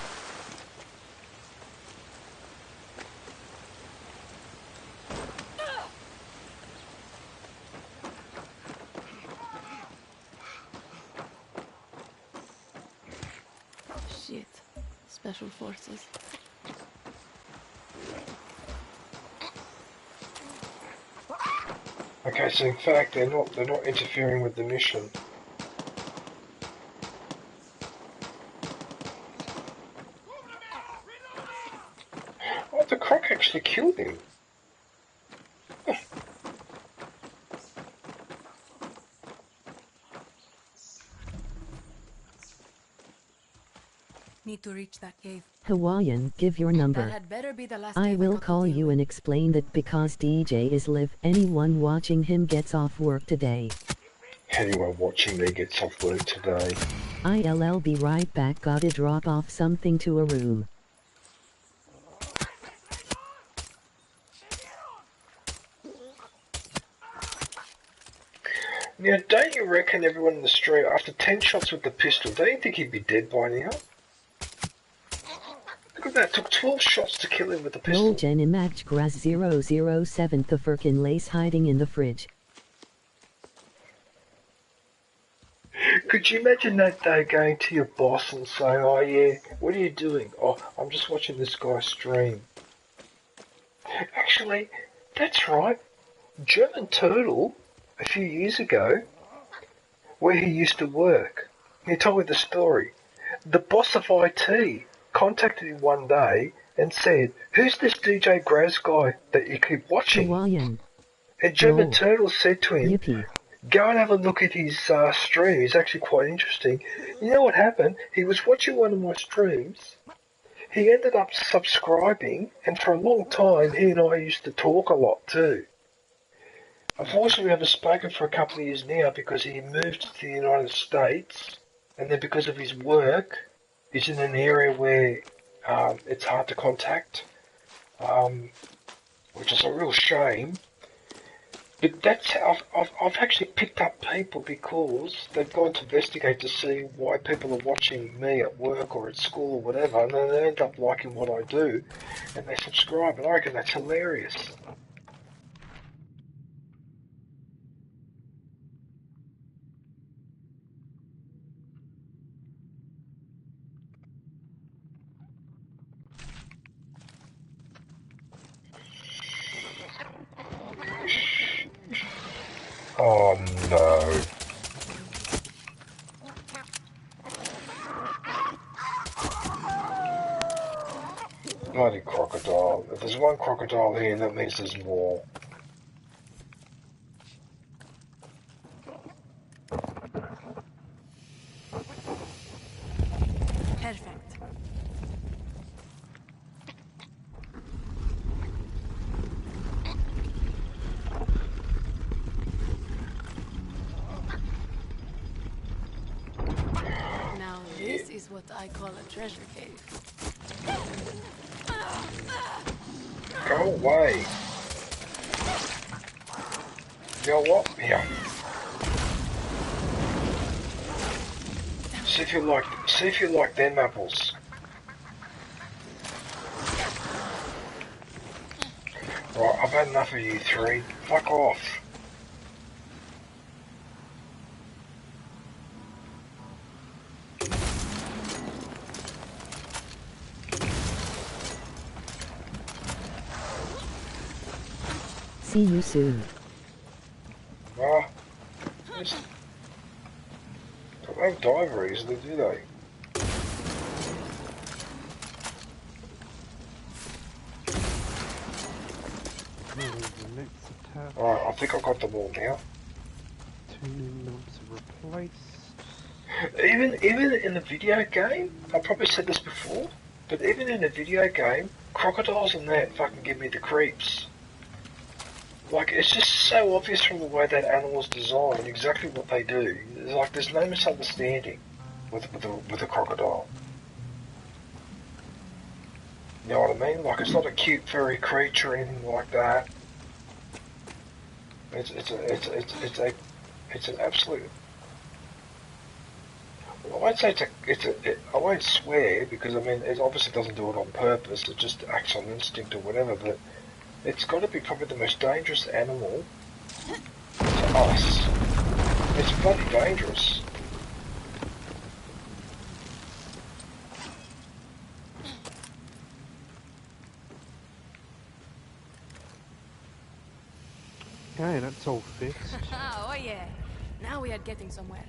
Shit. Special forces. Okay, so in fact they're not interfering with the mission. Oh, the croc actually killed him. Need to reach that cave. Hawaiian, give your number. That had better be the last I cave will got to call deal you with. and explain that because DJ is live, anyone watching him gets off work today. Anyone watching me gets off work today. ILL, be right back, gotta drop off something to a room. Now, don't you reckon everyone in the street, after 10 shots with the pistol, don't you think he'd be dead by now? Look at that, it took 12 shots to kill him with the pistol. Lol, Jen, imag Graz 007, the Firkin lace hiding in the fridge. Could you imagine that day going to your boss and saying, oh yeah, what are you doing? Oh, I'm just watching this guy stream. Actually, that's right. German Turtle, a few years ago, where he used to work, he told me the story. the boss of IT contacted him one day and said, "Who's this DJ Graz guy that you keep watching?" Hawaiian. And German Oh. Turtle said to him, Yippee. "Go and have a look at his stream. It's actually quite interesting." You know what happened? He was watching one of my streams. He ended up subscribing, and for a long time, he and I used to talk a lot too. Unfortunately, we haven't spoken for a couple of years now because he moved to the United States, and then because of his work, he's in an area where it's hard to contact, which is a real shame. But that's how I've actually picked up people because they've gone to investigate to see why people are watching me at work or at school or whatever, and then they end up liking what I do, and they subscribe, and I reckon that's hilarious. Oh no. Bloody crocodile. If there's one crocodile here, that means there's more. Perfect. Now this is what I call a treasure cave. Go away. You know what? Here. See if you like them apples. Right, I've had enough of you three. Fuck off. See you soon. Ah, they don't dive easily, do they? Alright, I think I got them all now. 2 lumps replaced. Even in the video game, I probably said this before, but even in a video game, crocodiles and that fucking give me the creeps. Like, it's just so obvious from the way that animal's designed, exactly what they do. It's like, there's no misunderstanding with a crocodile. You know what I mean? Like, it's not a cute furry creature or anything like that. It's an absolute. I won't say I won't swear because I mean it obviously doesn't do it on purpose. It just acts on instinct or whatever. But it's got to be probably the most dangerous animal to us. It's bloody dangerous. Okay, that's all fixed. Oh yeah, now we are getting somewhere.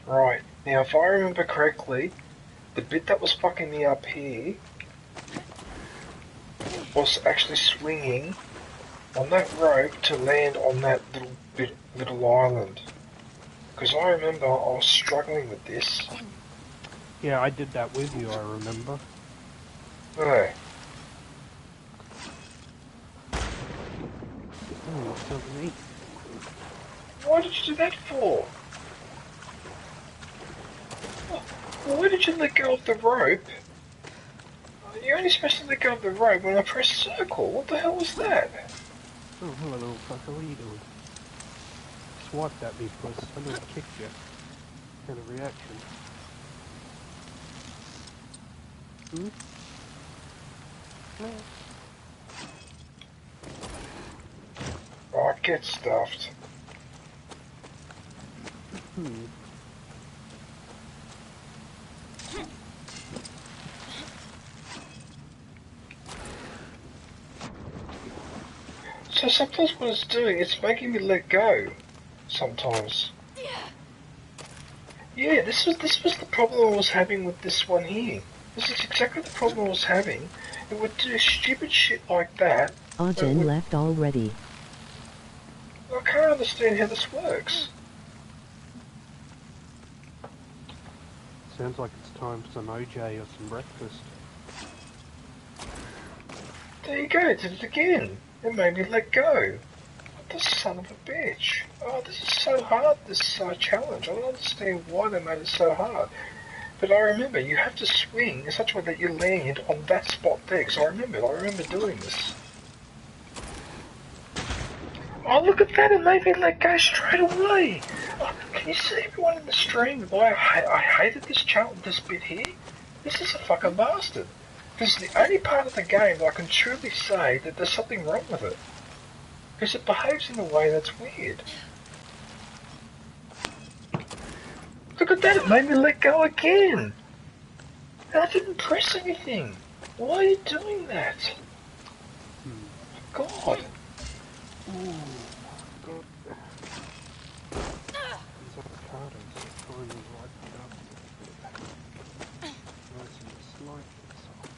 Right, now if I remember correctly, the bit that was fucking me up here was actually swinging on that rope to land on that little island. Because I remember I was struggling with this. Yeah, I did that with you, I remember. Hey. Oh, it's so neat. Why did you do that for? Why did you let go of the rope? You're only supposed to let go of the rope when I press circle. What the hell was that? Oh, hello, little fucker. What are you doing? Swiped at me, puss. I'm gonna kick you. Kind of reaction. Hmm? Right, get stuffed. Hmm. So sometimes what it's doing, it's making me let go. Sometimes. Yeah, this was the problem I was having with this one here. This is exactly the problem I was having. It would do stupid shit like that. Ajin left already. I can't understand how this works. Sounds like it's time for some OJ or some breakfast. There you go, it did it again. It made me let go. The son of a bitch. Oh, this is so hard, this challenge. I don't understand why they made it so hard. But I remember, you have to swing in such a way that you land on that spot there. Because I remember doing this. Oh, look at that, it made me let go straight away. Oh, can you see everyone in the stream why I hated this bit here? This is a fucking bastard. This is the only part of the game that I can truly say that there's something wrong with it. Because it behaves in a way that's weird. Look at that, it made me let go again. And I didn't press anything. Why are you doing that? God. Ooh, God. These avocados are finally ripened up. Nice and slightly soft.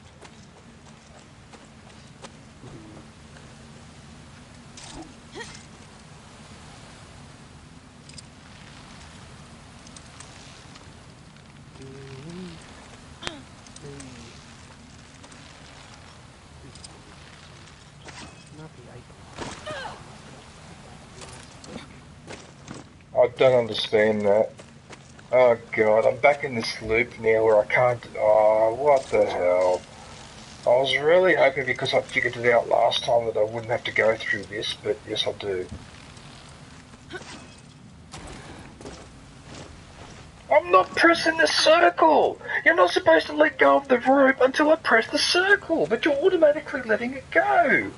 I don't understand that. Oh God, I'm back in this loop now where I can't... Oh, what the hell? I was really hoping because I figured it out last time that I wouldn't have to go through this, but yes I do. I'm not pressing the circle! You're not supposed to let go of the rope until I press the circle, but you're automatically letting it go!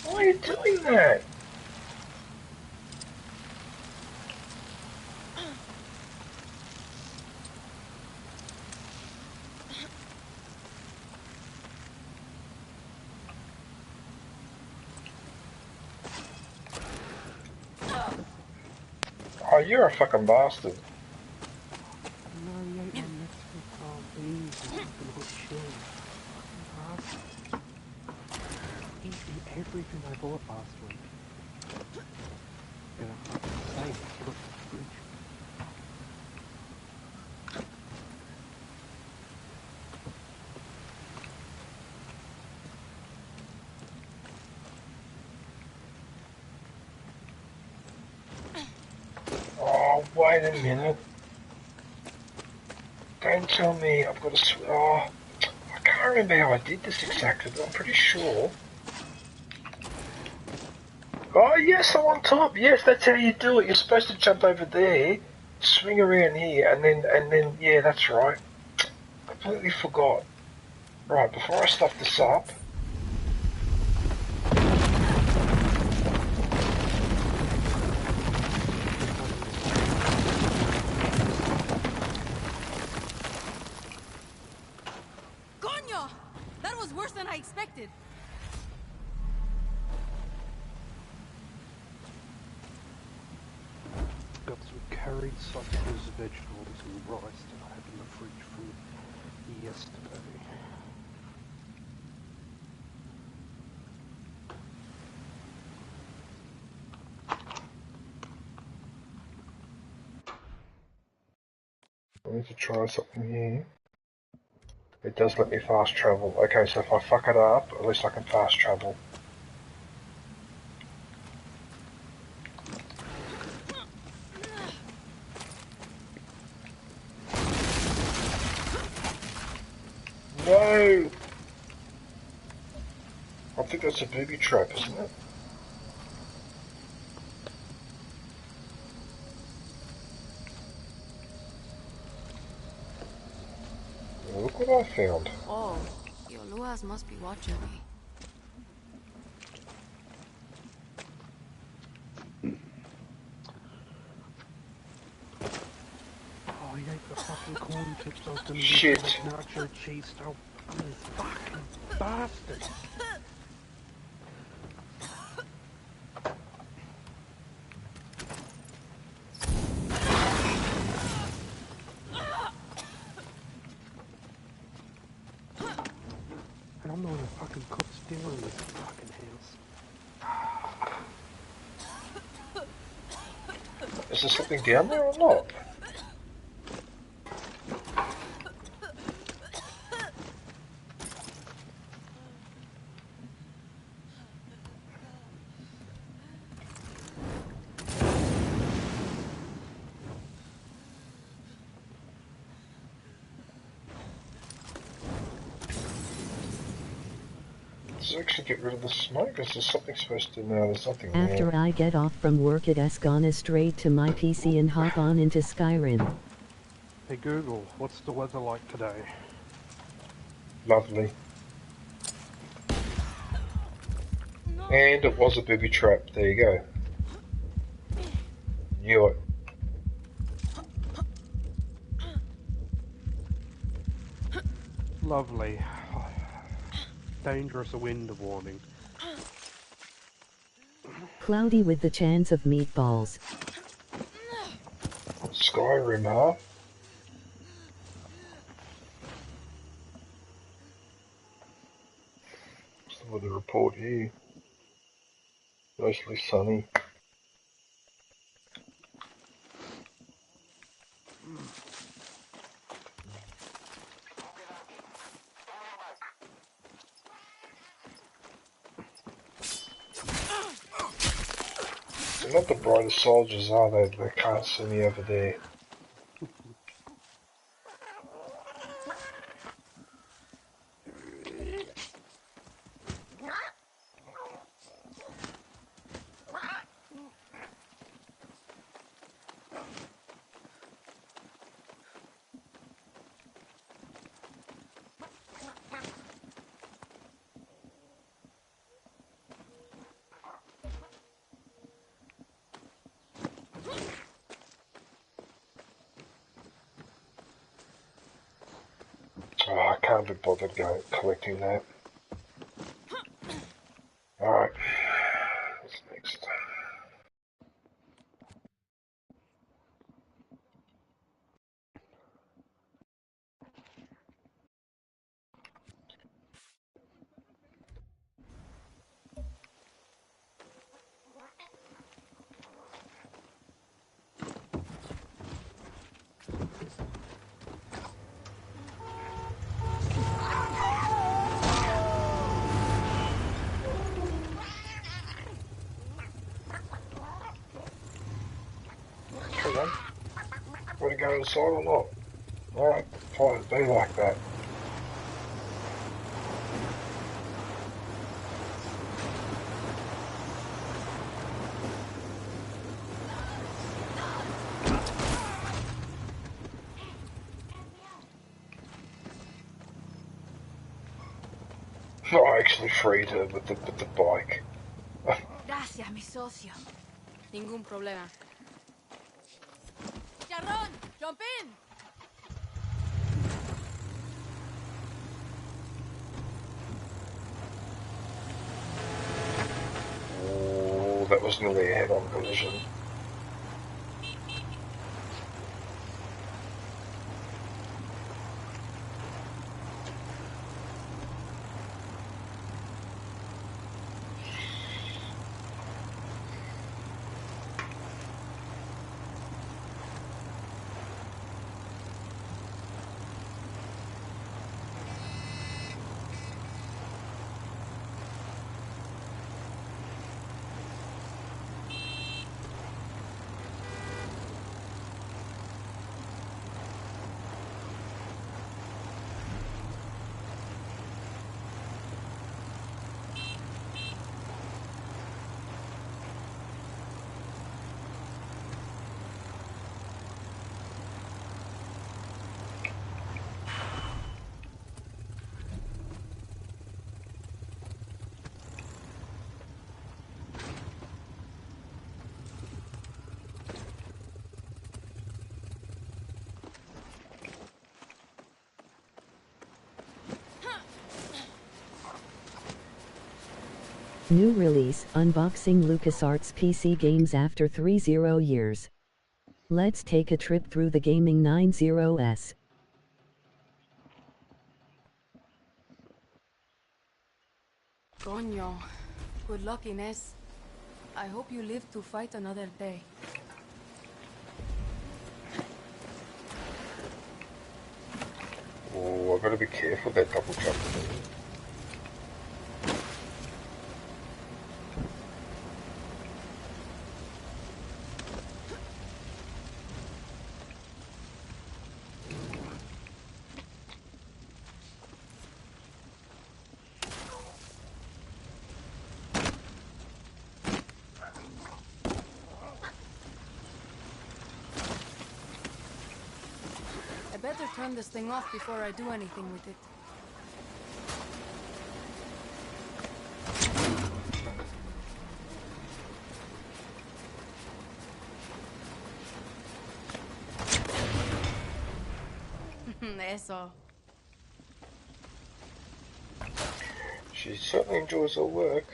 Why are you doing that? Oh, you're a fucking bastard. No, you ain't my Mexican palm beans and fucking hot chili. He ate everything I bought last week. And I fucking saved it, put it in the fridge. Oh, wait a minute. Don't tell me I've got to... Oh, I can't remember how I did this exactly, but I'm pretty sure. Oh, yes, I'm on top. Yes, that's how you do it. You're supposed to jump over there, swing around here, and then, yeah, that's right. Completely forgot. Right, before I stuff this up... Coño! That was worse than I expected. Got some curried sausages, vegetables and rice that I had in the fridge from yesterday. I need to try something here. It does let me fast travel. Okay, so if I fuck it up, at least I can fast travel. No! I think that's a booby trap, isn't it? Look what I found. Oh, your Luas must be watching me. Oh, he ate the fucking corn chips I was gonna Shit. use for nacho cheese stuff. You fucking bastard. I'm the one who fucking cooks dinner in this fucking house. Is there something down there or not? Does it actually get rid of the smoke? Is there something supposed to... No, there's nothing there. After I get off from work it's gonna straight to my PC and hop on into Skyrim. Hey Google, what's the weather like today? Lovely. And it was a booby trap. There you go. Knew it. Lovely. Dangerous wind warning. Cloudy with the chance of meatballs. Skyrim, huh? What's the weather report here? Mostly sunny. They're not the brightest soldiers, are they? They can't see me over there. Oh, I can't be bothered going collecting that. Alright. What's next? Come on. Want to go inside or not? Alright, fine, be like that. I actually freed her with the bike. Gracias, mi socio. Ningún problema. Jarrett, jump in! Oh, that was nearly a head-on collision. New release, unboxing LucasArts PC games after 30 years. Let's take a trip through the gaming 90s. Coño. Good luck, Inez. I hope you live to fight another day. Oh, I gotta be careful with that double jump. I better turn this thing off before I do anything with it. Eso. She certainly enjoys her work.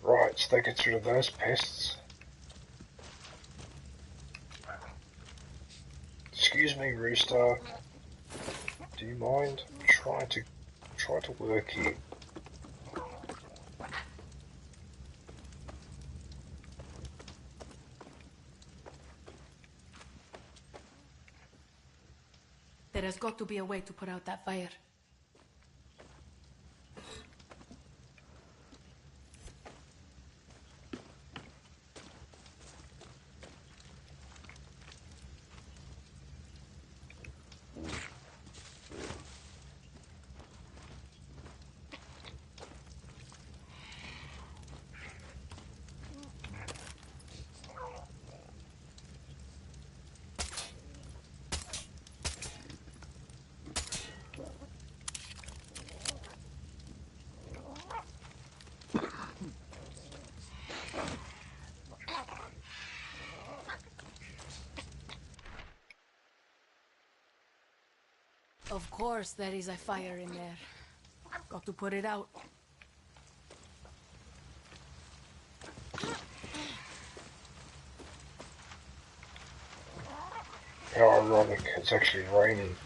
Right, let's get rid of those pests. Excuse me, Rooster. Do you mind? Try to work here. There has got to be a way to put out that fire. Of course there is a fire in there. Got to put it out. How ironic, it's actually raining.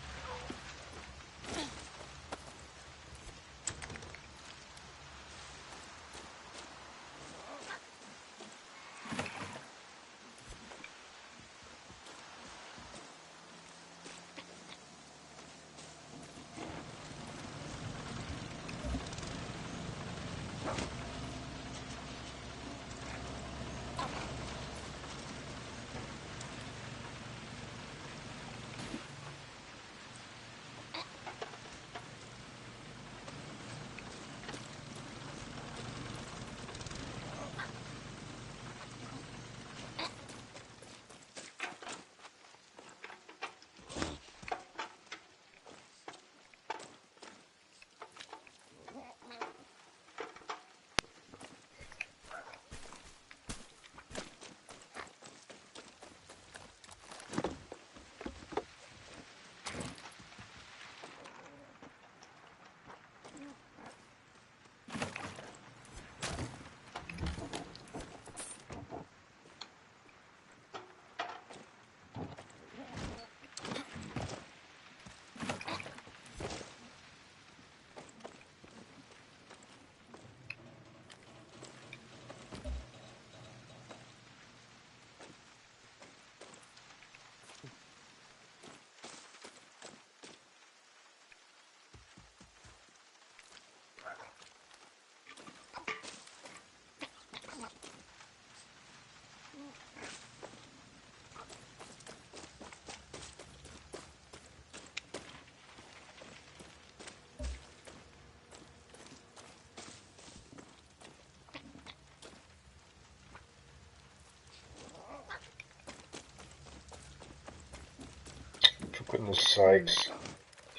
Goodness sakes.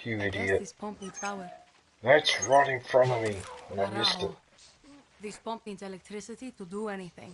You I guess idiot. this pump needs power. That's right in front of me, and I missed it. Carajo. This pump needs electricity to do anything.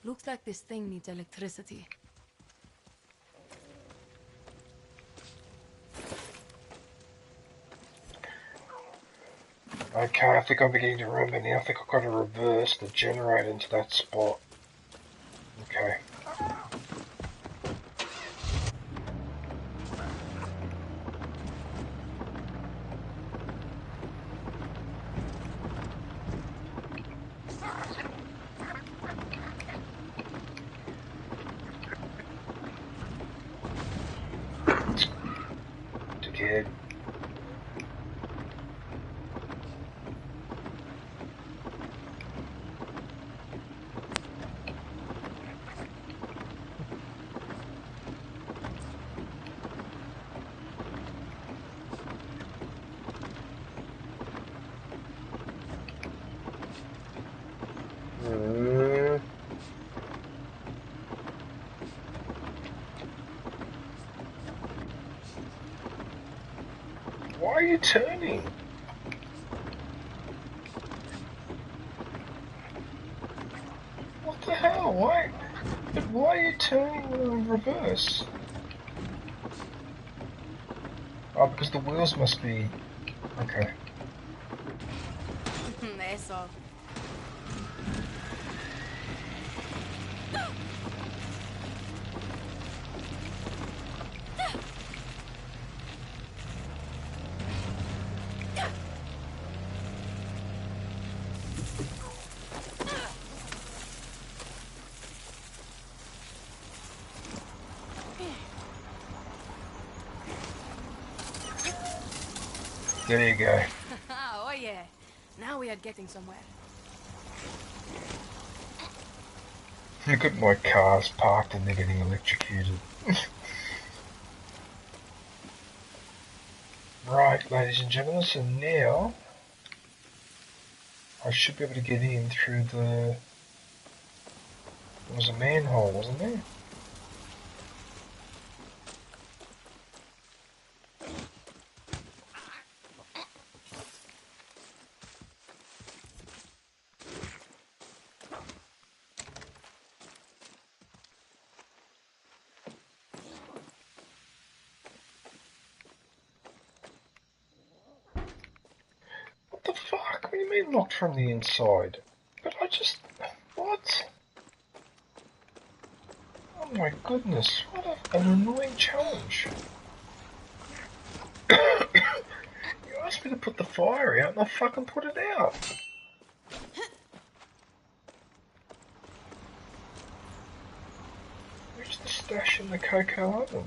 Looks like this thing needs electricity. Okay, I think I'm beginning to remember now. I think I've got to reverse the generator into that spot. Okay. Dickhead. Why are you turning? What the hell? Why? But why are you turning in reverse? Oh, because the wheels must be... Okay. Eso. There you go. Oh yeah. Now we are getting somewhere. Look at my cars parked and they're getting electrocuted. Right, ladies and gentlemen, so now I should be able to get in through the... There was a manhole, wasn't there? What the fuck? What do you mean locked from the inside? But I just... What? Oh my goodness, what an annoying challenge. You asked me to put the fire out and I fucking put it out. Where's the stash in the cocoa oven?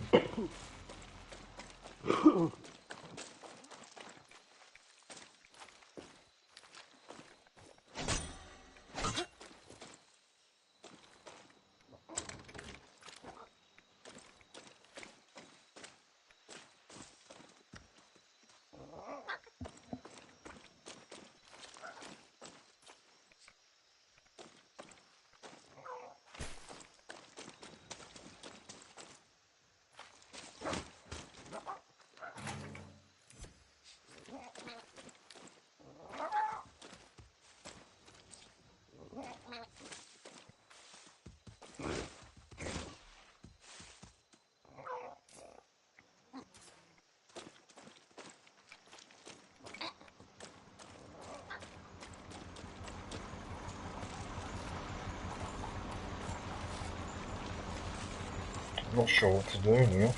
I'm not sure what to do now.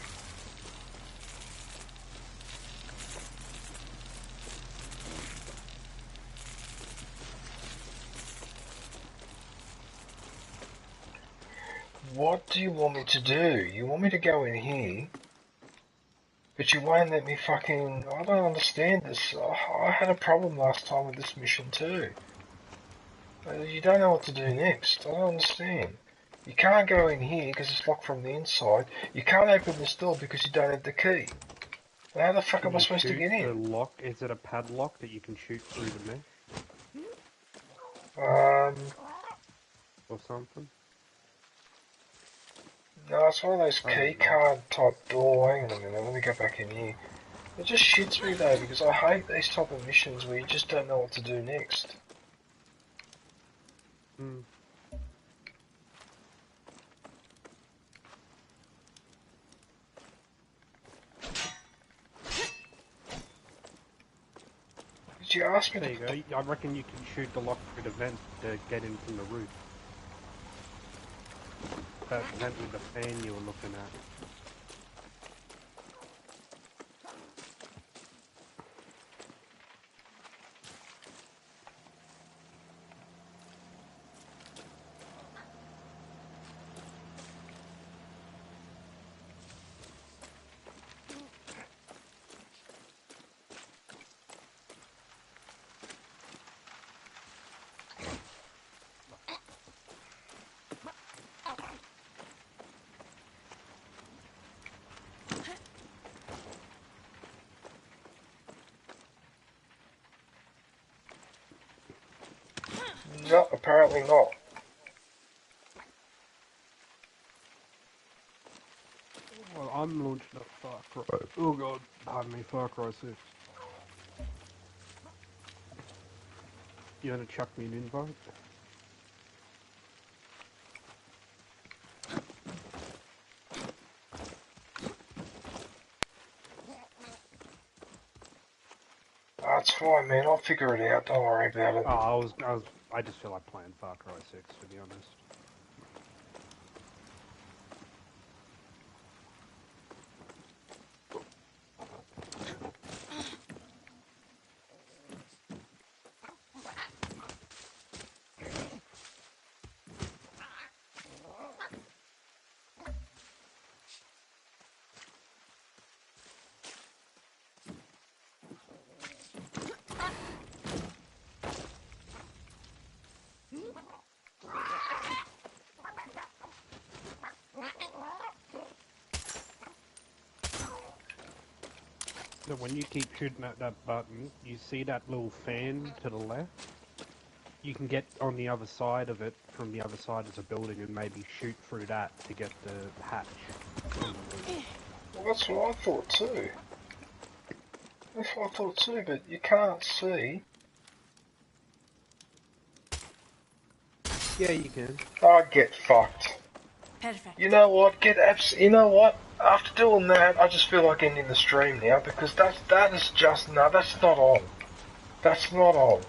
What do you want me to do? You want me to go in here, but you won't let me fucking... I don't understand this. I had a problem last time with this mission too. You don't know what to do next. I don't understand. You can't go in here because it's locked from the inside. You can't open this door because you don't have the key. How the fuck am I supposed to get in? Lock? Is it a padlock that you can shoot through the mesh? Or something? No, it's one of those key card type door. Hang on a minute, let me go back in here. It just shits me though, because I hate these type of missions where you just don't know what to do next. Did you ask me There you go. I reckon you can shoot the lock through the vent to get in from the roof. That vent with the fan you were looking at. No, apparently not. Well, I'm launching up Farcry. Oh god, pardon me, FARCRY6. You wanna chuck me an invite? That's fine, man. I'll figure it out. Don't worry about it. I just feel like playing FARCRY6, to be honest. So when you keep shooting at that button, you see that little fan to the left? You can get on the other side of it, from the other side of the building, and maybe shoot through that to get the hatch. Well, that's what I thought too. That's what I thought too, but you can't see. Yeah, you can. Oh, get fucked. Perfect. You know what? You know what? After doing that, I just feel like ending the stream now because that is just that's not on. That's not on.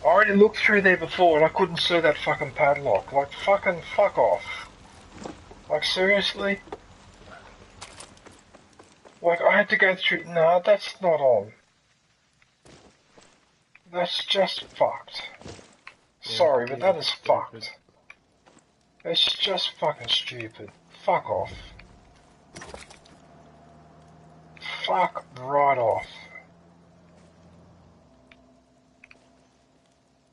I already looked through there before and I couldn't see that fucking padlock. Like fucking fuck off. Like seriously? Like I had to go through. No, that's not on. That's just fucked. Sorry, but that is fucked. It's just fucking stupid. Fuck off. Fuck right off.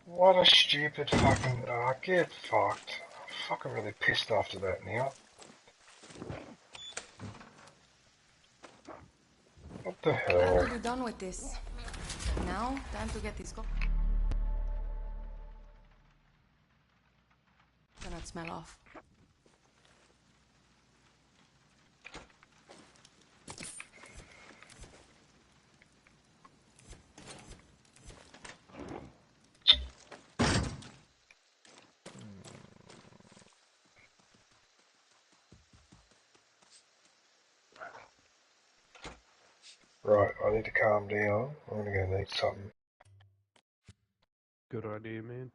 What a stupid fucking... get fucked. I'm fucking really pissed after that now. What the hell? I'm pretty done with this. Now, time to get this cannot smell off. Right, I need to calm down. I'm gonna go eat something. Good idea, man.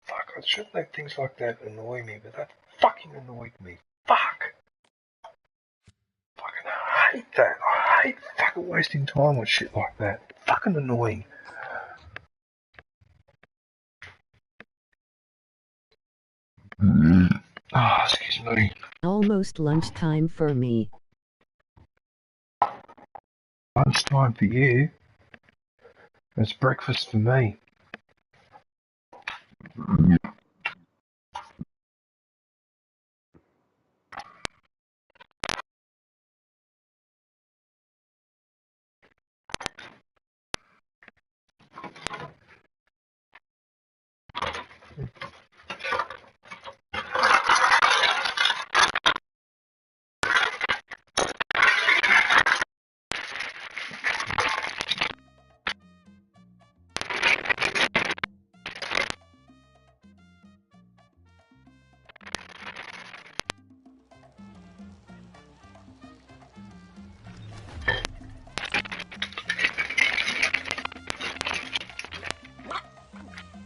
Fuck, I shouldn't let things like that annoy me, but that fucking annoyed me. Fuck! Fucking hate that. I hate fucking wasting time on shit like that. Fucking annoying. Ah, excuse me. Almost lunchtime for me. Lunchtime for you. It's breakfast for me.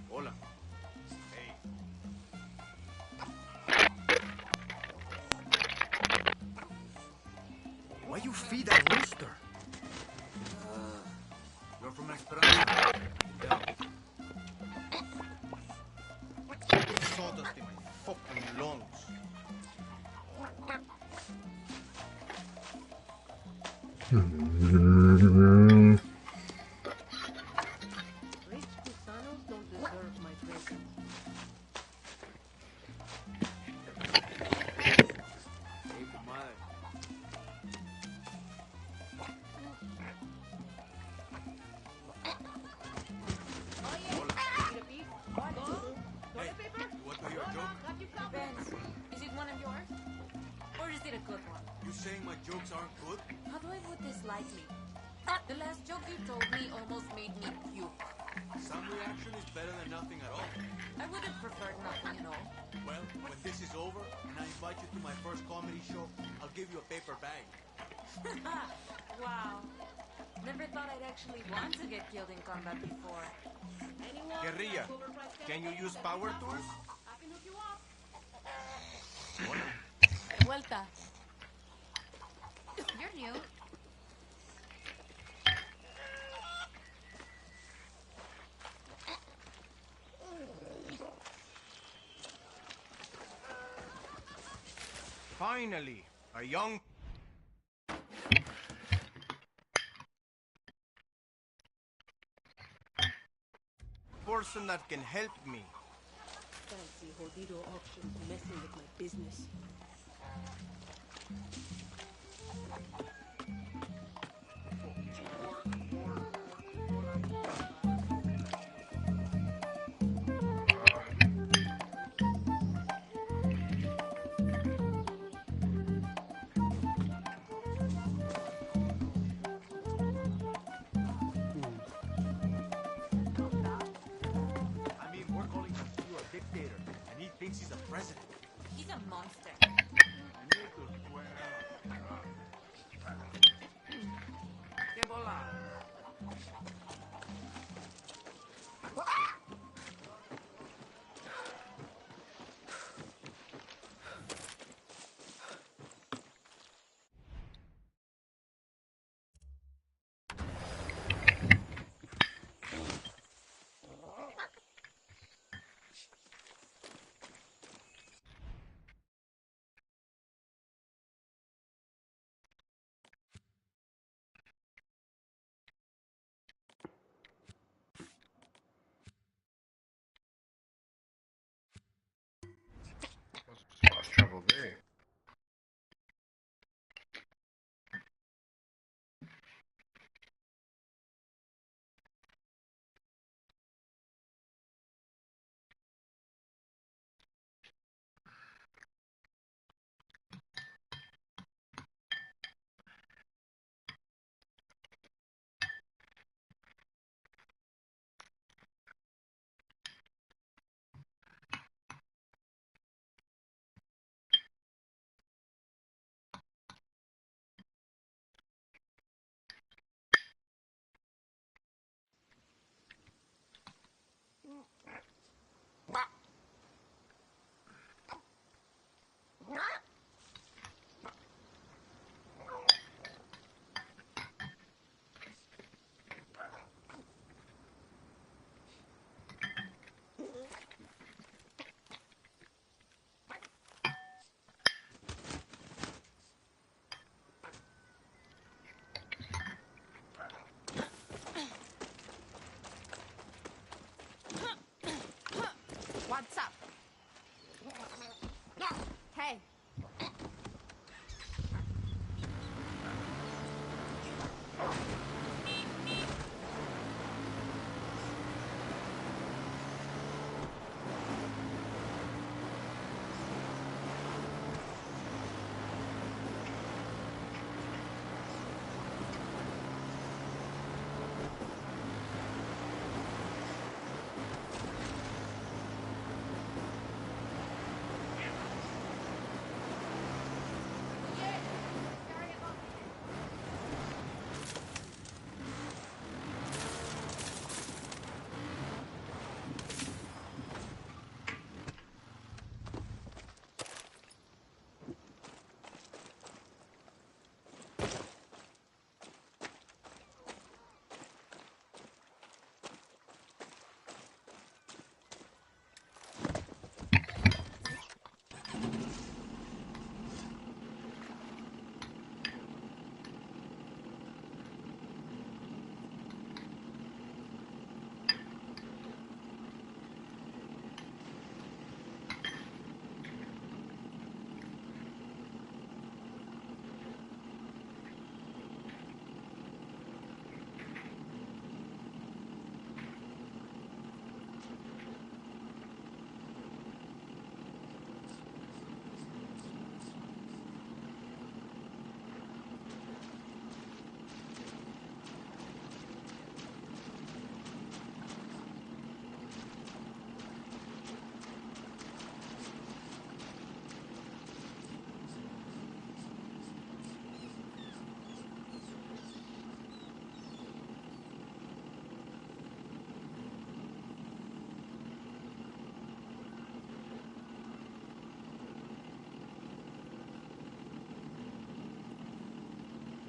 Hola. Hey. Why you feed that rooster? You're from Esperanza? Yeah. Sawdust in my fucking lungs. Rich gusanos don't deserve my presence. Hey, comadre. Depends. Is it one of yours? Or is it a good one? You saying my jokes aren't good? How do I put this lightly? The last joke you told me almost made me puke. Some reaction is better than nothing at all. I would have preferred nothing at all. Well, when this is over and I invite you to my first comedy show, I'll give you a paper bag. Wow. Never thought I'd actually want to get killed in combat before. Guerrilla, can you use power tools? I can hook you up. Vuelta. You're new. Finally, a young person that can help me. Fancy jodido options messing with my business. Thinks he's a president. He's a monster.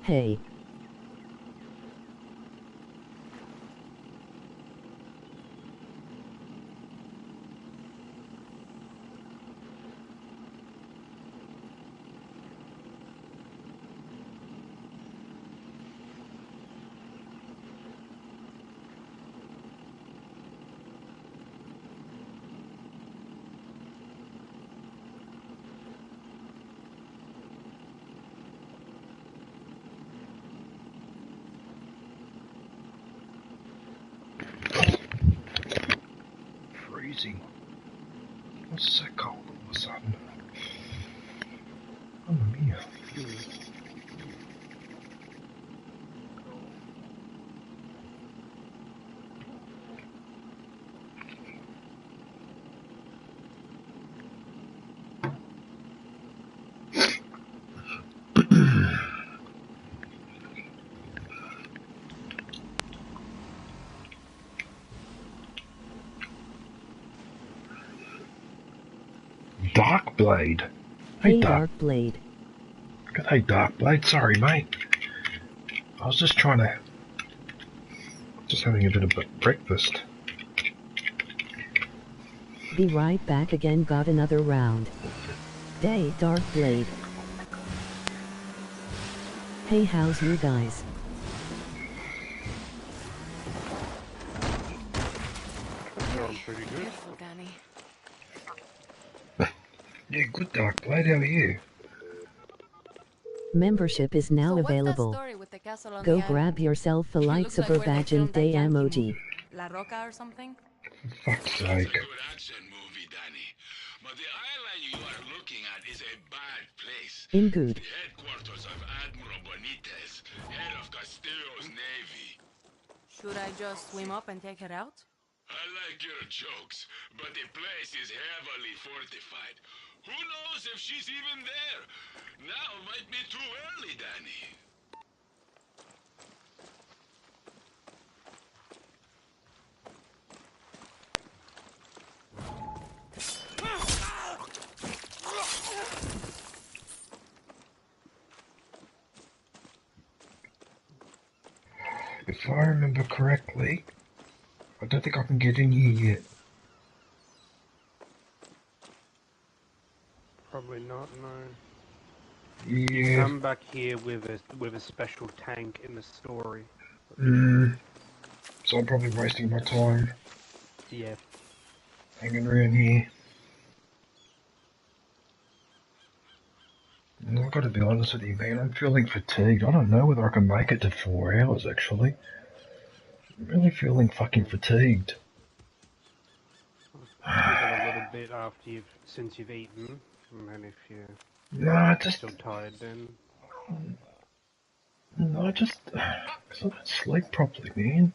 Hey. Freezing. What's so cold all of a sudden? Oh, mia. Darkblade. Hey, Darkblade. G'day, Darkblade. Sorry, mate. I was just having a bit of breakfast. Be right back again. Got another round. Day, Darkblade. Hey, how's you guys? Pretty good. Beautiful, Danny. Yeah, good, Darkblade. How are you? Membership is now So what's that available. story with the castle on Go the grab yourself a It light looks like super where they badge and filmed that day Yankee emoji. movie. La Roca or something? For fuck's sake. Action movie, Danny. But the island you are looking at is a bad place. In good. The headquarters of Admiral Benitez, head of Castillo's navy. Should I just swim up and take her out? I like your jokes, but the place is heavily fortified. Who knows if she's even there? Now might be too early, Danny. If I remember correctly, I don't think I can get in here yet. Probably not, no. Yeah. Come back here with a special tank in the story. So I'm probably wasting my time. Yeah. Hanging around here. I've got to be honest with you, man. I'm feeling fatigued. I don't know whether I can make it to 4 hours, actually. I'm really feeling fucking fatigued. Give it a little bit since you've eaten, and then if No, still tired, then I don't sleep properly, man.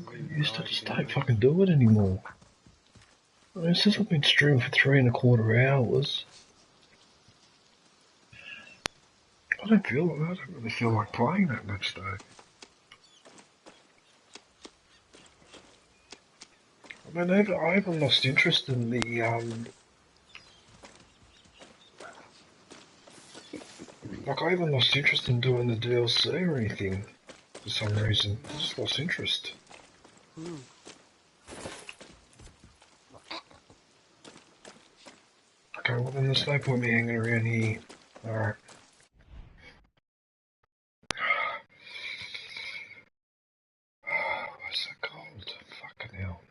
I used to just don't fucking do it anymore. I mean, since I've been streaming for 3.25 hours, I don't really feel like playing that much though. I mean, I haven't lost interest in the like I haven't lost interest in doing the DLC or anything for some reason. I just lost interest. Okay, well then there's no point me hanging around here. Alright. Why so cold? Fucking hell.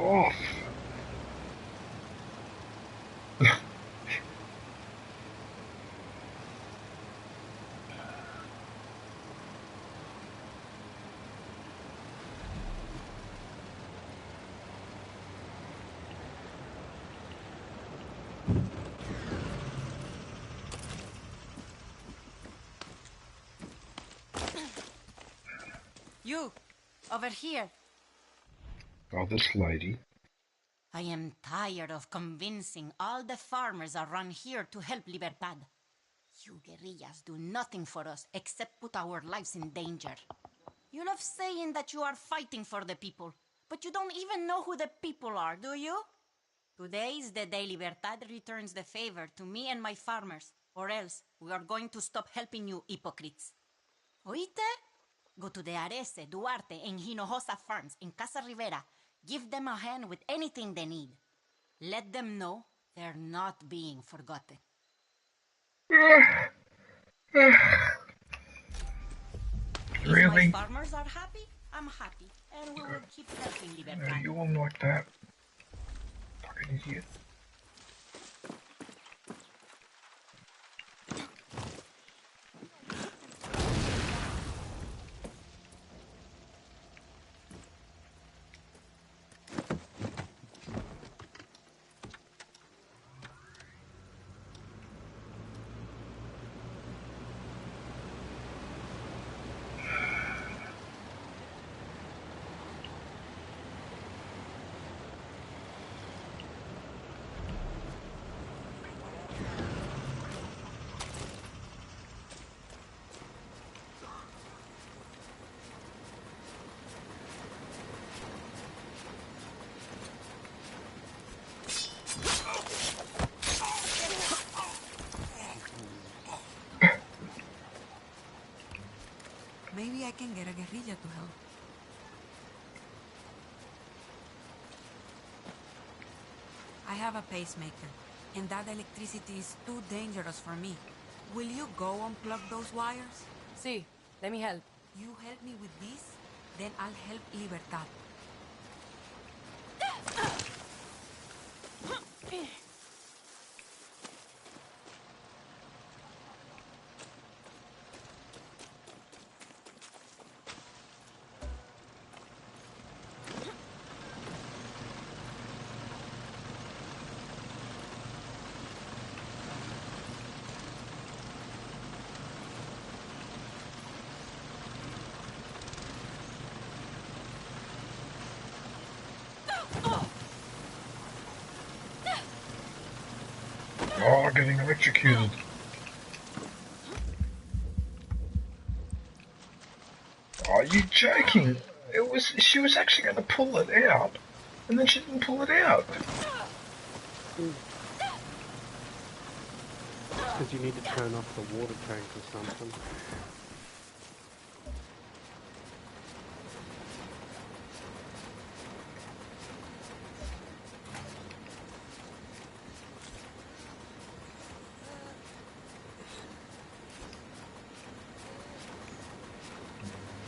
off. You, over here. Oh, this lady. I am tired of convincing all the farmers around here to help Libertad. You guerrillas do nothing for us except put our lives in danger. You love saying that you are fighting for the people, but you don't even know who the people are, do you? Today is the day Libertad returns the favor to me and my farmers, or else we are going to stop helping you hypocrites. ¿Oíste? Go to the Arese, Duarte, and Hinojosa farms in Casa Rivera. Give them a hand with anything they need. Let them know they're not being forgotten. Really? If my farmers are happy, I'm happy, and we will keep helping Libertad. No, you won't like that. Fucking idiot. Maybe I can get a guerrilla to help. I have a pacemaker, and that electricity is too dangerous for me. Will you go unplug those wires? See, let me help. You help me with this, then I'll help Libertad. Oh, getting electrocuted. Are you joking? She was actually going to pull it out, and then she didn't pull it out. Because you need to turn off the water tank or something.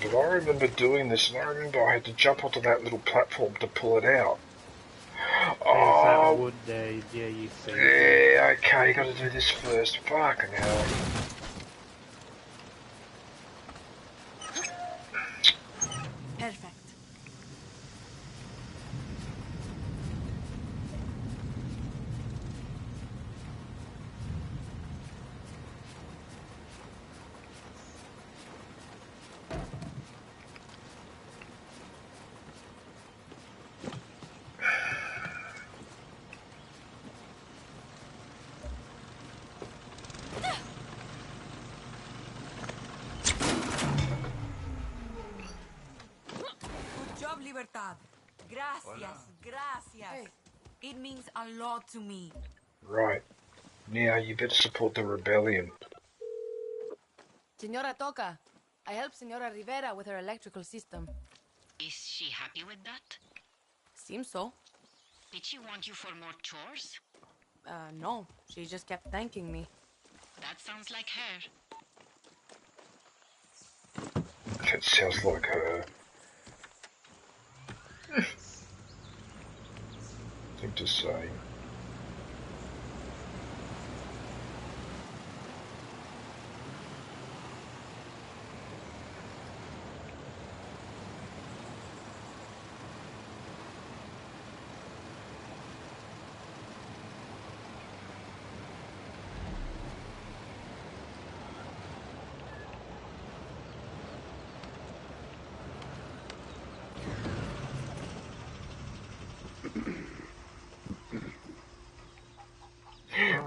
But I remember doing this, and I remember I had to jump onto that little platform to pull it out. There's that wood there, yeah, you see. Yeah, okay, you gotta do this first. Fucking hell. Perfect. Libertad. Gracias, gracias. Hey. It means a lot to me. Right. Now you better support the rebellion. Senora Toca, I helped Senora Rivera with her electrical system. Is she happy with that? Seems so. Did she want you for more chores? No. She just kept thanking me. That sounds like her. That sounds like her. thing to say.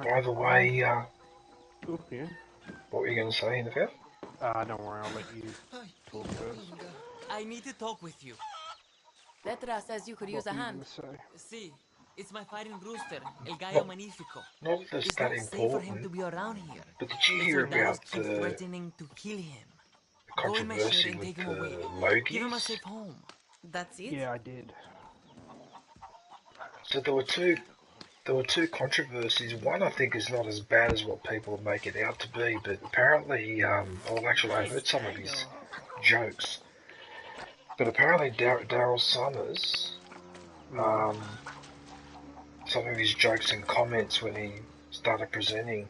By the way, yeah. What were you going to say, NFL? Don't worry, I'll let you talk first. I need to talk with you. Petra says you could use a hand. See, it's my fighting rooster, El Gallo Magnifico. Not that It's that not safe for him important. to be around here. But did you The hear soldados about keep the threatening to kill him. Go in my controversy shed and with take him away. Logies? Give him a safe home. That's it? Yeah, I did. So there were two controversies. One I think is not as bad as what people make it out to be, but apparently, well actually I heard some of his jokes. But apparently Daryl Summers, some of his jokes and comments when he started presenting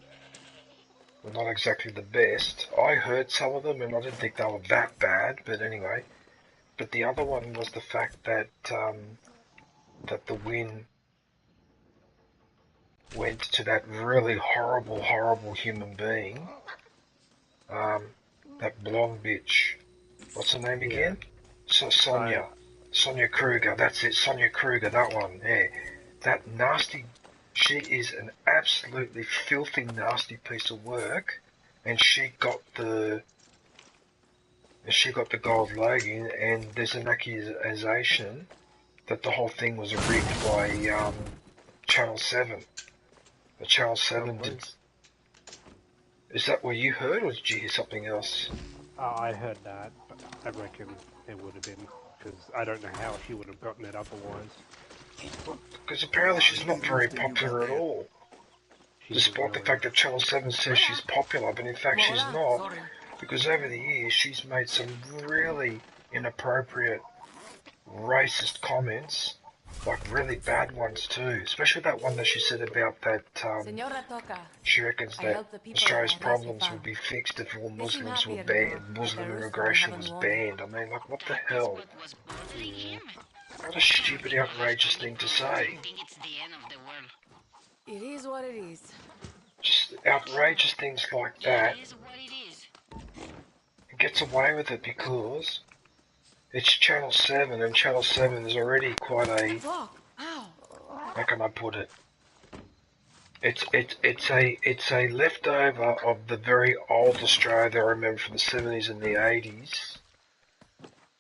were not exactly the best. I heard some of them and I didn't think they were that bad, but anyway. But the other one was the fact that that the win went to that really horrible human being. That blonde bitch. What's her name again? So Sonia Kruger. That's it, Sonia Kruger, that one. Yeah. That nasty... She is an absolutely filthy, nasty piece of work. And she got the gold Logan, and there's an accusation that the whole thing was rigged by Channel 7. The Channel 7 did... Is that what you heard, or did you hear something else? I heard that, but I reckon it would have been, because I don't know how she would have gotten it otherwise. Because apparently she's not very popular at all. Despite the fact that Channel 7 says she's popular, but in fact she's not. Because over the years she's made some really inappropriate, racist comments. Like really bad ones too, especially that one that she said about that she reckons that Australia's problems would be fixed if all Muslims were banned, Muslim immigration was banned. I mean, like, what the hell? What a stupid, outrageous thing to say. It is what it is. Just outrageous things like that. It gets away with it because it's Channel 7, and Channel 7 is already quite a... How can I put it? It's a leftover of the very old Australia that I remember from the 70s and the 80s.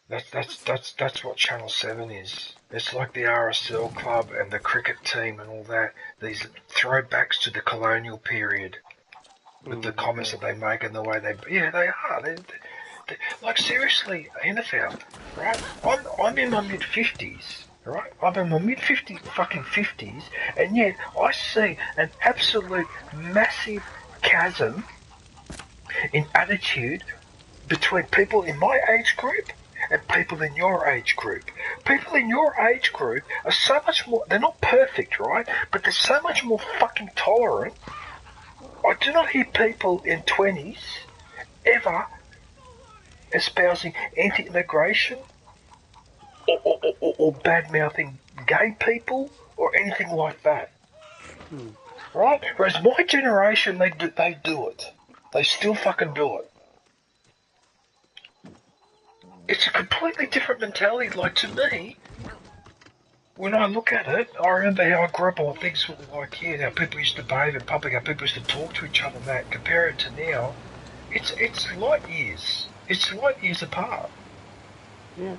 That's what Channel 7 is. It's like the RSL club and the cricket team and all that. These throwbacks to the colonial period. With the comments that they make and the way they... Yeah, they are. Like, seriously, NFL, right? I'm in my mid-50s, right? I'm in my mid-50s, and yet I see an absolute massive chasm in attitude between people in my age group and people in your age group. People in your age group are so much more... They're not perfect, right? But they're so much more fucking tolerant. I do not hear people in 20s ever espousing anti-immigration or bad-mouthing gay people or anything like that. Right? Whereas my generation, they do it. They still fucking do it. It's a completely different mentality. Like, to me, when I look at it, I remember how I grew up on things like, yeah, how people used to behave in public, how people used to talk to each other and that. Compare it to now, it's light years. It's light years apart. Yeah.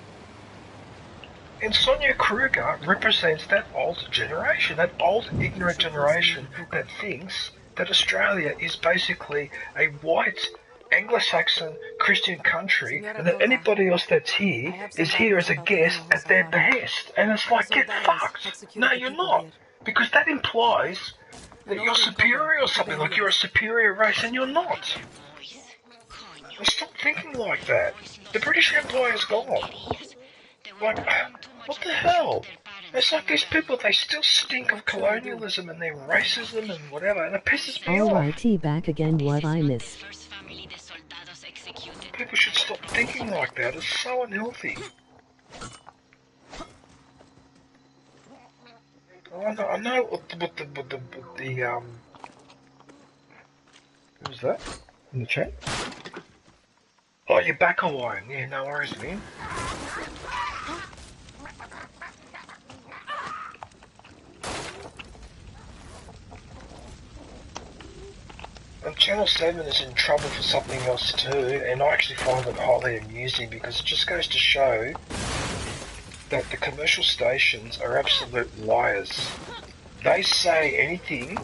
And Sonia Kruger represents that old generation, that old ignorant generation that thinks that Australia is basically a white Anglo-Saxon Christian country, and that anybody else that's here is here as a guest at their behest. And it's like, get fucked. No, you're not. Because that implies that you're superior or something, like you're a superior race, and you're not. Stop thinking like that. The British Empire is gone. Like, what the hell? It's like these people, they still stink of colonialism and their racism and whatever, and it pisses me off. Alrighty, back again. What I miss. People should stop thinking like that. It's so unhealthy. I know what the who's that in the chat? Oh, you're back Hawaiian. Yeah, no worries, man. And Channel 7 is in trouble for something else too, and I actually find it highly amusing because it just goes to show that the commercial stations are absolute liars. They say anything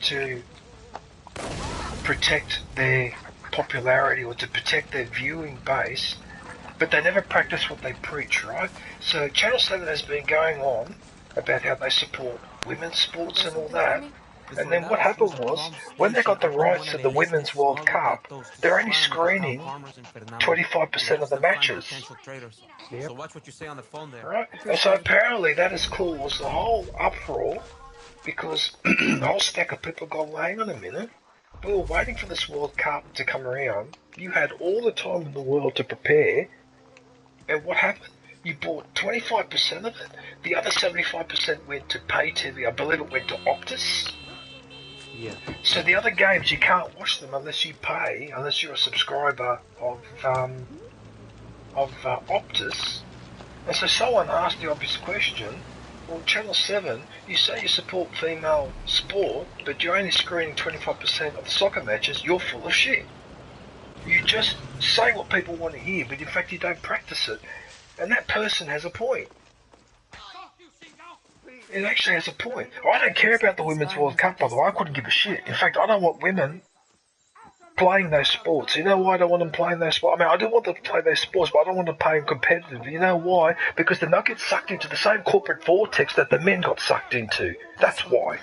to protect their popularity or to protect their viewing base, but they never practice what they preach, right? So Channel 7 has been going on about how they support women's sports and all that, and then what happened was, when they got the rights to the Women's World Cup, they're only screening 25% of the matches. So watch what you say on the phone there. Right? And so apparently that has caused the whole uproar, because the whole stack of people go, well, hang on a minute, we were waiting for this World Cup to come around, you had all the time in the world to prepare, and what happened? You bought 25% of it, the other 75% went to pay TV, I believe it went to Optus. Yeah. So the other games, you can't watch them unless you pay, unless you're a subscriber of Optus. And so someone asked the obvious question, well, Channel 7, you say you support female sport, but you're only screening 25% of the soccer matches, you're full of shit. You just say what people want to hear, but in fact you don't practice it. And that person has a point. It actually has a point. I don't care about the Women's World Cup, by the way. I couldn't give a shit. In fact, I don't want women playing those sports. You know why I don't want them playing those sports? I mean, I do want them to play those sports, but I don't want them playing competitive. You know why? Because they're not getting sucked into the same corporate vortex that the men got sucked into. That's why.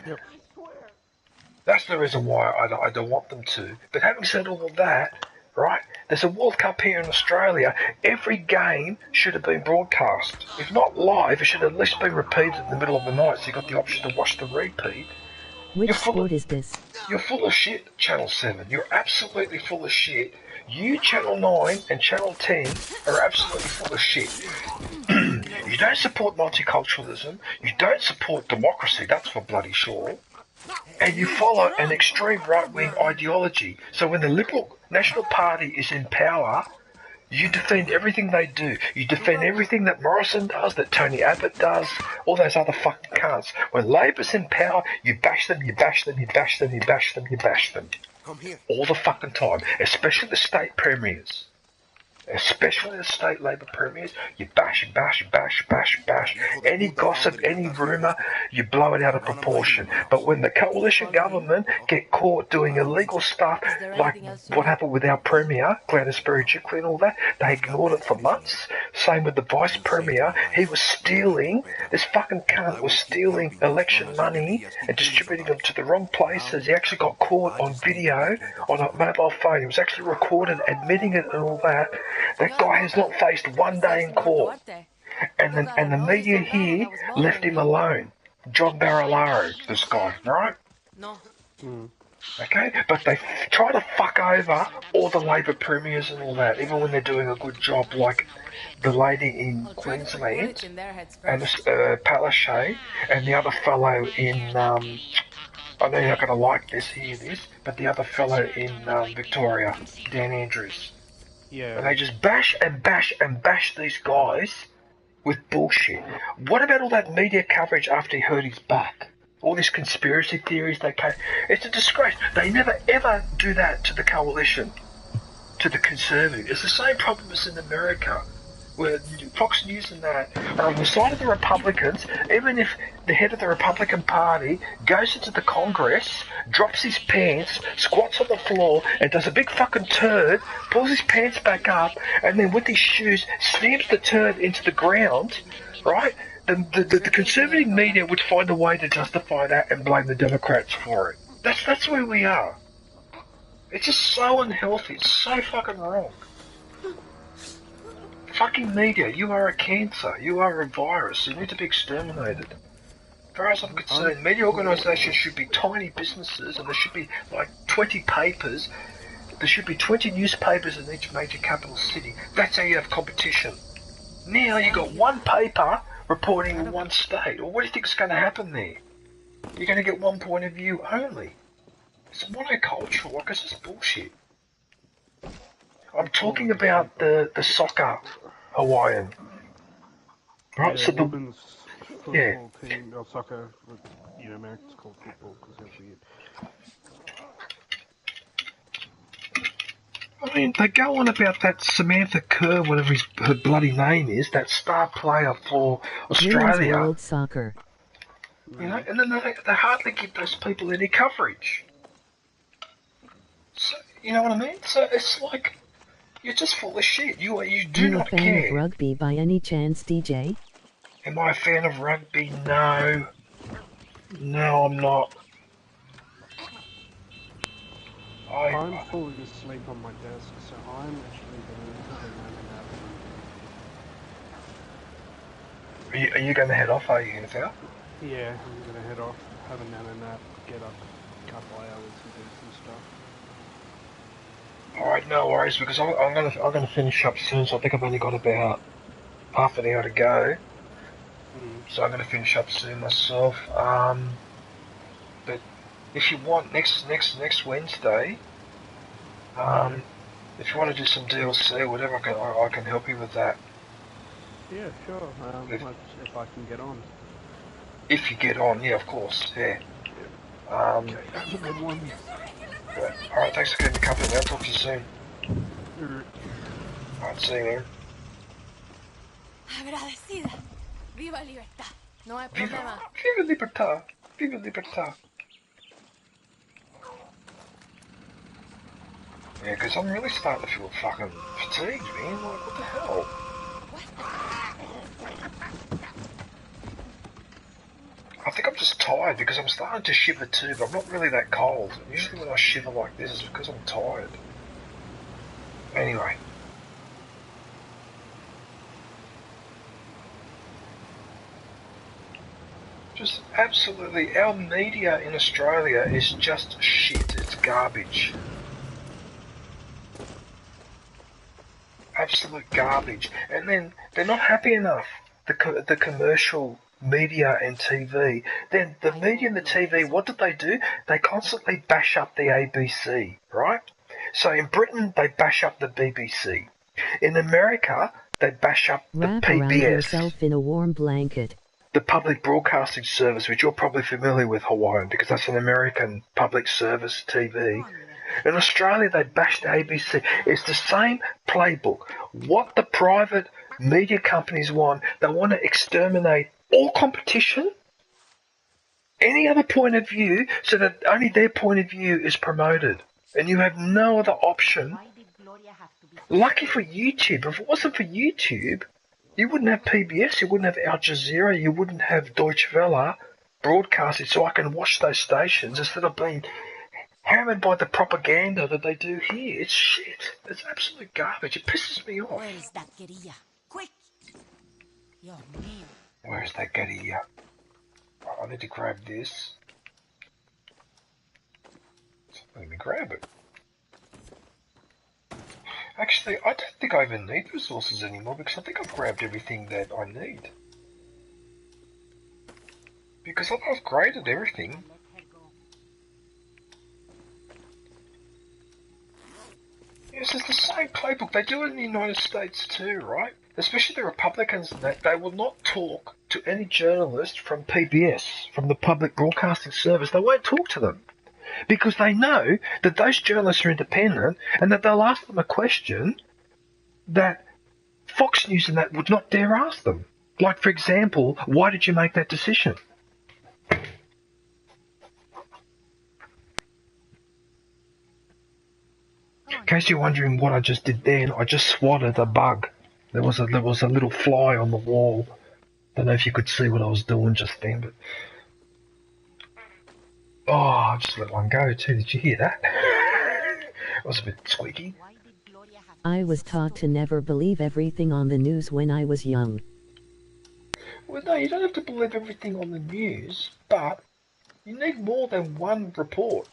That's the reason why I don't want them to. But having said all of that, right, there's a World Cup here in Australia. Every game should have been broadcast. If not live, it should at least be repeated in the middle of the night, so you got the option to watch the repeat. Which sport is this? You're full of shit, Channel 7. You're absolutely full of shit. You, Channel 9 and Channel 10 are absolutely full of shit. You don't support multiculturalism. You don't support democracy, that's for bloody sure. And you follow an extreme right-wing ideology. So when the Liberal National Party is in power, you defend everything they do. You defend everything that Morrison does, that Tony Abbott does, all those other fucking cunts. When Labor's in power, you bash them, you bash them, you bash them, you bash them, you bash them. All the fucking time. Especially the state premiers. Especially the state Labor premiers, you bash, bash, bash, bash, bash. Any gossip, any rumour, you blow it out of proportion. But when the coalition government get caught doing illegal stuff, like what happened with our premier, Gladys Berejiklian and all that, they ignored it for months. Same with the vice premier, he was stealing, this fucking cunt was stealing election money and distributing them to the wrong places. He actually got caught on video, on a mobile phone. He was actually recorded admitting it and all that. That guy has not faced one day in court. And the media here left him alone. John Barilaro, this guy, right? No. Okay? But they try to fuck over all the Labor premiers and all that, even when they're doing a good job, like the lady in Queensland, and Palaszczuk, and the other fellow in, I know you're not going to like this, hear this, but the other fellow in Victoria, Dan Andrews. Yeah. And they just bash and bash and bash these guys with bullshit. What about all that media coverage after he hurt his back? All these conspiracy theories they came. It's a disgrace. They never ever do that to the coalition, to the conservative. It's the same problem as in America, where Fox News and that are on the side of the Republicans, even if the head of the Republican Party goes into the Congress, drops his pants, squats on the floor, and does a big fucking turd, pulls his pants back up, and then with his shoes stamps the turd into the ground, right? The conservative media would find a way to justify that and blame the Democrats for it. That's where we are. It's just so unhealthy. It's so fucking wrong. fucking media, you are a cancer. You are a virus. You need to be exterminated. As far as I'm concerned, media organisations should be tiny businesses, and there should be like 20 papers. There should be 20 newspapers in each major capital city. That's how you have competition. Now you got one paper reporting in one state. Well, what do you think is going to happen there? You're going to get one point of view only. It's monocultural, like it's just bullshit. I'm talking about the soccer Hawaiian. Right, yeah, so the women's football team, or soccer, you know, Americans call football because they're weird. I mean, they go on about that Samantha Kerr, whatever her bloody name is, that star player for Australia. Women's World Soccer. You know, and then they hardly give those people any coverage. So, you know what I mean? So it's like, you're just full of shit. You do not care. You a fan of rugby by any chance, DJ? Am I a fan of rugby? No. No, I'm not. I'm falling asleep on my desk, so I'm actually going to have a nap. Are you going to head off, are you, NFL? Yeah, I'm going to head off, have a nana nap, get up a couple hours and do some stuff. Alright, no worries, because I'm gonna finish up soon, so I think I've only got about half an hour to go. So I'm gonna finish up soon myself. But if you want next Wednesday, if you want to do some DLC or whatever, I can help you with that. Yeah, sure. If I can get on. If you get on, yeah, of course, yeah. Okay, have a good one. Alright, thanks for getting the company, man. I'll talk to you soon. Alright, see you, man. Agradecida. Viva libertad. No hay problema. Viva libertad. Viva libertad. Yeah, because I'm really starting to feel fucking fatigued, man. Like, what the hell? I think I'm just tired because I'm starting to shiver too, but I'm not really that cold. Usually when I shiver like this, it's because I'm tired. Anyway. Just absolutely, our media in Australia is just shit. It's garbage. Absolute garbage. And then they're not happy enough. The commercial media and TV. Then the media and the TV, what do? They constantly bash up the ABC, right? So in Britain, they bash up the BBC. In America, they bash up the Wrap PBS. around yourself in a warm blanket. The Public Broadcasting Service, which you're probably familiar with, Hawaiian, because that's an American public service TV. In Australia, they bashed ABC. It's the same playbook. What the private media companies want, they want to exterminate all competition, any other point of view, so that only their point of view is promoted. And you have no other option. Lucky for YouTube. If it wasn't for YouTube, you wouldn't have PBS, you wouldn't have Al Jazeera, you wouldn't have Deutsche Welle broadcasting, so I can watch those stations instead of being hammered by the propaganda that they do here. It's shit. It's absolute garbage. It pisses me off. Where is that guerrilla? Quick! Dios mío. Where is that guerrilla? I need to grab this. Let me grab it. Actually, I don't think I even need resources anymore because I think I've grabbed everything that I need. Because I've upgraded everything. Yes, it's the same playbook. They do it in the United States too, right? Especially the Republicans, that they will not talk to any journalist from PBS, from the Public Broadcasting Service. They won't talk to them. Because they know that those journalists are independent and that they'll ask them a question that Fox News and that would not dare ask them. Like, for example, why did you make that decision? In case you're wondering what I just did then, I just swatted a bug. There was a little fly on the wall. Don't know if you could see what I was doing just then, but... Oh, I just let one go too. Did you hear that? It was a bit squeaky. I was taught to never believe everything on the news when I was young. Well, no, you don't have to believe everything on the news, but you need more than one report.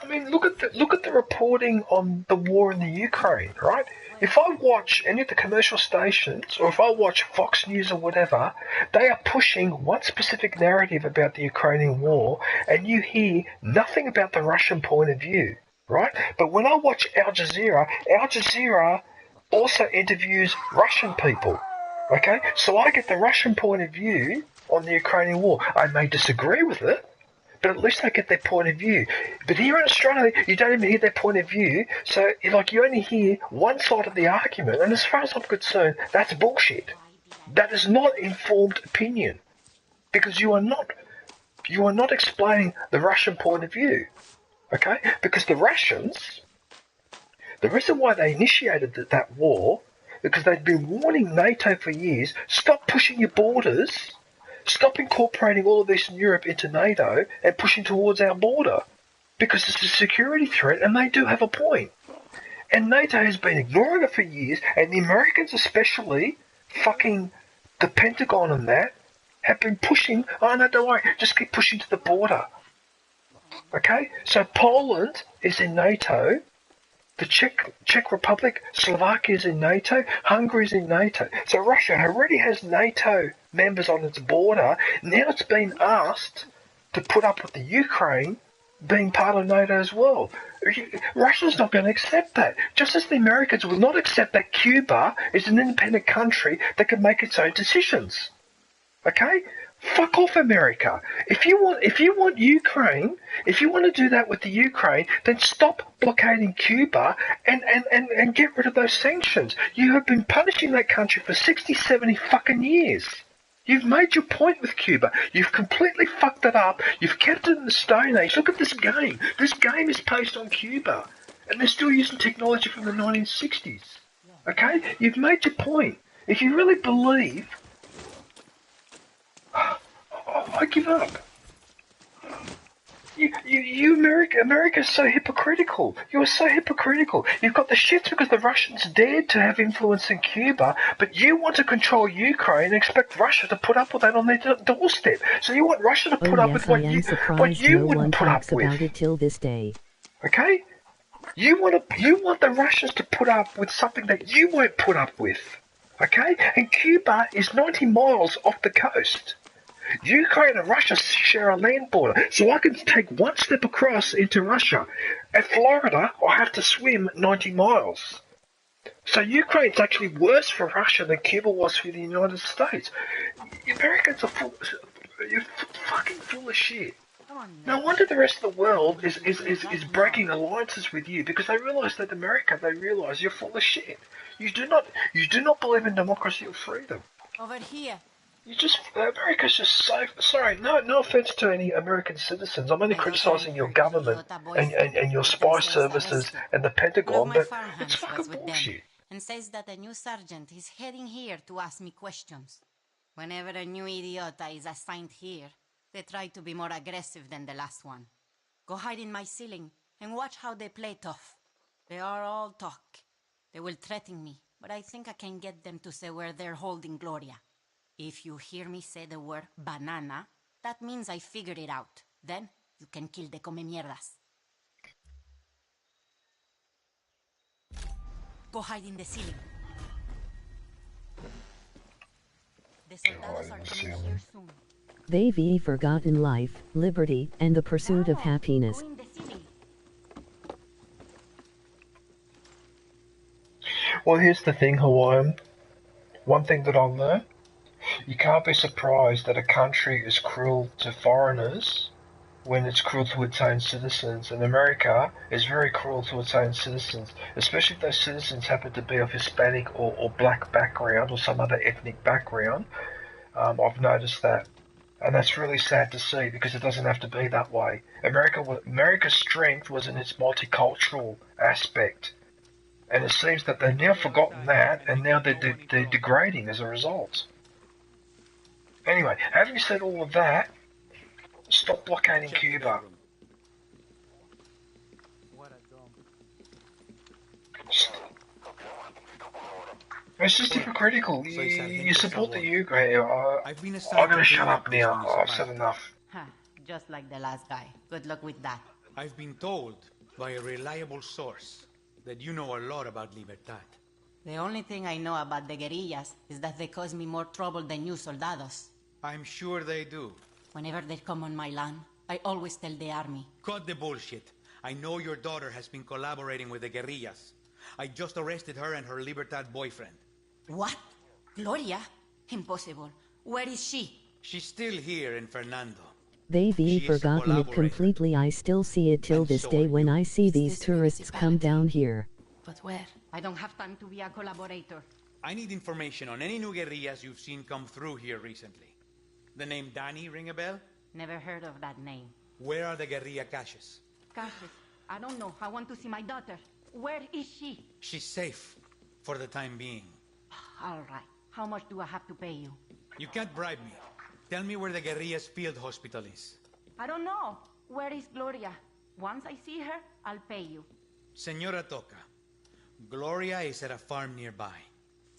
I mean, look at the reporting on the war in the Ukraine, right? If I watch any of the commercial stations, or if I watch Fox News or whatever, they are pushing one specific narrative about the Ukrainian war, and you hear nothing about the Russian point of view, right? But when I watch Al Jazeera also interviews Russian people, okay? So I get the Russian point of view on the Ukrainian war. I may disagree with it, but at least I get their point of view. But here in Australia, you don't even hear their point of view, so you only hear one side of the argument, and as far as I'm concerned, that's bullshit. That is not informed opinion, because you are not explaining the Russian point of view, okay? Because the Russians, the reason why they initiated that war, because they'd been warning NATO for years, stop pushing your borders. Stop incorporating all of Eastern Europe into NATO and pushing towards our border, because it's a security threat, and they do have a point. And NATO has been ignoring it for years, and the Americans especially, fucking the Pentagon and that, have been pushing, oh no, don't worry, just keep pushing to the border. Okay? So Poland is in NATO, the Czech Republic, Slovakia is in NATO, Hungary is in NATO. So Russia already has NATO members on its border. Now it's been asked to put up with the Ukraine being part of NATO as well. Russia's not going to accept that. Just as the Americans will not accept that Cuba is an independent country that can make its own decisions. Okay? Fuck off, America. If you want Ukraine, if you want to do that with the Ukraine, then stop blockading Cuba and get rid of those sanctions. You have been punishing that country for 60, 70 fucking years. You've made your point with Cuba. You've completely fucked it up. You've kept it in the Stone Age. Look at this game. This game is based on Cuba. And they're still using technology from the 1960s. Okay? You've made your point. If you really believe... I give up. America's so hypocritical. You're so hypocritical. You've got the shits because the Russians dared to have influence in Cuba, but you want to control Ukraine and expect Russia to put up with that on their doorstep. So you want Russia to put up with what you wouldn't put up with. About it till this day. Okay? You want the Russians to put up with something that you won't put up with. Okay? And Cuba is 90 miles off the coast. Ukraine and Russia share a land border, so I can take one step across into Russia. At Florida, I have to swim 90 miles. So Ukraine's actually worse for Russia than Cuba was for the United States. Americans are you're fucking full of shit. No wonder the rest of the world is breaking alliances with you, because they realise that they realise you're full of shit. You do not believe in democracy or freedom. Over here. America's just so... Sorry, no offence to any American citizens. I'm only criticising your government and your spy services and the Pentagon, but it's fucking bullshit. And says that a new sergeant is heading here to ask me questions. Whenever a new idiota is assigned here, they try to be more aggressive than the last one. Go hide in my ceiling and watch how they play tough. They are all talk. They will threaten me, but I think I can get them to say where they're holding Gloria. If you hear me say the word banana, that means I figured it out. Then you can kill the come mierdas. Go hide in the ceiling. The soldados are coming here soon. They've forgotten life, liberty, and the pursuit of happiness. Well, here's the thing, Hawaiian. One thing that I'll learn. You can't be surprised that a country is cruel to foreigners when it's cruel to its own citizens. And America is very cruel to its own citizens, especially if those citizens happen to be of Hispanic or black background or some other ethnic background. I've noticed that. And that's really sad to see, because it doesn't have to be that way. America's strength was in its multicultural aspect. And it seems that they've now forgotten that, and now they're degrading as a result. Anyway, having said all of that, stop blockading Cuba. It's just hypocritical. You support the Ukraine. I'm gonna shut up now. I've said enough. Huh, just like the last guy. Good luck with that. I've been told by a reliable source that you know a lot about Libertad. The only thing I know about the guerrillas is that they cause me more trouble than you soldados. I'm sure they do. Whenever they come on my land, I always tell the army. Cut the bullshit. I know your daughter has been collaborating with the guerrillas. I just arrested her and her Libertad boyfriend. What? Gloria? Impossible. Where is she? She's still here in Fernando. They've forgotten it completely. I still see it till this day when I see these tourists come down here. But where? I don't have time to be a collaborator. I need information on any new guerrillas you've seen come through here recently. The name Danny ring a bell? Never heard of that name. Where are the guerrilla caches? Caches? I don't know. I want to see my daughter. Where is she? She's safe, for the time being. All right. How much do I have to pay you? You can't bribe me. Tell me where the guerrillas' field hospital is. I don't know. Where is Gloria? Once I see her, I'll pay you. Senora Toca, Gloria is at a farm nearby.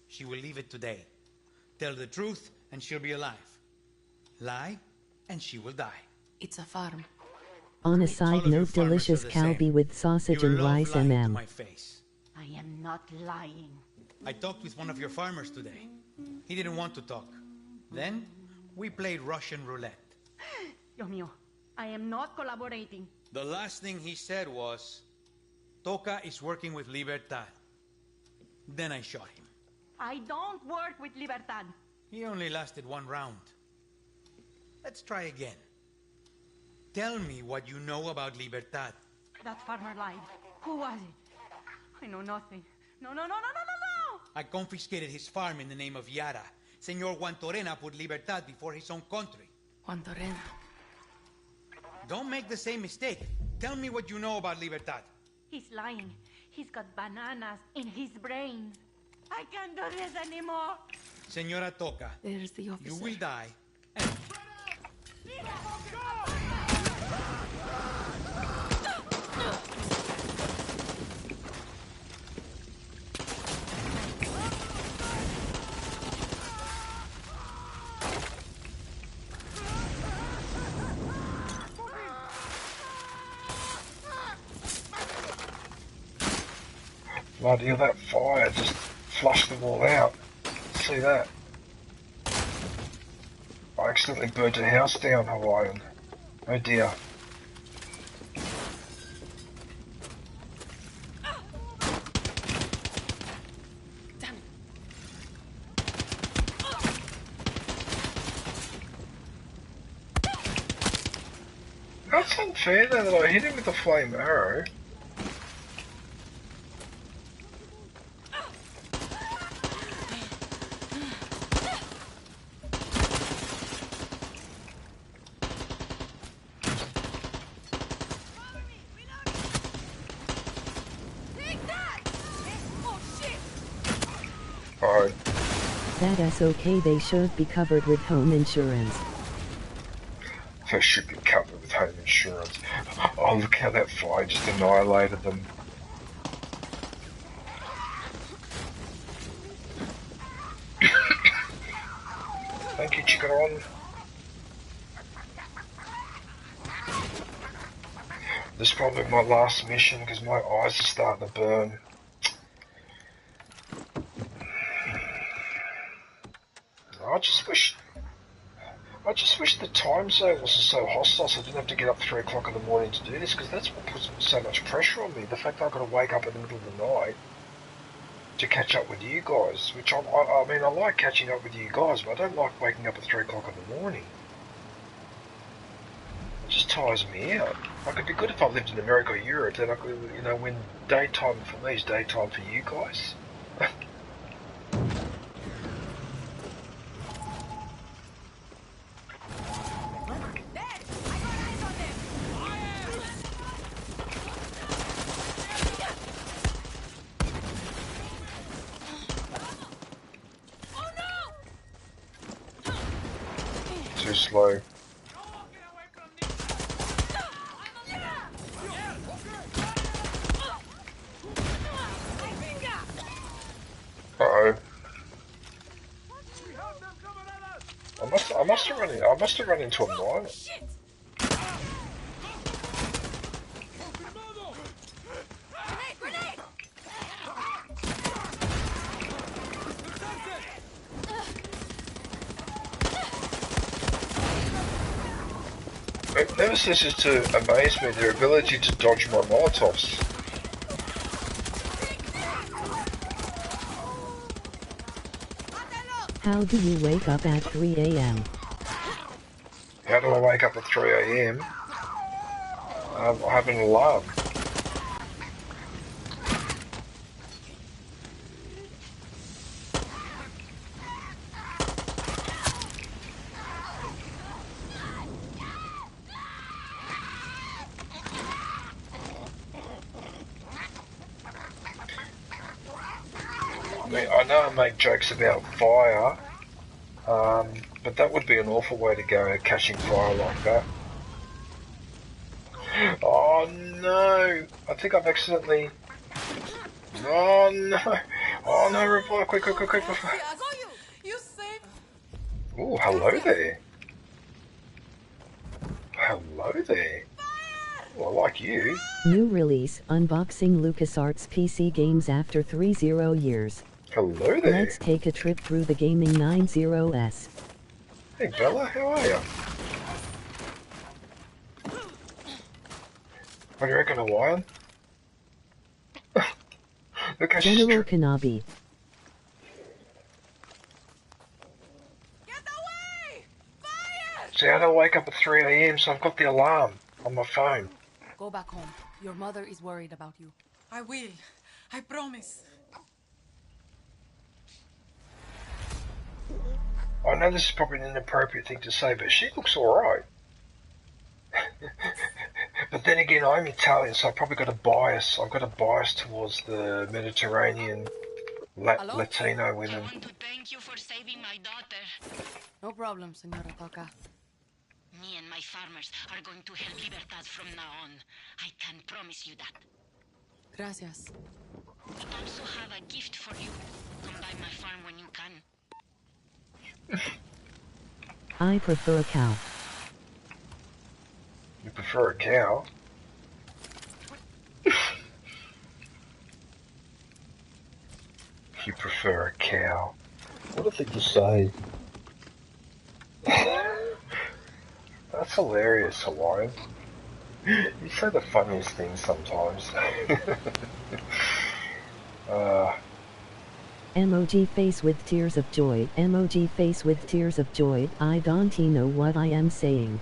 She will leave it today. Tell the truth, and she'll be alive. Lie, and she will die. It's a farm. On a side note, delicious kalbi with sausage and rice mm. I am not lying. I talked with one of your farmers today. He didn't want to talk. Then, we played Russian roulette. Dios mío, I am not collaborating. The last thing he said was, Toca is working with Libertad. Then I shot him. I don't work with Libertad. He only lasted one round. Let's try again. Tell me what you know about Libertad. That farmer lied. Who was it? I know nothing. No. I confiscated his farm in the name of Yara. Senor Guantorena put Libertad before his own country. Guantorena. Don't make the same mistake. Tell me what you know about Libertad. He's lying. He's got bananas in his brain. I can't do this anymore. Senora Toca, there's the officer. You will die. And... Bloody hell, that fire just flushed them all out. See that? I accidentally burnt a house down, Hawaiian. Oh dear. Damn. That's unfair though that I hit him with a flame arrow. That's okay, they should be covered with home insurance. They should be covered with home insurance. Oh, look how that fly just annihilated them. Thank you, Chikaron. This is probably my last mission because my eyes are starting to burn. I just wish the time zone wasn't so hostile so I didn't have to get up 3 o'clock in the morning to do this, because that's what puts so much pressure on me. The fact that I've got to wake up in the middle of the night to catch up with you guys, which I mean, I like catching up with you guys, but I don't like waking up at 3 o'clock in the morning. It just tires me out. Like, it'd be good if I lived in America or Europe, then I could, you know, when daytime for me is daytime for you guys. Too slow. Uh-oh. I must have run into a mine. It never ceases to amaze me their ability to dodge my Molotovs. How do you wake up at 3 a.m.? How do I wake up at 3 a.m? I have an alarm. I know I make jokes about fire, but that would be an awful way to go, catching fire like that. Oh no! I think I've accidentally... Oh no! Oh no, reply, quick. Oh, hello there. Hello there. Oh, I like you. New release, unboxing LucasArts PC games after 30 years. Hello there. Let's take a trip through the gaming 90s. Hey Bella, how are you? What do you reckon, Hawaiian? Look how General Kanabi. See, I don't wake up at 3 a.m, so I've got the alarm on my phone. Go back home. Your mother is worried about you. I will. I promise. I know this is probably an inappropriate thing to say, but she looks alright. But then again, I'm Italian, so I've probably got a bias. I've got a bias towards the Mediterranean Latino women. I want to thank you for saving my daughter. No problem, Senora Toca. Me and my farmers are going to help Libertad from now on. I can promise you that. Gracias. We also have a gift for you. Come by my farm when you can. I prefer a cow. You prefer a cow? You prefer a cow? What a thing to say. That's hilarious, Hawaiian. You say the funniest things sometimes. Emoji face with tears of joy. Emoji face with tears of joy. I don't know what I am saying.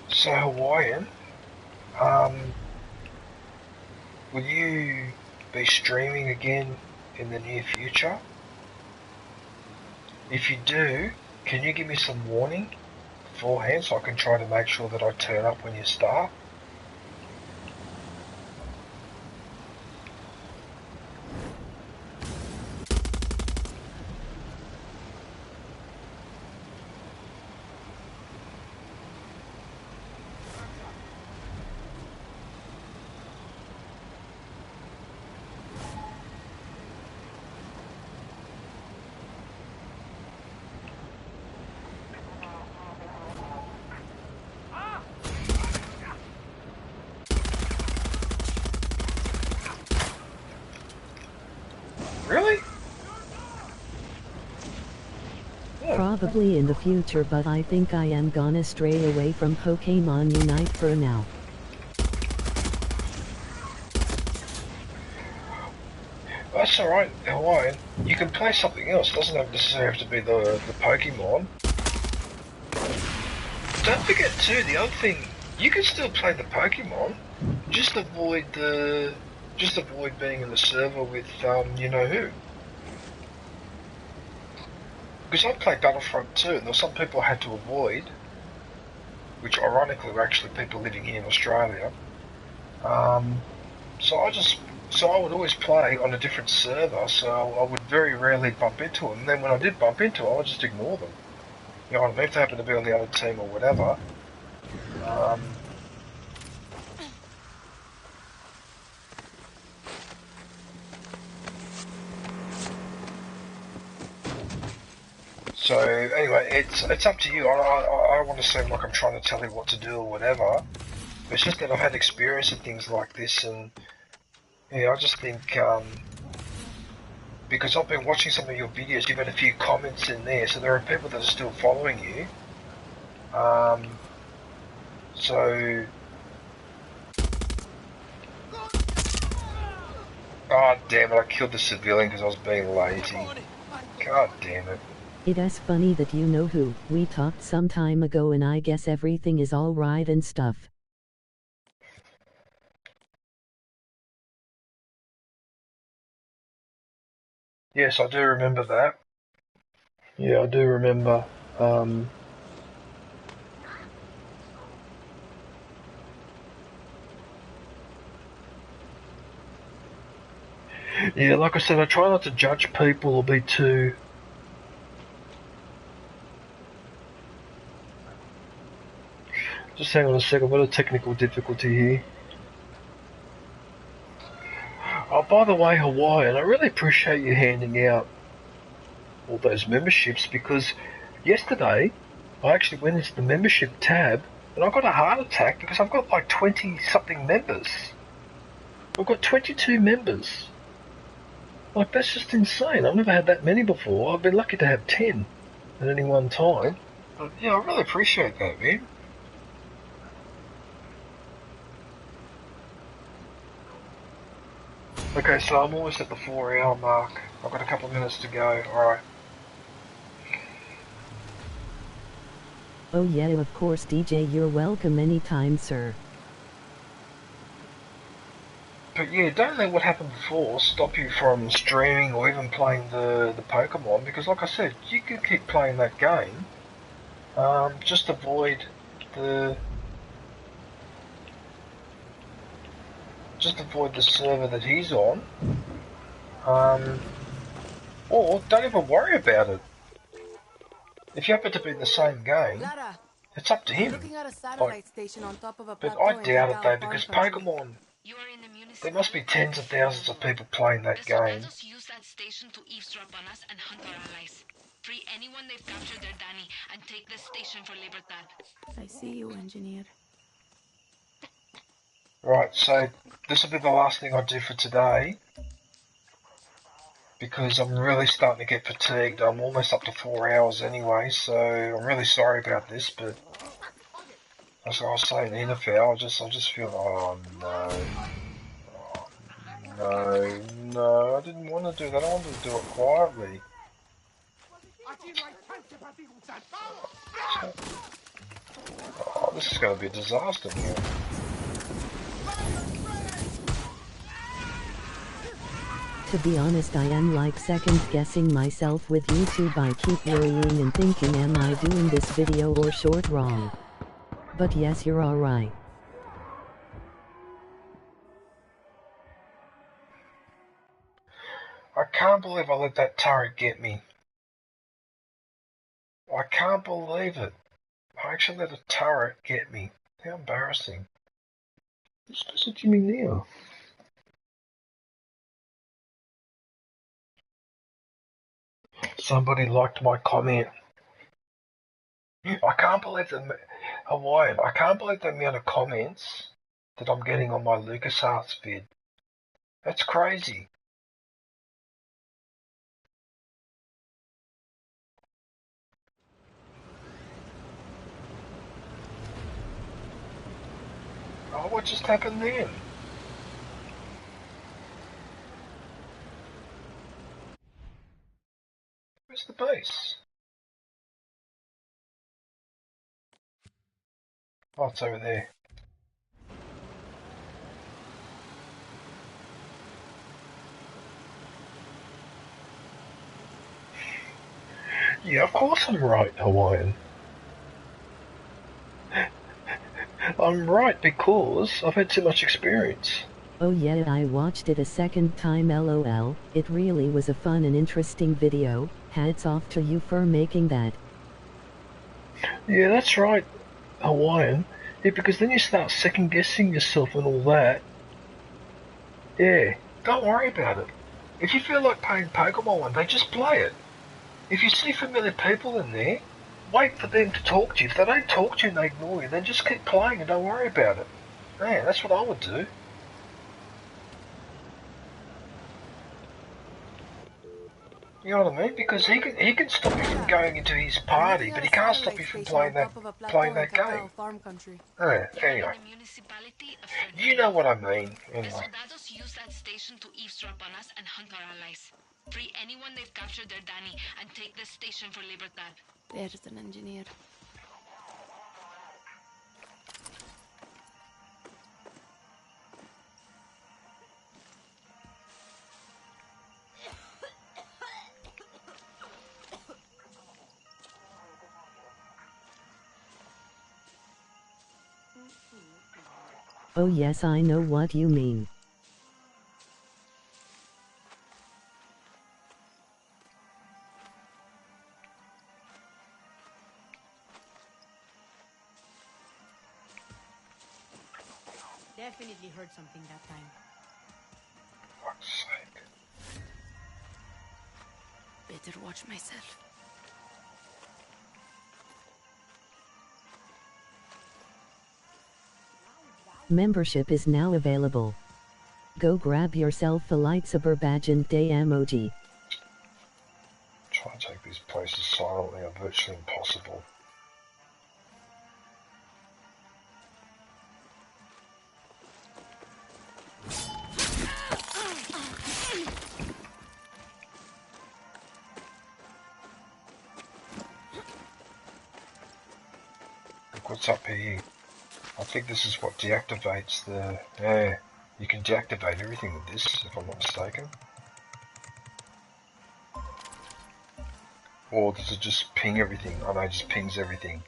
So Hawaiian, will you be streaming again in the near future? If you do, can you give me some warning beforehand so I can try to make sure that I turn up when you start? Really? Probably in the future, but I think I am gonna stray away from Pokemon Unite for now. That's alright, Hawaiian. You can play something else, doesn't necessarily have to be the Pokemon. Don't forget too, the other thing, you can still play the Pokemon, just avoid being in the server with you know who. Because I played Battlefront 2 and there were some people I had to avoid, which ironically were actually people living here in Australia. So I would always play on a different server, so I would very rarely bump into them. And then when I did bump into them, I would just ignore them. You know what I mean? If they happen to be on the other team or whatever. So anyway, it's up to you. I don't want to seem like I'm trying to tell you what to do or whatever. It's just that I've had experience of things like this, and yeah, I just think because I've been watching some of your videos, you've had a few comments in there, so there are people that are still following you. So. God damn it, I killed the civilian because I was being lazy. God damn it. It's funny that you know who. We talked some time ago and I guess everything is alright and stuff. Yes, I do remember that. Yeah, I do remember. Yeah, like I said, I try not to judge people or be too... Just hang on a second, I've got a technical difficulty here. Oh, by the way, Hawaiian, I really appreciate you handing out all those memberships, because yesterday I actually went into the membership tab and I got a heart attack because I've got like 20-something members. I've got 22 members. Like, that's just insane. I've never had that many before. I've been lucky to have 10 at any one time. But yeah, I really appreciate that, man. Okay, so I'm almost at the 4-hour mark. I've got a couple of minutes to go. Alright. Oh yeah, of course DJ, you're welcome anytime, sir. But yeah, don't let what happened before stop you from streaming or even playing the Pokemon, because like I said, you can keep playing that game. Just avoid the server that he's on. Or don't even worry about it. If you happen to be in the same game, it's up to him. Looking at a satellite station on top of a But I doubt it though, because Pokemon, there must be tens of thousands of people playing that game. Use that station to eavesdrop on us and hunt our allies. Free anyone they've captured their Danny and take the station for Libertad. I see you, engineer. Right, so this will be the last thing I do for today, because I'm really starting to get fatigued. I'm almost up to 4 hours anyway, so I'm really sorry about this, but as I was saying in NFL, I just feel, oh no, I didn't want to do that. I wanted to do it quietly. Oh, this is going to be a disaster now. To be honest, I am like second guessing myself with YouTube. I keep worrying and thinking, am I doing this video or short wrong? But yes, you're alright. I can't believe I let that turret get me. I can't believe it. I actually let a turret get me. How embarrassing. What's messaging me now? Somebody liked my comment. I can't believe Hawaiian, I can't believe the amount of comments that I'm getting on my LucasArts vid. That's crazy. Oh, what just happened then? Where's the base? Oh, it's over there. Yeah, of course I'm right, Hawaiian. I'm right because I've had too much experience. Oh yeah, I watched it a second time, lol. It really was a fun and interesting video. Hats off to you for making that. Yeah, that's right, Hawaiian. Yeah, because then you start second guessing yourself and all that. Yeah, don't worry about it. If you feel like playing Pokemon one day, just play it. If you see familiar people in there, wait for them to talk to you. If they don't talk to you and they ignore you, then just keep playing and don't worry about it. Man, that's what I would do. You know what I mean? Because he can stop you from going into his party, but he can't stop you from playing that game. Farm country. Anyway, you know what I mean. The Anyway, soldados use that station to eavesdrop on us and hunt our allies. Free anyone they've captured their Danny and take this station for Libertad. There's an engineer. Oh yes, I know what you mean. Definitely heard something that time. fuck's sake. Better watch myself. Membership is now available. Go grab yourself a lightsaber badge and day emoji. Try and take these places silently are virtually impossible. Look what's up here. I think this is what deactivates the... Yeah, you can deactivate everything with this, if I'm not mistaken. Or does it just ping everything? Oh no, it just pings everything.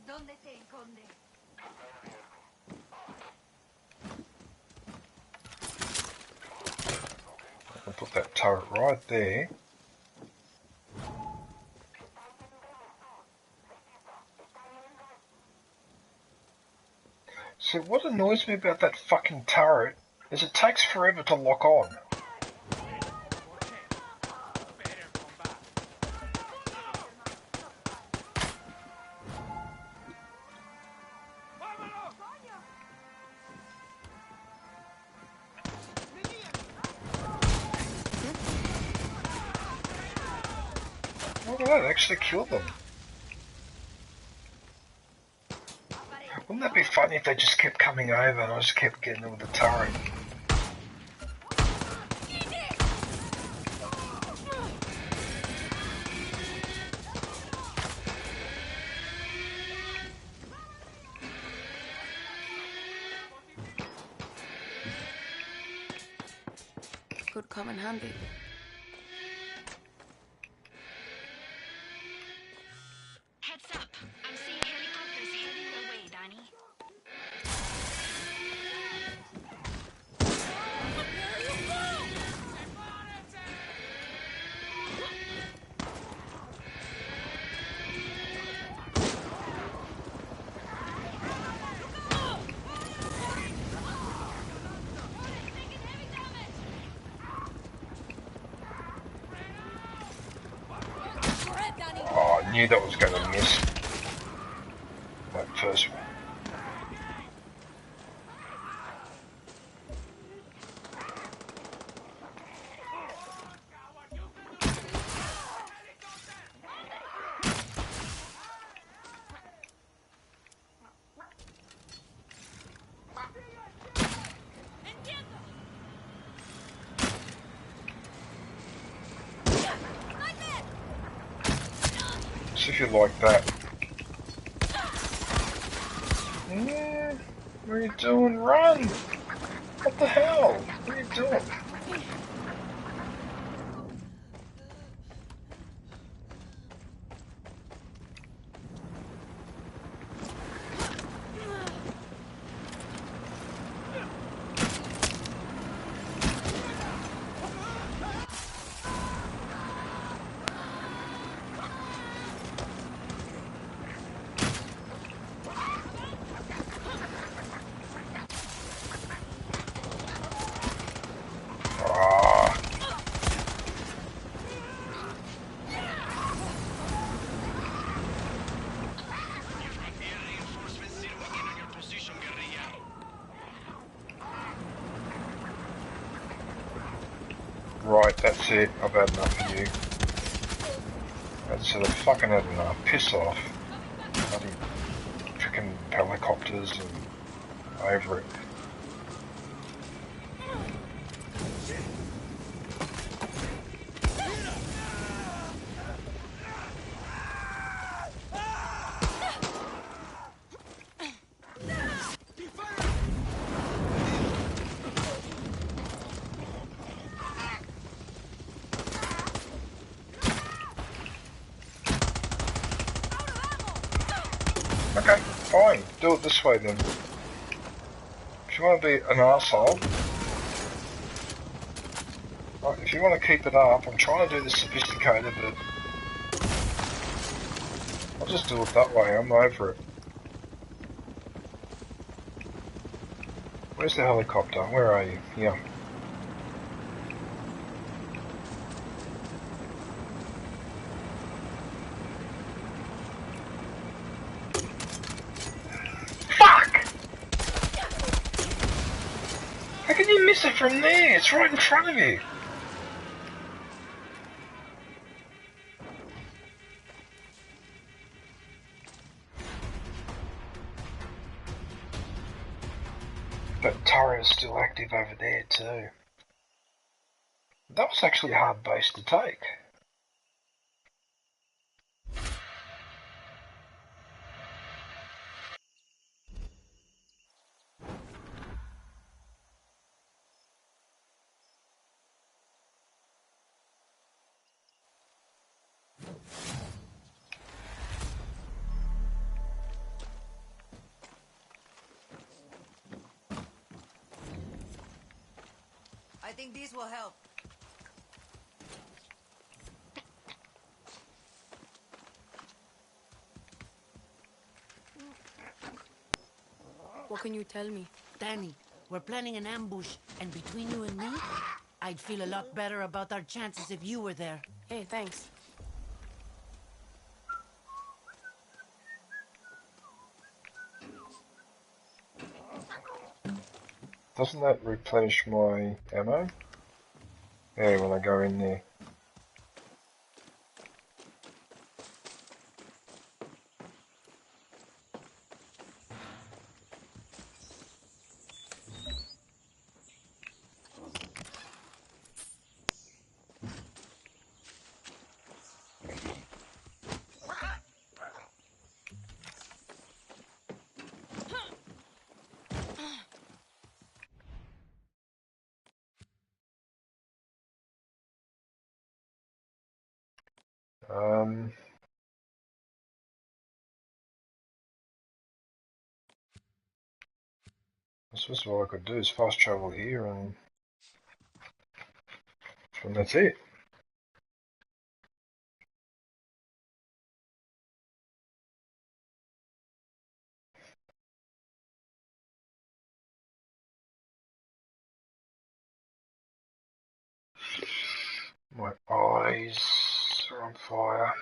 ¿Dónde se esconde? I'll put that turret right there. So what annoys me about that fucking turret is it takes forever to lock on. Look at that, actually killed them. Wouldn't that be funny if they just kept coming over and I just kept getting them with the turret? Could come in handy. Heads up! I'm seeing helicopters heading your way, Danny. Oh, I knew that was going to miss. That first one. if you like that. Yeah, what are you doing? Run! What the hell? What are you doing? Right, that's it. I've had enough of you. That's it. I've fucking had enough. Piss off. Bloody frickin' helicopters and over it. Okay, fine. Do it this way then. If you want to be an arsehole, right, if you want to keep it up, I'm trying to do this sophisticated, but I'll just do it that way. I'm over it. Where's the helicopter? Where are you? Yeah. How can you miss it from there? It's right in front of you. That turret is still active over there too. That was actually a hard base to take. I think these will help. What can you tell me? Danny, we're planning an ambush, and between you and me, I'd feel a lot better about our chances if you were there. Hey, thanks. Doesn't that replenish my ammo? Yeah, when I go in there. I suppose what I could do is fast travel here and that's it. My eyes are on fire.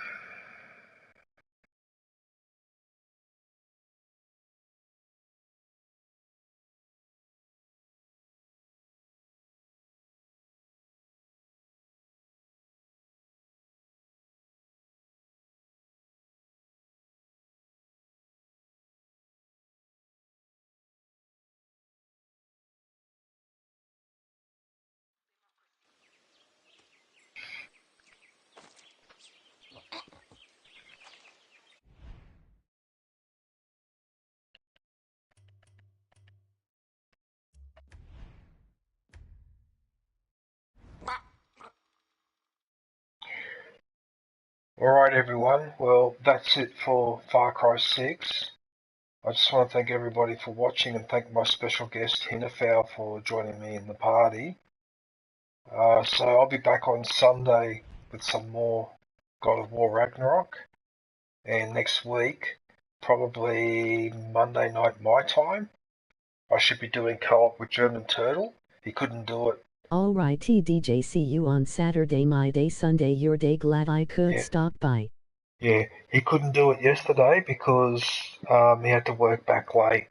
Alright everyone, well that's it for Far Cry 6. I just want to thank everybody for watching and thank my special guest Hinnerfowl for joining me in the party. So I'll be back on Sunday with some more God of War Ragnarok. And next week, probably Monday night my time, I should be doing co-op with German Turtle. He couldn't do it. Alrighty DJ, see you on Saturday, my day, Sunday your day, glad I could stop by. Yeah, he couldn't do it yesterday because he had to work back late.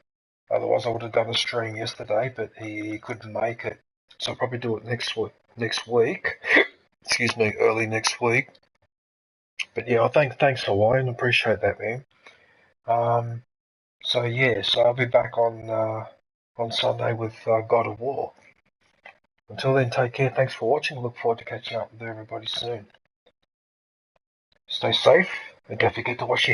Otherwise I would have done a stream yesterday, but he couldn't make it. So I'll probably do it next week. Excuse me, early next week. But yeah, thanks Hawaiian, appreciate that, man. So I'll be back on Sunday with God of War. Until then, take care. Thanks for watching. Look forward to catching up with everybody soon. Stay safe and don't forget to wash your hands.